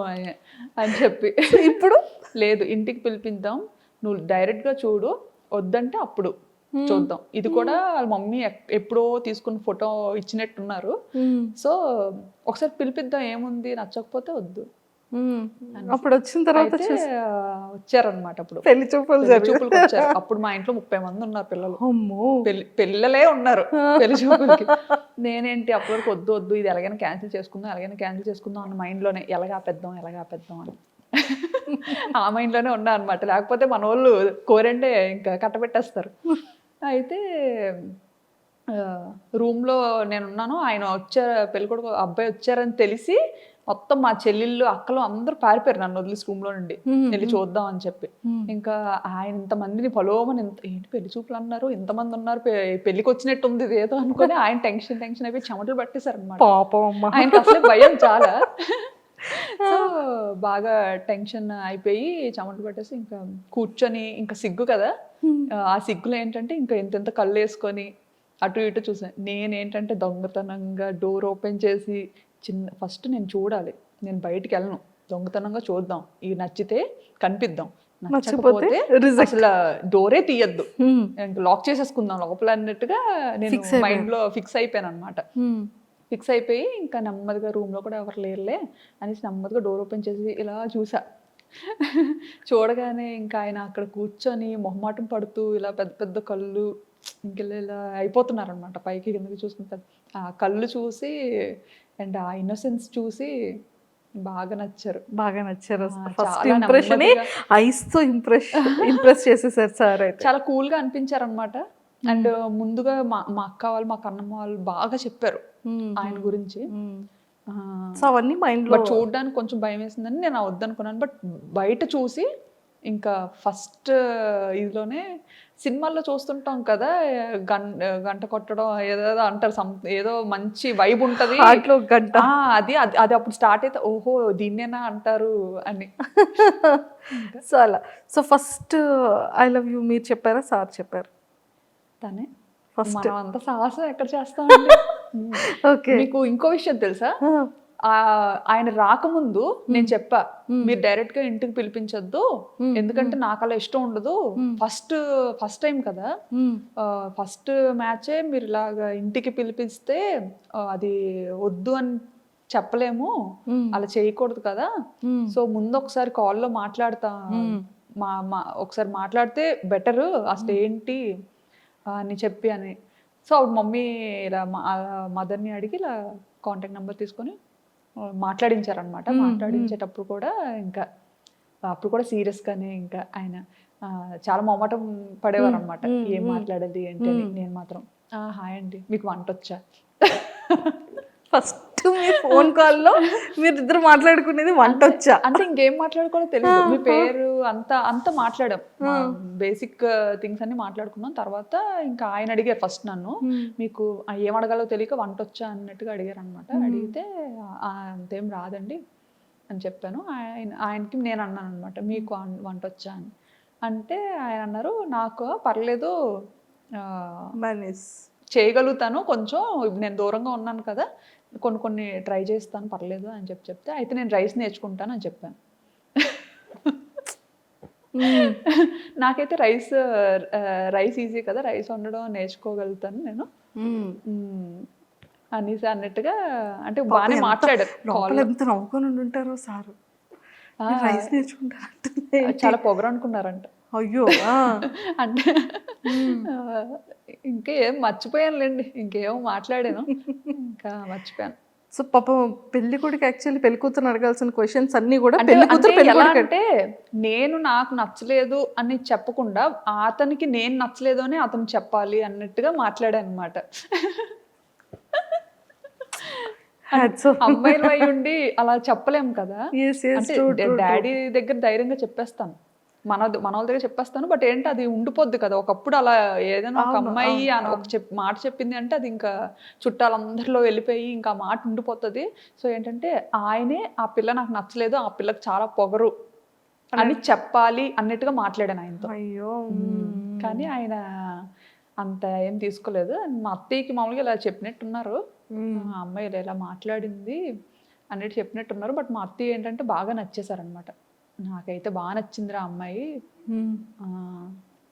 అని చెప్పి. ఇప్పుడు లేదు, ఇంటికి పిలిపిద్దాం, నువ్వు డైరెక్ట్గా చూడు, వద్దంటే అప్పుడు చూద్దాం. ఇది కూడా మమ్మీ ఎప్పుడో తీసుకున్న ఫోటో ఇచ్చినట్టున్నారు. సో ఒకసారి పిలిపిద్దాం, ఏముంది, నచ్చకపోతే వద్దు. అప్పుడు వచ్చిన తర్వాత వచ్చారనమాట. అప్పుడు పెళ్లి చూపులకు వచ్చారు. అప్పుడు మా ఇంట్లో 30 మంది ఉన్నారు పిల్లలు. పిల్లలే ఉన్నారు పెళ్లి చూపులకి. నేనేంటి అప్పటి వరకు వద్దు ఇది ఎలాగైనా క్యాన్సిల్ చేసుకుందాం అన్న మైండ్లోనే ఎలాగా ఆపేద్దాం అని ఆ మైండ్లోనే ఉన్నా అనమాట. లేకపోతే మన వాళ్ళు కోరండే ఇంకా కట్టబెట్టేస్తారు. అయితే రూమ్లో నేనున్నాను, ఆయన పెళ్ళికొడుకు అబ్బాయి వచ్చారని తెలిసి మొత్తం మా చెల్లెళ్ళు అక్కలు అందరూ పారిపోయారు నన్ను వదిలేసి రూమ్లో నుండి. వెళ్ళి చూద్దాం అని చెప్పి. ఇంకా ఆయన ఇంతమందిని పలోమని ఏంటి పెళ్లి చూపులు అన్నారు, ఇంతమంది ఉన్నారు, పెళ్లికి వచ్చినట్టు ఉంది ఏదో అనుకుని ఆయన టెన్షన్ అయిపోయి చెమటలు పట్టేశారు అనమాట. ఆయనకి అసలే భయం చాలా. సో బాగా టెన్షన్ అయిపోయి చెమటలు పట్టేసి ఇంకా కూర్చొని, ఇంకా సిగ్గు కదా, ఆ సిగ్గులో ఏంటంటే ఇంకా ఇంత కళ్ళు వేసుకొని అటు ఇటు చూసాను. నేనేంటంటే దొంగతనంగా డోర్ ఓపెన్ చేసి ఫస్ట్ నేను చూడాలి, నేను బయటికి వెళ్ళను, దొంగతనంగా చూద్దాం, ఇవి నచ్చితే కనిపిద్దాం, నచ్చకపోతే అసలు డోరే తీయద్దు, లాక్ చేసేసుకుందాం లోపల అన్నట్టుగా నేను మైండ్లో ఫిక్స్ అయిపోయాను అనమాట. ఫిక్స్ అయిపోయి ఇంకా నెమ్మదిగా రూమ్లో కూడా ఎవరు లేరులే అనేసి నెమ్మదిగా డోర్ ఓపెన్ చేసి ఇలా చూసా. చూడగానే ఇంకా ఆయన అక్కడ కూర్చొని మొహమాటం పడుతూ ఇలా పెద్ద పెద్ద కళ్ళు ఇలా అయిపోతున్నారనమాట, పైకి కిందకి చూసుకుంటారు. ఆ కళ్ళు చూసి అండ్ ఆ ఇన్నోసెన్స్ చూసి బాగా నచ్చారు. ఫస్ట్ ఇంప్రెషన్ ఐస్ తో ఇంప్రెస్ చేసేసారు సార్. అయితే చాలా కూల్గా అనిపించారు అనమాట. అండ్ ముందుగా మా అక్క వాళ్ళు, మా కన్నమ్మ వాళ్ళు బాగా చెప్పారు ఆయన గురించి. సో అవన్నీ మైండ్లో, బట్ చూడడానికి కొంచెం భయం వేసిందని నేను వద్దనుకున్నాను. బట్ బయట చూసి ఇంకా ఫస్ట్ ఇదిలోనే సినిమాల్లో చూస్తుంటాం కదా, గంట కొట్టడం ఏదో అంటారు, ఏదో మంచి వైబ్ ఉంటుంది గంట, అది అప్పుడు స్టార్ట్ అయితే ఓహో దీన్నేనా అంటారు అని. సో అలా. So first I love you మీరు చెప్పారా సార్ చెప్పారు? తనే ఫస్ట్. అంత సాహసం ఎక్కడ చేస్తామండి. ఓకే. మీకు ఇంకో విషయం తెలుసా, ఆయన రాకముందు నేను చెప్పా, మీరు డైరెక్ట్ గా ఇంటికి పిలిపించొద్దు, ఎందుకంటే నాకు అలా ఇష్టం ఉండదు, ఫస్ట్ టైం కదా, ఫస్ట్ మ్యాచే మీరు ఇలాగా ఇంటికి పిలిపిస్తే అది వద్దు అని చెప్పలేము, అలా చేయకూడదు కదా, సో ముందు ఒకసారి కాల్లో మాట్లాడతా, ఒకసారి మాట్లాడితే బెటరు అసలు ఏంటి అని చెప్పి అని. సో అప్పుడు మమ్మీ ఇలా మదర్ని అడిగి ఇలా కాంటాక్ట్ నెంబర్ తీసుకొని మాట్లాడించారనమాట. మాట్లాడించేటప్పుడు కూడా ఇంకా అప్పుడు కూడా సీరియస్గానే ఇంకా ఆయన చాలా మొహమాటం పడేవారు అనమాట, ఏం మాట్లాడాలి ఏంటి అని. నేను మాత్రం హాయ్ అండి, మీకు వంట వచ్చా? ఫస్ట్ మీ ఫోన్ కాల్లో మీరు ఇద్దరు మాట్లాడుకునేది వంట వచ్చా అంటే ఇంకేం మాట్లాడుకోవాలో తెలియదు, మీ పేరు అంతా మాట్లాడాం, బేసిక్ థింగ్స్ అన్ని మాట్లాడుకున్నాం. తర్వాత ఇంకా ఆయన అడిగారు ఫస్ట్ నన్ను, మీకు ఏం అడగాలో తెలియక వంట వచ్చా అన్నట్టుగా అడిగారు అనమాట. అడిగితే అంతేం రాదండి అని చెప్పాను. ఆయనకి నేను అన్నాను అనమాట, మీకు వంట వచ్చా అని. అంటే ఆయన అన్నారు, నాకు పర్లేదు చేయగలుగుతాను కొంచెం, నేను దూరంగా ఉన్నాను కదా, కొన్ని ట్రై చేస్తాను పర్లేదు అని చెప్తే, అయితే నేను రైస్ నేర్చుకుంటాను అని చెప్పాను. నాకైతే రైస్ ఈజీ కదా, రైస్ వండడం నేర్చుకోగలుగుతాను నేను అనేసి అన్నట్టుగా, అంటే బాగానే మాట్లాడారు. ఎంత నవ్వుకొని ఉంటారో సారు, రైస్ నేర్చుకుంటారు, చాలా పొగరు అనుకున్నారంట. అయ్యో అంటే ఇంకేం మర్చిపోయానులేండి, ఇంకేమో మాట్లాడాను, ఇంకా మర్చిపోయాను. సో పాపం పెళ్లి కొడుకు యాక్చువల్లీ పెళ్లి కూతురు అడగాల్సిన క్వశ్చన్స్ అన్ని కూడా పెళ్లి కూతురు అంటే నేను నాకు నచ్చలేదు అని చెప్పకుండా అతనికి నేను నచ్చలేదు అని అతను చెప్పాలి అన్నట్టుగా మాట్లాడాను అనమాట. అమ్మాయిలు అయి ఉండి అలా చెప్పలేము కదా, అంటే డాడీ దగ్గర ధైర్యంగా చెప్పేస్తాను, మన వాళ్ళ దగ్గర చెప్పేస్తాను, బట్ ఏంటి అది ఉండిపోద్ది కదా. ఒకప్పుడు అలా ఏదైనా ఒక అమ్మాయి మాట చెప్పింది అంటే అది ఇంకా చుట్టాలందరిలో వెళ్ళిపోయి ఇంకా ఆ మాట ఉండిపోతుంది. సో ఏంటంటే ఆయనే ఆ పిల్ల నాకు నచ్చలేదు, ఆ పిల్లకి చాలా పొగరు అని చెప్పాలి అన్నట్టుగా మాట్లాడాను ఆయనతో. అయ్యో కానీ ఆయన అంత ఏం తీసుకోలేదు. మా అత్తయ్యకి మామూలుగా ఇలా చెప్పినట్టున్నారు, ఆ అమ్మాయి ఇలా మాట్లాడింది అన్నట్టు చెప్పినట్టున్నారు. బట్ మా అత్తయ్య ఏంటంటే బాగా నచ్చేసారనమాట, నాకైతే బాగా నచ్చిందిరా అమ్మాయి,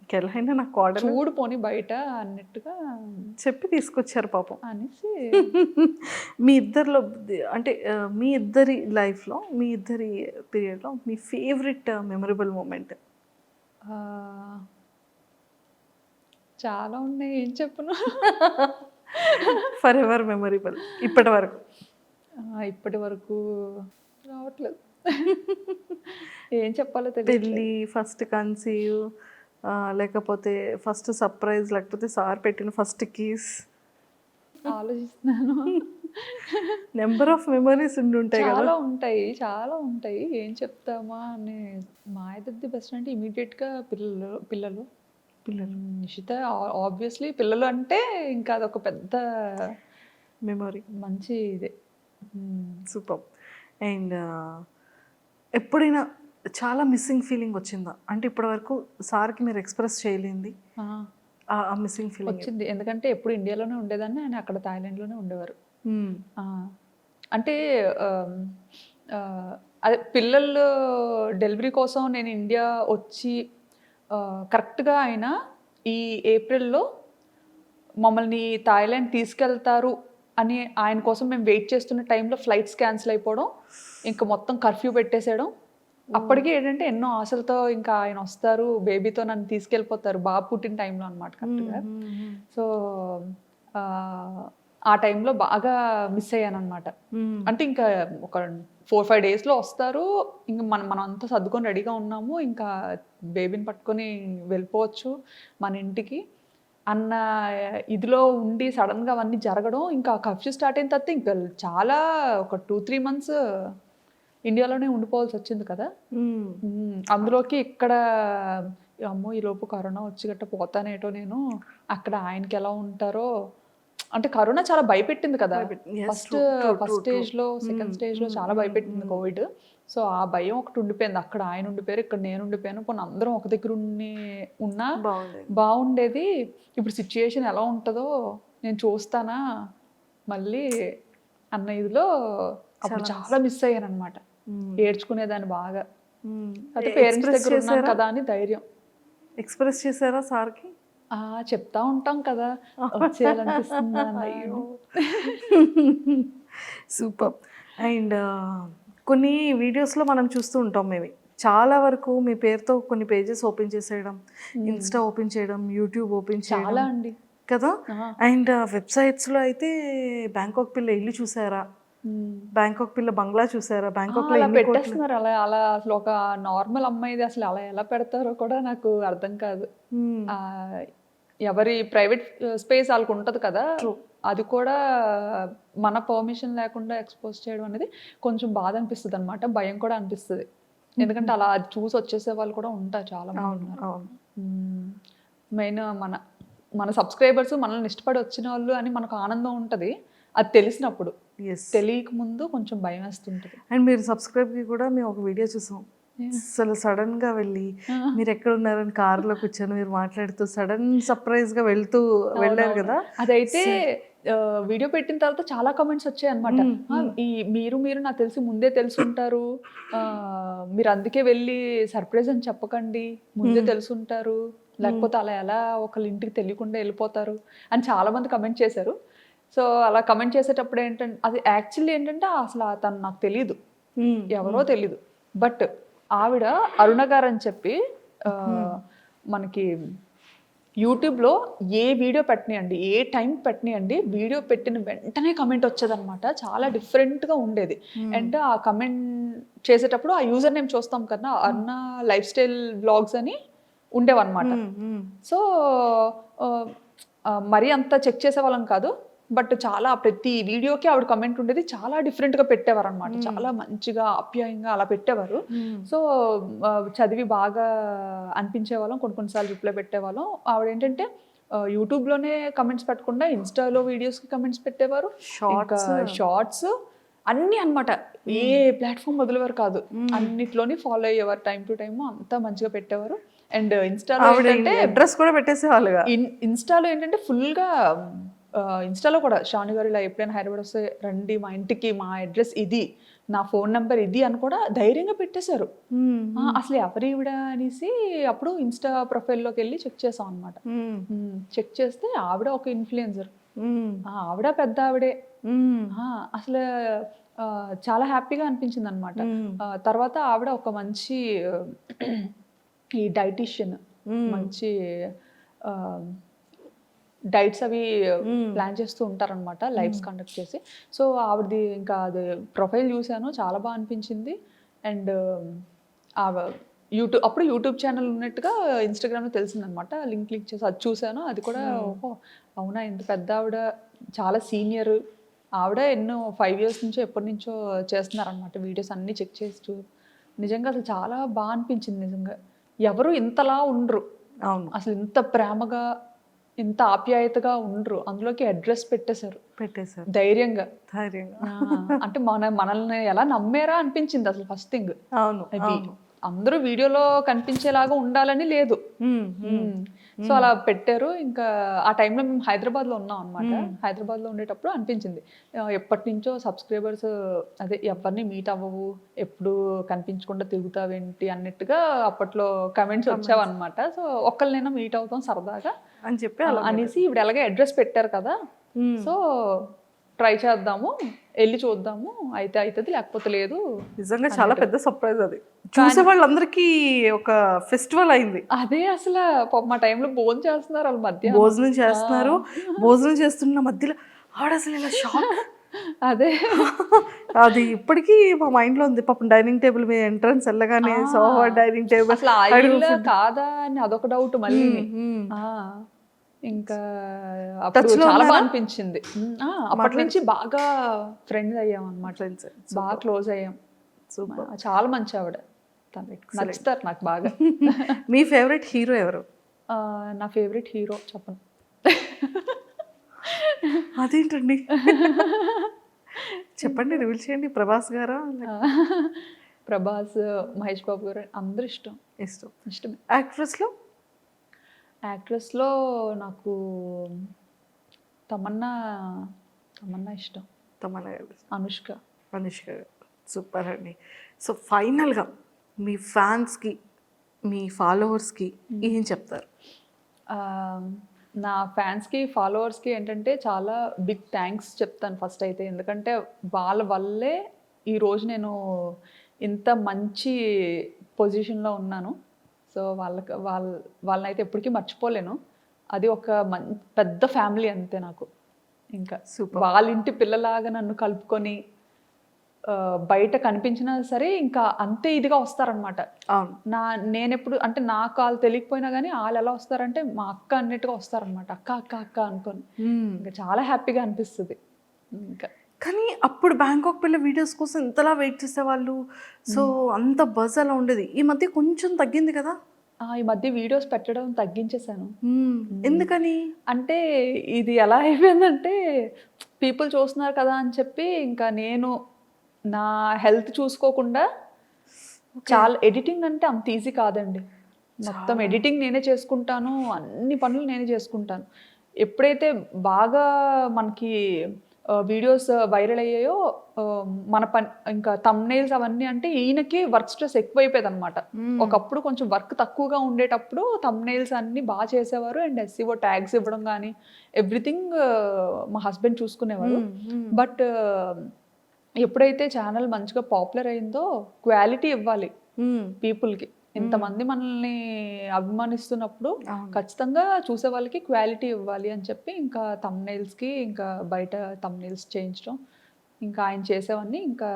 ఇంకెలాగైనా నాకు ఆర్డర్ చూడు పోని బయట అన్నట్టుగా చెప్పి తీసుకొచ్చారు పాపం అనేసి. మీ ఇద్దరిలో అంటే మీ ఇద్దరి లైఫ్లో, మీ ఇద్దరి పీరియడ్లో మీ ఫేవరెట్ మెమరబుల్ మూమెంట్? చాలా ఉన్నాయి, ఏం చెప్పను. ఫర్ ఎవర్ మెమరబుల్ ఇప్పటి వరకు రావట్లేదు, ఏం చెప్పాలో తెలియదు. పెళ్ళి, ఫస్ట్ కన్సీవ్, లేకపోతే ఫస్ట్ సర్ప్రైజ్, లేకపోతే సార్ పెట్టిన ఫస్ట్ కీస్? ఆలోచిస్తున్నాను. నెంబర్ ఆఫ్ మెమరీస్ ఉంటాయి కదా. చాలా ఉంటాయి, ఏం చెప్తామా అని. మా ఇద్దరిది బెస్ట్ అంటే ఇమీడియట్గా పిల్లలు నిషిత ఆబ్వియస్లీ. పిల్లలు అంటే ఇంకా అదొక పెద్ద మెమరీ, మంచి ఇదే. సూపర్. అండ్ ఎప్పుడైనా చాలా మిస్సింగ్ ఫీలింగ్ వచ్చిందా? అంటే ఇప్పటివరకు సార్కి మీరు ఎక్స్ప్రెస్ చేయలేంది ఆ మిస్సింగ్ ఫీలింగ్ వచ్చింది. ఎందుకంటే ఎప్పుడు ఇండియాలోనే ఉండేదాన్ని, ఆయన అక్కడ థాయిలాండ్లోనే ఉండేవారు. అంటే అదే పిల్లలు డెలివరీ కోసం నేను ఇండియా వచ్చి కరెక్ట్గా ఆయన ఈ ఏప్రిల్లో మమ్మల్ని థాయిలాండ్ తీసుకెళ్తారు అని ఆయన కోసం మేము వెయిట్ చేస్తున్న టైంలో ఫ్లైట్స్ క్యాన్సిల్ అయిపోవడం, ఇంకా మొత్తం కర్ఫ్యూ పెట్టేసేయడం. అప్పటికి ఏంటంటే ఎన్నో ఆశలతో ఇంకా ఆయన వస్తారు, బేబీతో నన్ను తీసుకెళ్ళిపోతారు, బాబు పుట్టిన టైంలో అనమాట కరెక్ట్గా. సో ఆ టైంలో బాగా మిస్ అయ్యాను అనమాట. అంటే ఇంకా ఒక 4-5 డేస్లో వస్తారు, ఇంకా మనం అంతా సర్దుకొని రెడీగా ఉన్నాము, ఇంకా బేబీని పట్టుకొని వెళ్ళిపోవచ్చు మన ఇంటికి అన్న ఇదిలో ఉండి సడన్గా అవన్నీ జరగడం. ఇంకా కర్ఫ్యూ స్టార్ట్ అయిన తర్వాత ఇంకా చాలా ఒక 2-3 months ఇండియాలోనే ఉండిపోవాల్సి వచ్చింది కదా. అందులోకి ఇక్కడ అమ్మో ఈలోపు కరోనా వచ్చి గట్ట పోతానేటో నేను, అక్కడ ఆయనకి ఎలా ఉంటారో. అంటే కరోనా చాలా భయపెట్టింది కదా, ఫస్ట్ స్టేజ్లో, సెకండ్ స్టేజ్లో చాలా భయపెట్టింది కోవిడ్. సో ఆ భయం ఒకటి ఉండిపోయింది. అక్కడ ఆయన ఉండిపోయారు, ఇక్కడ నేను ఉండిపోయాను, కొన్ని అందరం ఒక దగ్గర ఉన్నా బాగుండేది. ఇప్పుడు సిచ్యుయేషన్ ఎలా ఉంటుందో నేను చూస్తానా మళ్ళీ అన్న ఇదిలో అప్పుడు చాలా మిస్ అయ్యాను అనమాట. ఏడ్చుకునేదాన్ని బాగా. అంటే పేరెంట్స్ దగ్గర ఉన్నాను కదా అని ధైర్యం. ఎక్స్ప్రెస్ చేశారా సార్కి? చెప్తా ఉంటాం కదా, వచ్చేయాలనిపిస్తుంది. సూపర్. అండ్ కొన్ని వీడియోస్లో మనం చూస్తూ ఉంటాం మేము చాలా వరకు మీ పేరుతో కొన్ని పేజెస్ ఓపెన్ చేసేయడం, ఇన్స్టా ఓపెన్ చేయడం, యూట్యూబ్ ఓపెన్ చేయడం చాలా అండి. కదా. అండ్ వెబ్సైట్స్లో అయితే బ్యాంకాక్ పిల్ల ఇల్లు చూసారా, బ్యాంకాక్ పిల్ల బంగ్లా చూసారా, బ్యాంకాక్లో అలా ఎన్ని కోట్లు. పెట్టేస్తున్నారు. అలా అలా అసలు ఒక నార్మల్ అమ్మాయిది అసలు అలా ఎలా పెడతారో కూడా నాకు అర్థం కాదు. ఆ, ఎవరి ప్రైవేట్ స్పేస్ వాళ్ళకు ఉంటుంది కదా, అది కూడా మన పర్మిషన్ లేకుండా ఎక్స్పోజ్ చేయడం అనేది కొంచెం బాధ అనిపిస్తుంది అనమాట, భయం కూడా అనిపిస్తుంది. ఎందుకంటే అలా అది చూసి వచ్చేసే వాళ్ళు కూడా ఉంటారు చాలా మంది ఉన్నారు. మెయిన్ మన మన సబ్స్క్రైబర్స్ మనల్ని ఇష్టపడి వచ్చిన వాళ్ళు అని మనకు ఆనందం ఉంటుంది అది తెలిసినప్పుడు. తెలియక ముందు కొంచెం భయం వేస్తుంటుంది. అండ్ మీరు సబ్స్క్రైబ్కి కూడా మేము ఒక వీడియో చూసాం, అసలు సడన్గా వెళ్ళి మీరు ఎక్కడ ఉన్నారని కార్లో కూర్చొని మీరు మాట్లాడుతూ సడన్ సర్ప్రైజ్గా వెళ్ళారు కదా. అదైతే వీడియో పెట్టిన తర్వాత చాలా కామెంట్స్ వచ్చాయి అనమాట. ఈ మీరు నాకు తెలిసి ముందే తెలుసుంటారు, మీరు అందుకే వెళ్ళి సర్ప్రైజ్ అని చెప్పకండి, ముందే తెలుసుంటారు, లేకపోతే అలా ఎలా ఒకళ్ళ ఇంటికి తెలియకుండా వెళ్ళిపోతారు అని చాలా మంది కమెంట్ చేశారు. సో అలా కమెంట్ చేసేటప్పుడు ఏంటంటే అది యాక్చువల్లీ ఏంటంటే అసలు తను నాకు తెలీదు, ఎవరో తెలీదు. బట్ ఆవిడ అరుణ గారు అని చెప్పి మనకి యూట్యూబ్లో ఏ వీడియో పెట్టనియండి, ఏ టైం పెట్టనియండి, వీడియో పెట్టిన వెంటనే కమెంట్ వచ్చేదన్నమాట. చాలా డిఫరెంట్గా ఉండేది. అండ్ ఆ కమెంట్ చేసేటప్పుడు ఆ యూజర్ నేమ్ చూస్తాం కదా, అరుణ లైఫ్ స్టైల్ వ్లాగ్స్ అని ఉండేవన్నమాట. సో మరీ అంత చెక్ చేసేవాళ్ళం కాదు, బట్ చాలా ప్రతి వీడియోకి ఆవిడ కమెంట్ ఉండేది, చాలా డిఫరెంట్గా పెట్టేవారు అనమాట, చాలా మంచిగా ఆప్యాయంగా అలా పెట్టేవారు. సో చదివి బాగా అనిపించే వాళ్ళం, కొన్నిసార్లు రిప్లై పెట్టేవాళ్ళం. ఆవిడ ఏంటంటే యూట్యూబ్లోనే కమెంట్స్ పెట్టకుండా ఇన్స్టాలో వీడియోస్కి కమెంట్స్ పెట్టేవారు, షార్ట్స్ అన్నీ అనమాట. ఏ ప్లాట్ఫామ్ వదిలేవారు కాదు, అన్నిట్లోని ఫాలో అయ్యేవారు, టైం టు టైం అంతా మంచిగా పెట్టేవారు. అండ్ ఇన్స్టాలో ఏంటంటే అడ్రస్ కూడా పెట్టేసేవాళ్ళుగా. ఇన్స్టాలో ఏంటంటే ఫుల్గా ఇన్స్టాలో కూడా షాను గారు ఇలా ఎప్పుడైనా హైదరాబాద్ వస్తే రండి మా ఇంటికి, మా అడ్రస్ ఇది, నా ఫోన్ నెంబర్ ఇది అని కూడా ధైర్యంగా పెట్టేశారు. అసలు ఎవరి ఈవిడ అనేసి అప్పుడు ఇన్స్టా ప్రొఫైల్లోకి వెళ్ళి చెక్ చేసాం అనమాట. చెక్ చేస్తే ఆవిడ ఒక ఇన్ఫ్లుయెన్సర్, ఆవిడ పెద్ద ఆవిడే. అసలు చాలా హ్యాపీగా అనిపించింది అనమాట. తర్వాత ఆవిడ ఒక మంచి ఈ డైటీషియన్, మంచి డైట్స్ అవి ప్లాన్ చేస్తూ ఉంటారనమాట, లైవ్స్ కండక్ట్ చేసి. సో ఆవిడది ఇంకా అది ప్రొఫైల్ చూశాను, చాలా బాగా అనిపించింది. అండ్ అప్పుడు యూట్యూబ్ ఛానల్ ఉన్నట్టుగా ఇన్స్టాగ్రామ్లో తెలిసిందనమాట. లింక్ క్లిక్ చేసి అది చూశాను, అది కూడా ఓహో అవునా ఇంత పెద్ద ఆవిడ, చాలా సీనియర్ ఆవిడ, ఎన్నో 5 years నుంచో ఎప్పటి నుంచో చేస్తున్నారనమాట వీడియోస్ అన్నీ చెక్ చేస్తూ. నిజంగా అసలు చాలా బాగా అనిపించింది. నిజంగా ఎవరు ఇంతలా ఉండరు, అసలు ఇంత ప్రేమగా ఇంత ఆప్యాయతగా ఉండరు. అందులోకి అడ్రస్ పెట్టేశారు ధైర్యంగా. అంటే మనల్ని ఎలా నమ్మారా అనిపించింది అసలు ఫస్ట్ థింగ్. అది అందరూ వీడియోలో కనిపించేలాగా ఉండాలని లేదు. సో అలా పెట్టారు. ఇంకా ఆ టైంలో మేము హైదరాబాద్లో ఉన్నాం అనమాట. హైదరాబాద్లో ఉండేటప్పుడు అనిపించింది ఎప్పటి నుంచో సబ్స్క్రైబర్స్ అదే ఎవరిని మీట్ అవ్వవు, ఎప్పుడు కనిపించకుండా తిరుగుతావేంటి అన్నట్టుగా అప్పట్లో కమెంట్స్ వచ్చావన్నమాట. సో ఒక్కళ్ళనైనా మీట్ అవుతాం సరదాగా అని చెప్పి అనేసి ఇప్పుడు ఎలాగే అడ్రస్ పెట్టారు కదా, సో ట్రై చేద్దాము, వెళ్ళి చూద్దాము, అయితే అవుతుంది లేకపోతే లేదు. నిజంగా చాలా పెద్ద సర్ప్రైజ్ అది, చూసే వాళ్ళందరికీ ఒక ఫెస్టివల్ అయింది. అదే అసలు మా టైంలో భోజనం చేస్తున్నారు, వాళ్ళ మధ్య భోజనం చేస్తున్నారు, భోజనం చేస్తున్న మధ్యలో ఆడ అసలు ఇలా షాక్. అదే అది ఇప్పటికీ మా మైండ్ లో ఉంది. పాపం డైనింగ్ టేబుల్ మీద ఎంట్రన్స్ వెళ్ళగానే సోఫా డైనింగ్ టేబుల్ అసలు ఆయిల్ కాదా అని అదొక డౌట్ మళ్ళీ. ఇంకా అప్పుడు చాలా బాగా అనిపించింది. అప్పటి నుంచి బాగా ఫ్రెండ్స్ అయ్యాం అన్నమాట, బాగా క్లోజ్ అయ్యాం. చాలా మంచి ఆవిడ, నచ్చుతారు నాకు బాగా. మీ ఫేవరెట్ హీరో ఎవరు? నా ఫేవరెట్ హీరో చెప్పను. అదేంటండి చెప్పండి, రివీల్ చేయండి. ప్రభాస్ గారా? ప్రభాస్, మహేష్ బాబు గారు అందరూ ఇష్టం. ఇష్టమే. యాక్ట్రెస్లో నాకు తమన్నా ఇష్టం. తమన్నా గారు, అనుష్క గారు. సూపర్ అండి. సో ఫైనల్గా మీ ఫ్యాన్స్కి, మీ ఫాలోవర్స్కి ఏం చెప్తారు? నా ఫ్యాన్స్కి ఫాలోవర్స్కి ఏంటంటే చాలా బిగ్ థ్యాంక్స్ చెప్తాను ఫస్ట్ అయితే. ఎందుకంటే వాళ్ళ వల్లే ఈరోజు నేను ఇంత మంచి పొజిషన్లో ఉన్నాను. సో వాళ్ళనైతే ఎప్పటికీ మర్చిపోలేను. అది ఒక పెద్ద ఫ్యామిలీ అంతే నాకు. ఇంకా వాళ్ళ ఇంటి పిల్లలాగా నన్ను కలుపుకొని బయట కనిపించినా సరే ఇంకా అంతే ఇదిగా వస్తారనమాట. నేనెప్పుడు అంటే నాకు వాళ్ళు తెలియకపోయినా కానీ వాళ్ళు ఎలా వస్తారంటే మా అక్క అన్నట్టుగా వస్తారనమాట. అక్క అక్క అక్క అనుకొని ఇంకా చాలా హ్యాపీగా అనిపిస్తుంది. ఇంకా కానీ అప్పుడు బ్యాంకాక్ పిల్ల వీడియోస్ కోసం ఇంతలా వెయిట్ చేసేవాళ్ళు. సో అంత బజ్ అలా ఉండేది. ఈ మధ్య కొంచెం తగ్గింది కదా. ఈ మధ్య వీడియోస్ పెట్టడం తగ్గించేశాను. ఎందుకని అంటే ఇది ఎలా అయిపోయిందంటే పీపుల్ చూస్తున్నారు కదా అని చెప్పి ఇంకా నేను నా హెల్త్ చూసుకోకుండా చాలా ఎడిటింగ్ అంటే అంత ఈజీ కాదండి. మొత్తం ఎడిటింగ్ నేనే చేసుకుంటాను, అన్ని పనులు నేనే చేసుకుంటాను. ఎప్పుడైతే బాగా మనకి వీడియోస్ వైరల్ అయ్యాయో మన పని ఇంకా థంబ్నెయిల్స్ అవన్నీ అంటే ఈయనకి వర్క్ స్ట్రెస్ ఎక్కువైపోయేది అనమాట. ఒకప్పుడు కొంచెం వర్క్ తక్కువగా ఉండేటప్పుడు థంబ్నెయిల్స్ అన్ని బాగా చేసేవారు అండ్ SEO ట్యాగ్స్ ఇవ్వడం కానీ ఎవ్రీథింగ్ మా హస్బెండ్ చూసుకునేవారు. బట్ ఎప్పుడైతే ఛానల్ మంచిగా పాపులర్ అయిందో క్వాలిటీ ఇవ్వాలి పీపుల్కి. ఇంతమంది మనల్ని అభిమానిస్తున్నప్పుడు ఖచ్చితంగా చూసే వాళ్ళకి క్వాలిటీ ఇవ్వాలి అని చెప్పి ఇంకా థంబ్నెయిల్స్కి ఇంకా బయట థంబ్నెయిల్స్ చేయించడం, ఇంకా ఆయన చేసేవన్నీ ఇంకా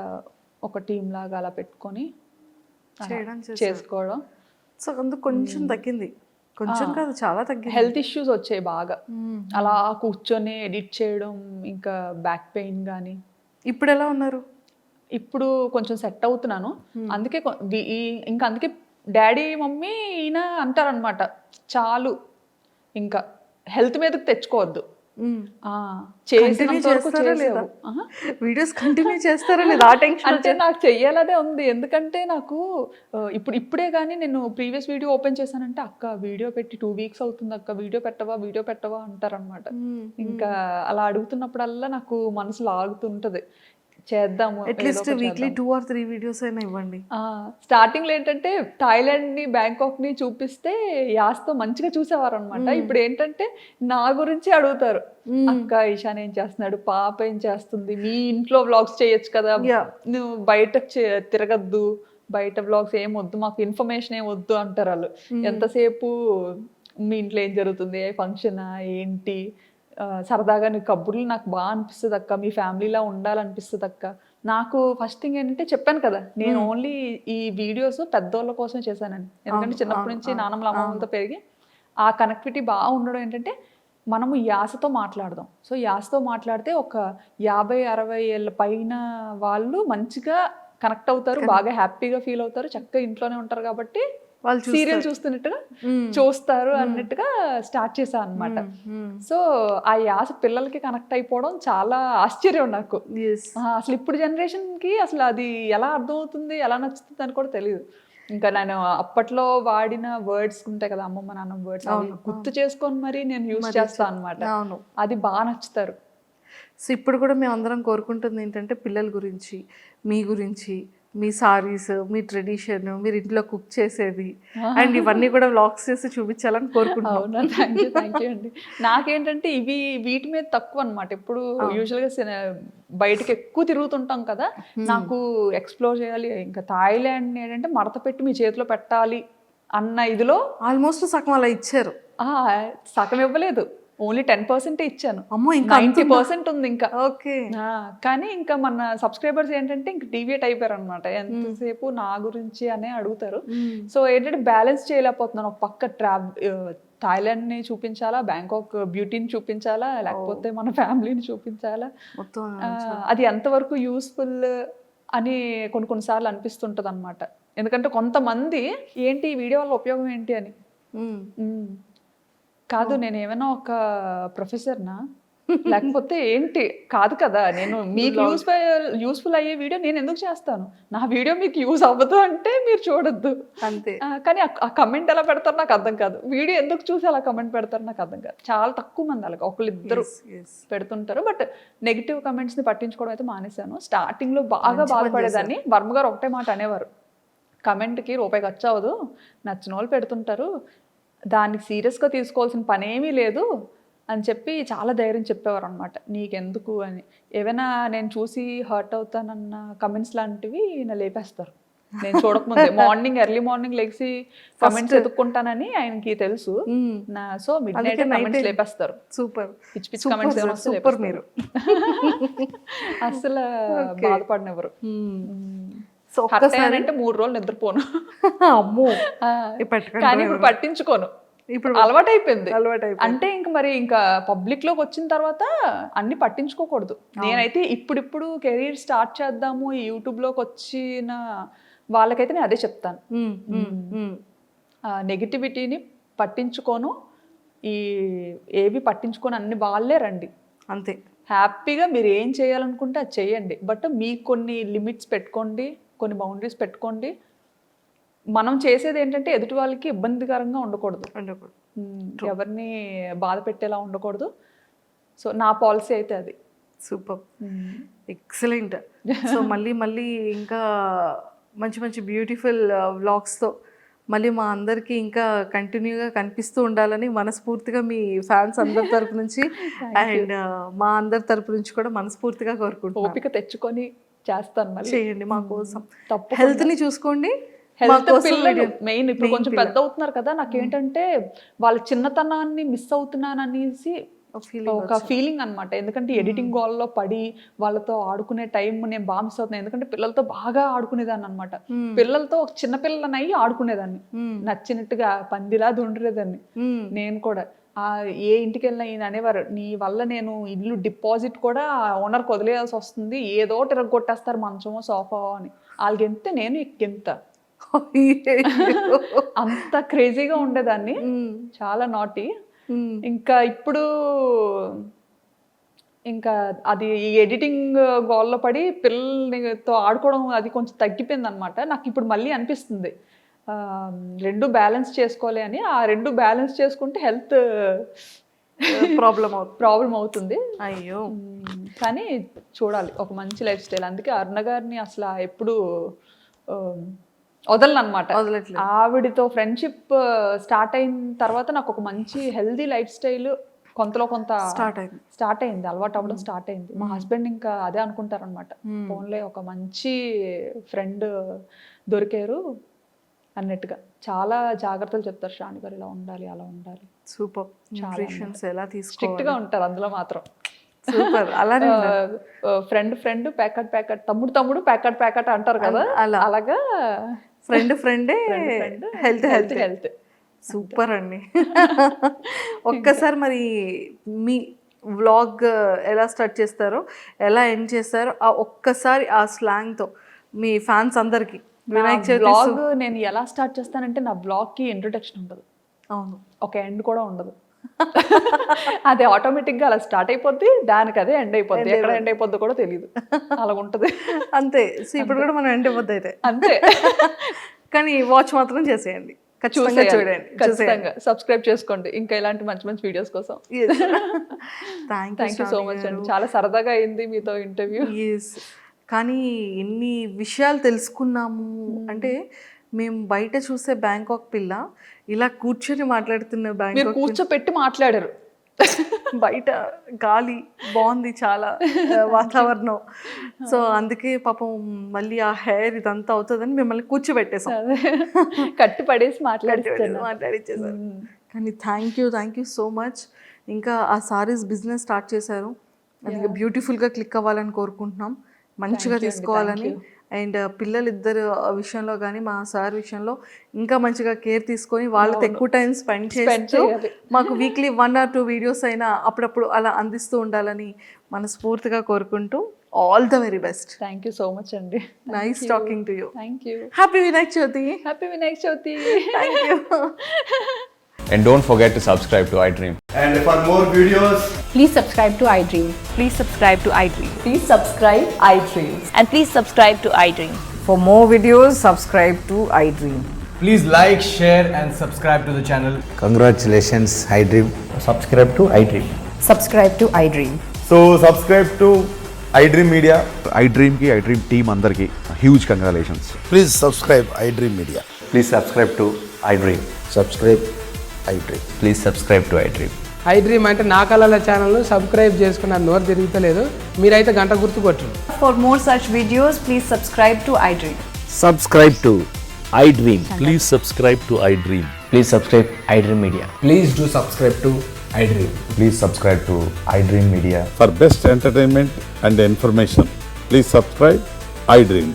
ఒక టీం లాగా అలా పెట్టుకొని చేసుకోవడం. సో అందుకు కొంచెం తగ్గింది. కొంచెం కాదు చాలా తగ్గింది. హెల్త్ ఇష్యూస్ వచ్చాయి బాగా. అలా కూర్చొని ఎడిట్ చేయడం, ఇంకా బ్యాక్ పెయిన్ కానీ. ఇప్పుడు ఎలా ఉన్నారు? ఇప్పుడు కొంచెం సెట్ అవుతున్నాను. అందుకే ఇంకా అందుకే డాడీ మమ్మీ ఈయన అంటారనమాట, చాలు ఇంకా హెల్త్ మీదకి తెచ్చుకోవద్దు. వీడియోస్ కంటిన్యూ చేస్తారా లేదా అంటే నాకు చెయ్యాలనే ఉంది. ఎందుకంటే నాకు ఇప్పుడే కానీ నేను ప్రీవియస్ వీడియో ఓపెన్ చేశానంటే అక్క వీడియో పెట్టి 2 weeks అవుతుంది అక్క, వీడియో పెట్టవా అంటారనమాట. ఇంకా అలా అడుగుతున్నప్పుడల్లా నాకు మనసు లాగుతుంటది, చేద్దాము అట్లీస్ట్ వీక్లీ 2 or 3 వీడియోస్ అయినా ఇవ్వండి. స్టార్టింగ్ లో ఏంటంటే థాయిలాండ్ ని బ్యాంకాక్ ని చూపిస్తే యాస్తో మంచిగా చూసేవారు అనమాట. ఇప్పుడు ఏంటంటే నా గురించి అడుగుతారు, అక్క ఈశాన్ ఏం చేస్తున్నాడు, పాప ఏం చేస్తుంది, మీ ఇంట్లో వ్లాగ్స్ చేయొచ్చు కదా, నువ్వు బయట తిరగద్దు, బయట వ్లాగ్స్ ఏం వద్దు, మాకు ఇన్ఫర్మేషన్ ఏం వద్దు అంటారు వాళ్ళు. ఎంతసేపు మీ ఇంట్లో ఏం జరుగుతుంది, ఏ ఫంక్షనా ఏంటి, సరదాగా నీ కబుర్లు నాకు బాగా అనిపిస్తుంది అక్క, మీ ఫ్యామిలీలా ఉండాలనిపిస్తుంది అక్క. నాకు ఫస్ట్ థింగ్ ఏంటంటే చెప్పాను కదా, నేను ఓన్లీ ఈ వీడియోస్ పెద్దోళ్ళ కోసమే చేశానండి. ఎందుకంటే చిన్నప్పటి నుంచి నాన్నమ్మల అమ్మమ్మలతో పెరిగి ఆ కనెక్టివిటీ బాగా ఉండడం ఏంటంటే మనము యాసతో మాట్లాడదాం. సో యాసతో మాట్లాడితే ఒక 50-60 ఏళ్ళ పైన వాళ్ళు మంచిగా కనెక్ట్ అవుతారు, బాగా హ్యాపీగా ఫీల్ అవుతారు, చక్కగా ఇంట్లోనే ఉంటారు కాబట్టి వాళ్ళు సీరియల్ చూస్తున్నట్టుగా చూస్తారు అన్నట్టుగా స్టార్ట్ చేశాను అనమాట. సో ఆ యాస పిల్లలకి కనెక్ట్ అయిపోవడం చాలా ఆశ్చర్యం నాకు. అసలు ఇప్పుడు జనరేషన్కి అసలు అది ఎలా అర్థమవుతుంది, ఎలా నచ్చుతుంది అని కూడా తెలియదు. ఇంకా నేను అప్పట్లో వాడిన వర్డ్స్ ఉంటాయి కదా, అమ్మమ్మ నాన్న వర్డ్స్, గుర్తు చేసుకొని మరి నేను యూజ్ చేస్తాను అనమాట. అది బాగా నచ్చుతారు. సో ఇప్పుడు కూడా మేము అందరం కోరుకుంటుంది ఏంటంటే పిల్లల గురించి, మీ గురించి, మీ సారీస్, మీ ట్రెడిషన్, మీరు ఇంట్లో కుక్ చేసేది అండ్ ఇవన్నీ కూడా వ్లాగ్స్ చేసి చూపించాలని కోరుకుంటున్నాను. థ్యాంక్ యూ అండి. నాకేంటంటే వీటి మీద తక్కువ అనమాట. ఇప్పుడు యూజువల్గా బయటకు ఎక్కువ తిరుగుతుంటాం కదా, నాకు ఎక్స్ప్లోర్ చేయాలి. ఇంకా థాయిలాండ్ ఏంటంటే మడత పెట్టి మీ చేతిలో పెట్టాలి అన్న ఇదిలో ఆల్మోస్ట్ సగం అలా ఇచ్చారు. సగం ఇవ్వలేదు, ఓన్లీ 10% ఇచ్చాను. అమ్మో, ఇంకా 90% ఉంది ఇంకా. ఓకే. కానీ ఇంకా మన సబ్స్క్రైబర్స్ ఏంటంటే ఇంకా డీవియేట్ అయిపోయారు అనమాట. ఎంతసేపు నా గురించి అనే అడుగుతారు. సో ఏంటంటే బ్యాలెన్స్ చేయలేకపోతున్నాను. ఒక పక్క థాయిలాండ్ ని చూపించాలా, బ్యాంకాక్ బ్యూటీని చూపించాలా, లేకపోతే మన ఫ్యామిలీని చూపించాలా, అది ఎంతవరకు యూస్ఫుల్ అని కొన్నిసార్లు అనిపిస్తుంటది అనమాట. ఎందుకంటే కొంతమంది ఏంటి ఈ వీడియో వల్ల ఉపయోగం ఏంటి అని, కాదు నేను ఏమైనా ఒక ప్రొఫెసర్నా లేకపోతే ఏంటి, కాదు కదా, నేను మీకు యూస్ఫుల్ అయ్యే వీడియో నేను ఎందుకు చేస్తాను, నా వీడియో మీకు యూజ్ అవ్వదు అంటే మీరు చూడొద్దు అంతే. కానీ ఆ కమెంట్ ఎలా పెడతారు నాకు అర్థం కాదు, వీడియో ఎందుకు చూసి అలా కమెంట్ పెడతారు నాకు అర్థం కాదు. చాలా తక్కువ మంది అలాగ ఒకళ్ళిద్దరు పెడుతుంటారు. బట్ నెగిటివ్ కమెంట్స్ని పట్టించుకోవడం అయితే మానేశాను. స్టార్టింగ్లో బాగా బాధపడేదాన్ని. వర్మ గారు ఒకటే మాట అనేవారు, కమెంట్కి రూపాయి ఖర్చు అవ్వదు, నచ్చిన వాళ్ళు పెడుతుంటారు, దానికి సీరియస్గా తీసుకోవాల్సిన పని ఏమీ లేదు అని చెప్పి చాలా ధైర్యం చెప్పేవారు అనమాట. నీకెందుకు అని. ఏమైనా నేను చూసి హర్ట్ అవుతానన్న కమెంట్స్ లాంటివి నా లేపేస్తారు. నేను చూడకముందే ఎర్లీ మార్నింగ్ లెగిసి కమెంట్స్ ఎదుక్కుంటానని ఆయనకి తెలుసు. సో మిడ్ నైట్ కమెంట్స్ లేపేస్తారు. సూపర్ పిచ్చి పిచ్చి కమెంట్స్ ఏమైనా సూపర్ మీరు. అసలు బాధపడినెవరు. సో ఒక్కసారి అంటే 3 రోజులు నిద్రపోను. అమ్మో కానీ ఇప్పుడు పట్టించుకోను. ఇప్పుడు అలవాటైపోయింది. అంటే ఇంకా పబ్లిక్ లోకి వచ్చిన తర్వాత అన్ని పట్టించుకోకూడదు. నేనైతే ఇప్పుడు కెరీర్ స్టార్ట్ చేద్దాము ఈ యూట్యూబ్ లోకి వచ్చిన వాళ్ళకైతే నేను అదే చెప్తాను. నెగిటివిటీని పట్టించుకోను, ఏవి పట్టించుకొని అన్ని వాళ్ళే రండి అంతే. హ్యాపీగా మీరు ఏం చేయాలనుకుంటే అది చేయండి. బట్ మీకు కొన్ని లిమిట్స్ పెట్టుకోండి, కొన్ని బౌండరీస్ పెట్టుకోండి. మనం చేసేది ఏంటంటే ఎదుటి వాళ్ళకి ఇబ్బందికరంగా ఉండకూడదు, ఎవరిని బాధ పెట్టేలా ఉండకూడదు. సో నా పాలసీ అయితే అది. Super, excellent. సో మళ్ళీ ఇంకా మంచి మంచి బ్యూటిఫుల్ వ్లాగ్స్తో మళ్ళీ మా అందరికీ ఇంకా కంటిన్యూగా కనిపిస్తూ ఉండాలని మనస్ఫూర్తిగా మీ ఫ్యాన్స్ అందరి తరపు నుంచి అండ్ మా అందరి తరపు నుంచి కూడా మనస్ఫూర్తిగా కోరుకుంటున్నాను. ఓపిక తెచ్చుకొని చేస్తాను. చేయండి మా కోసం. హెల్త్ని చూసుకోండి. మెయిన్ ఇప్పుడు కొంచెం పెద్ద అవుతున్నారు కదా, నాకేంటంటే వాళ్ళ చిన్నతనాన్ని మిస్ అవుతున్నాననేసి ఒక ఫీలింగ్ అనమాట. ఎందుకంటే ఎడిటింగ్ గోల్లో పడి వాళ్ళతో ఆడుకునే టైం నేను బాగా మిస్ అవుతున్నాను. ఎందుకంటే పిల్లలతో బాగా ఆడుకునేదాన్ని అనమాట. పిల్లలతో ఒక చిన్న పిల్లలని అయ్యి ఆడుకునేదాన్ని, నచ్చినట్టుగా పందిలా దుండరేదాన్ని. నేను కూడా ఏ ఇంటికి వెళ్ళినా ఈయన అనేవారు, నీ వల్ల నేను ఇల్లు డిపాజిట్ కూడా ఓనర్కి వదిలేయాల్సి వస్తుంది, ఏదో తిరగొట్టేస్తారు మంచమో సోఫా అని. వాళ్ళకి ఎంత నేను ఎంత అంత క్రేజీగా ఉండేదాన్ని, చాలా నాటి. ఇంకా ఇప్పుడు ఇంకా అది ఎడిటింగ్ గోల్లో పడి పిల్లలతో ఆడుకోవడం అది కొంచెం తగ్గిపోయింది అనమాట. నాకు ఇప్పుడు మళ్ళీ అనిపిస్తుంది రెండు బ్యాలెన్స్ చేసుకోవాలి అని. ఆ రెండు బ్యాలెన్స్ చేసుకుంటే హెల్త్ ప్రాబ్లం అవుతుంది. అయ్యో, కానీ చూడాలి ఒక మంచి లైఫ్ స్టైల్. అందుకే అరుణ గారిని అసలు ఎప్పుడు వదలనమాట. ఆవిడతో ఫ్రెండ్షిప్ స్టార్ట్ అయిన తర్వాత నాకు ఒక మంచి హెల్దీ లైఫ్ స్టైల్ కొంతలో కొంత స్టార్ట్ అయింది, అలవాటు అవ్వడం స్టార్ట్ అయింది. మా హస్బెండ్ ఇంకా అదే అనుకుంటారనమాట, ఫోన్లో ఒక మంచి ఫ్రెండ్ దొరికారు అన్నట్టుగా. చాలా జాగ్రత్తలు చెప్తారు శ్రావణి గారు, ఇలా ఉండాలి అలా ఉండాలి. సూపర్, ఎలా స్ట్రిక్ట్ గా ఉంటారు అందులో మాత్రం. సూపర్. అలానే ఫ్రెండ్ ప్యాకెట్ తమ్ముడు ప్యాకెట్ అంటారు కదా, అలాగా ఫ్రెండే హెల్త్. సూపర్ అండి. ఒక్కసారి మరి మీ వ్లాగ్ ఎలా స్టార్ట్ చేస్తారో, ఎలా ఎండ్ చేస్తారో ఆ ఒక్కసారి ఆ స్లాంగ్తో మీ ఫ్యాన్స్ అందరికి. వ్లాగ్ నేను ఎలా స్టార్ట్ చేస్తానంటే నా వ్లాగ్కి ఇంట్రొడక్షన్ ఉండదు, అవును, ఒక ఎండ్ కూడా ఉండదు. అది ఆటోమేటిక్గా అలా స్టార్ట్ అయిపోద్ది, దానికి అదే ఎండ్ అయిపోద్ది. ఎక్కడ ఎండ్ అయిపోద్ది కూడా తెలియదు, అలా ఉంటుంది అంతే. సో ఇప్పుడు కూడా మనం ఎండ్ అయిపోద్ది అయితే అంతే. కానీ వాచ్ మాత్రం చేసేయండి, ఖచ్చితంగా సబ్స్క్రైబ్ చేసుకోండి ఇంకా ఇలాంటి మంచి మంచి వీడియోస్ కోసం. థ్యాంక్ యూ సో మచ్ అండి, చాలా సరదాగా అయింది మీతో ఇంటర్వ్యూ. కానీ ఎన్ని విషయాలు తెలుసుకున్నాము అంటే, మేము బయట చూసే బ్యాంకాక్ పిల్ల ఇలా కూర్చొని మాట్లాడుతున్న బ్యాంకాక్ కూర్చోపెట్టి మాట్లాడారు. బయట గాలి బాగుంది, చాలా వాతావరణం. సో అందుకే పాపం మళ్ళీ ఆ హెయిర్ ఇదంతా అవుతుందని మిమ్మల్ని కూర్చోబెట్టేసాం, కట్టి పడేసి మాట్లాడిచ్చేసారు. కానీ థ్యాంక్ యూ సో మచ్. ఇంకా ఆ సారీస్ బిజినెస్ స్టార్ట్ చేశారు, అది బ్యూటిఫుల్గా క్లిక్ అవ్వాలని కోరుకుంటున్నాం, మంచిగా తీసుకోవాలని. అండ్ పిల్లలిద్దరు విషయంలో కానీ మా సార్ విషయంలో ఇంకా మంచిగా కేర్ తీసుకొని వాళ్ళతో ఎక్కువ టైం స్పెండ్ చేస్తూ మాకు వీక్లీ 1 or 2 వీడియోస్ అయినా అప్పుడప్పుడు అలా అందిస్తూ ఉండాలని మనస్ఫూర్తిగా కోరుకుంటూ all the very best. Thank you so much అండి. Nice talking to you. Thank you. Happy Vinayaka Chavithi. Happy Vinayaka Chavithi. Thank you. And don't forget to subscribe to iDream. And for more videos, please subscribe to iDream. Please subscribe to iDream. Please subscribe iDream. And please subscribe to iDream. For more videos, subscribe to iDream. Please like, share and subscribe to the channel. Congratulations, iDream. subscribe to iDream. Subscribe to iDream. So subscribe to iDream Media. iDream ki iDream team andarki huge congratulations. Please subscribe iDream Media. Please subscribe to iDream. Subscribe iDream. Please subscribe to iDream. I dream అంటే నా కళల ఛానల్ను subscribe చేసుకున్న నోరు తిరుగుతలేదు, మీరైతే గంట గుర్తు కొట్టరు. For more such videos, please subscribe to iDream. Subscribe to iDream. Please subscribe to iDream. Please subscribe iDream Media. Please do subscribe to iDream. Please subscribe to iDream Media. For best entertainment and information, please subscribe iDream.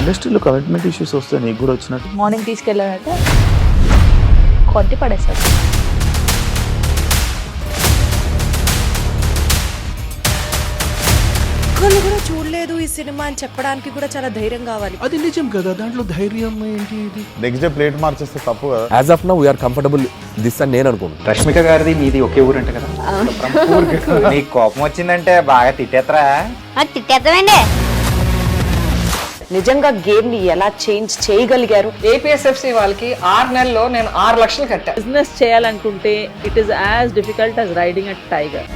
ఇండస్ట్రీలో commitment issues వస్తే నీకు కూడా వచ్చినట్టు morning తీసుకెళ్ళారంటే కొట్టి పడేస్తారు. ఒక్కళ్ళు కూడా చూడలేదు ఈ సినిమా అని చెప్పడానికి కూడా చాలా ధైర్యం కావాలి. అది నిజం కదా, దాంట్లో ధైర్యం ఏంటి? ఇది నెక్స్ట్ డే ప్లేట్ మార్చేస్తే తప్పు కదా. As of now we are comfortable this అని నేను అనుకుంటున్నాను. రష్మిక గారిది మీది ఒకే ఊరు అంట కదా. నీకు కోపం వచ్చిందంటే బాగా తిట్టేత్తరా? తిట్టేద్దామండి. నిజంగా గేమ్ ని ఎలా చేంజ్ చేయగలిగారు? ఏపీఎస్ఎఫ్సి వాళ్ళకి 6 నెలల్లో నేను 6 లక్షలు కట్టా. బిజినెస్ చేయాలనుకుంటే it is as difficult as riding a tiger.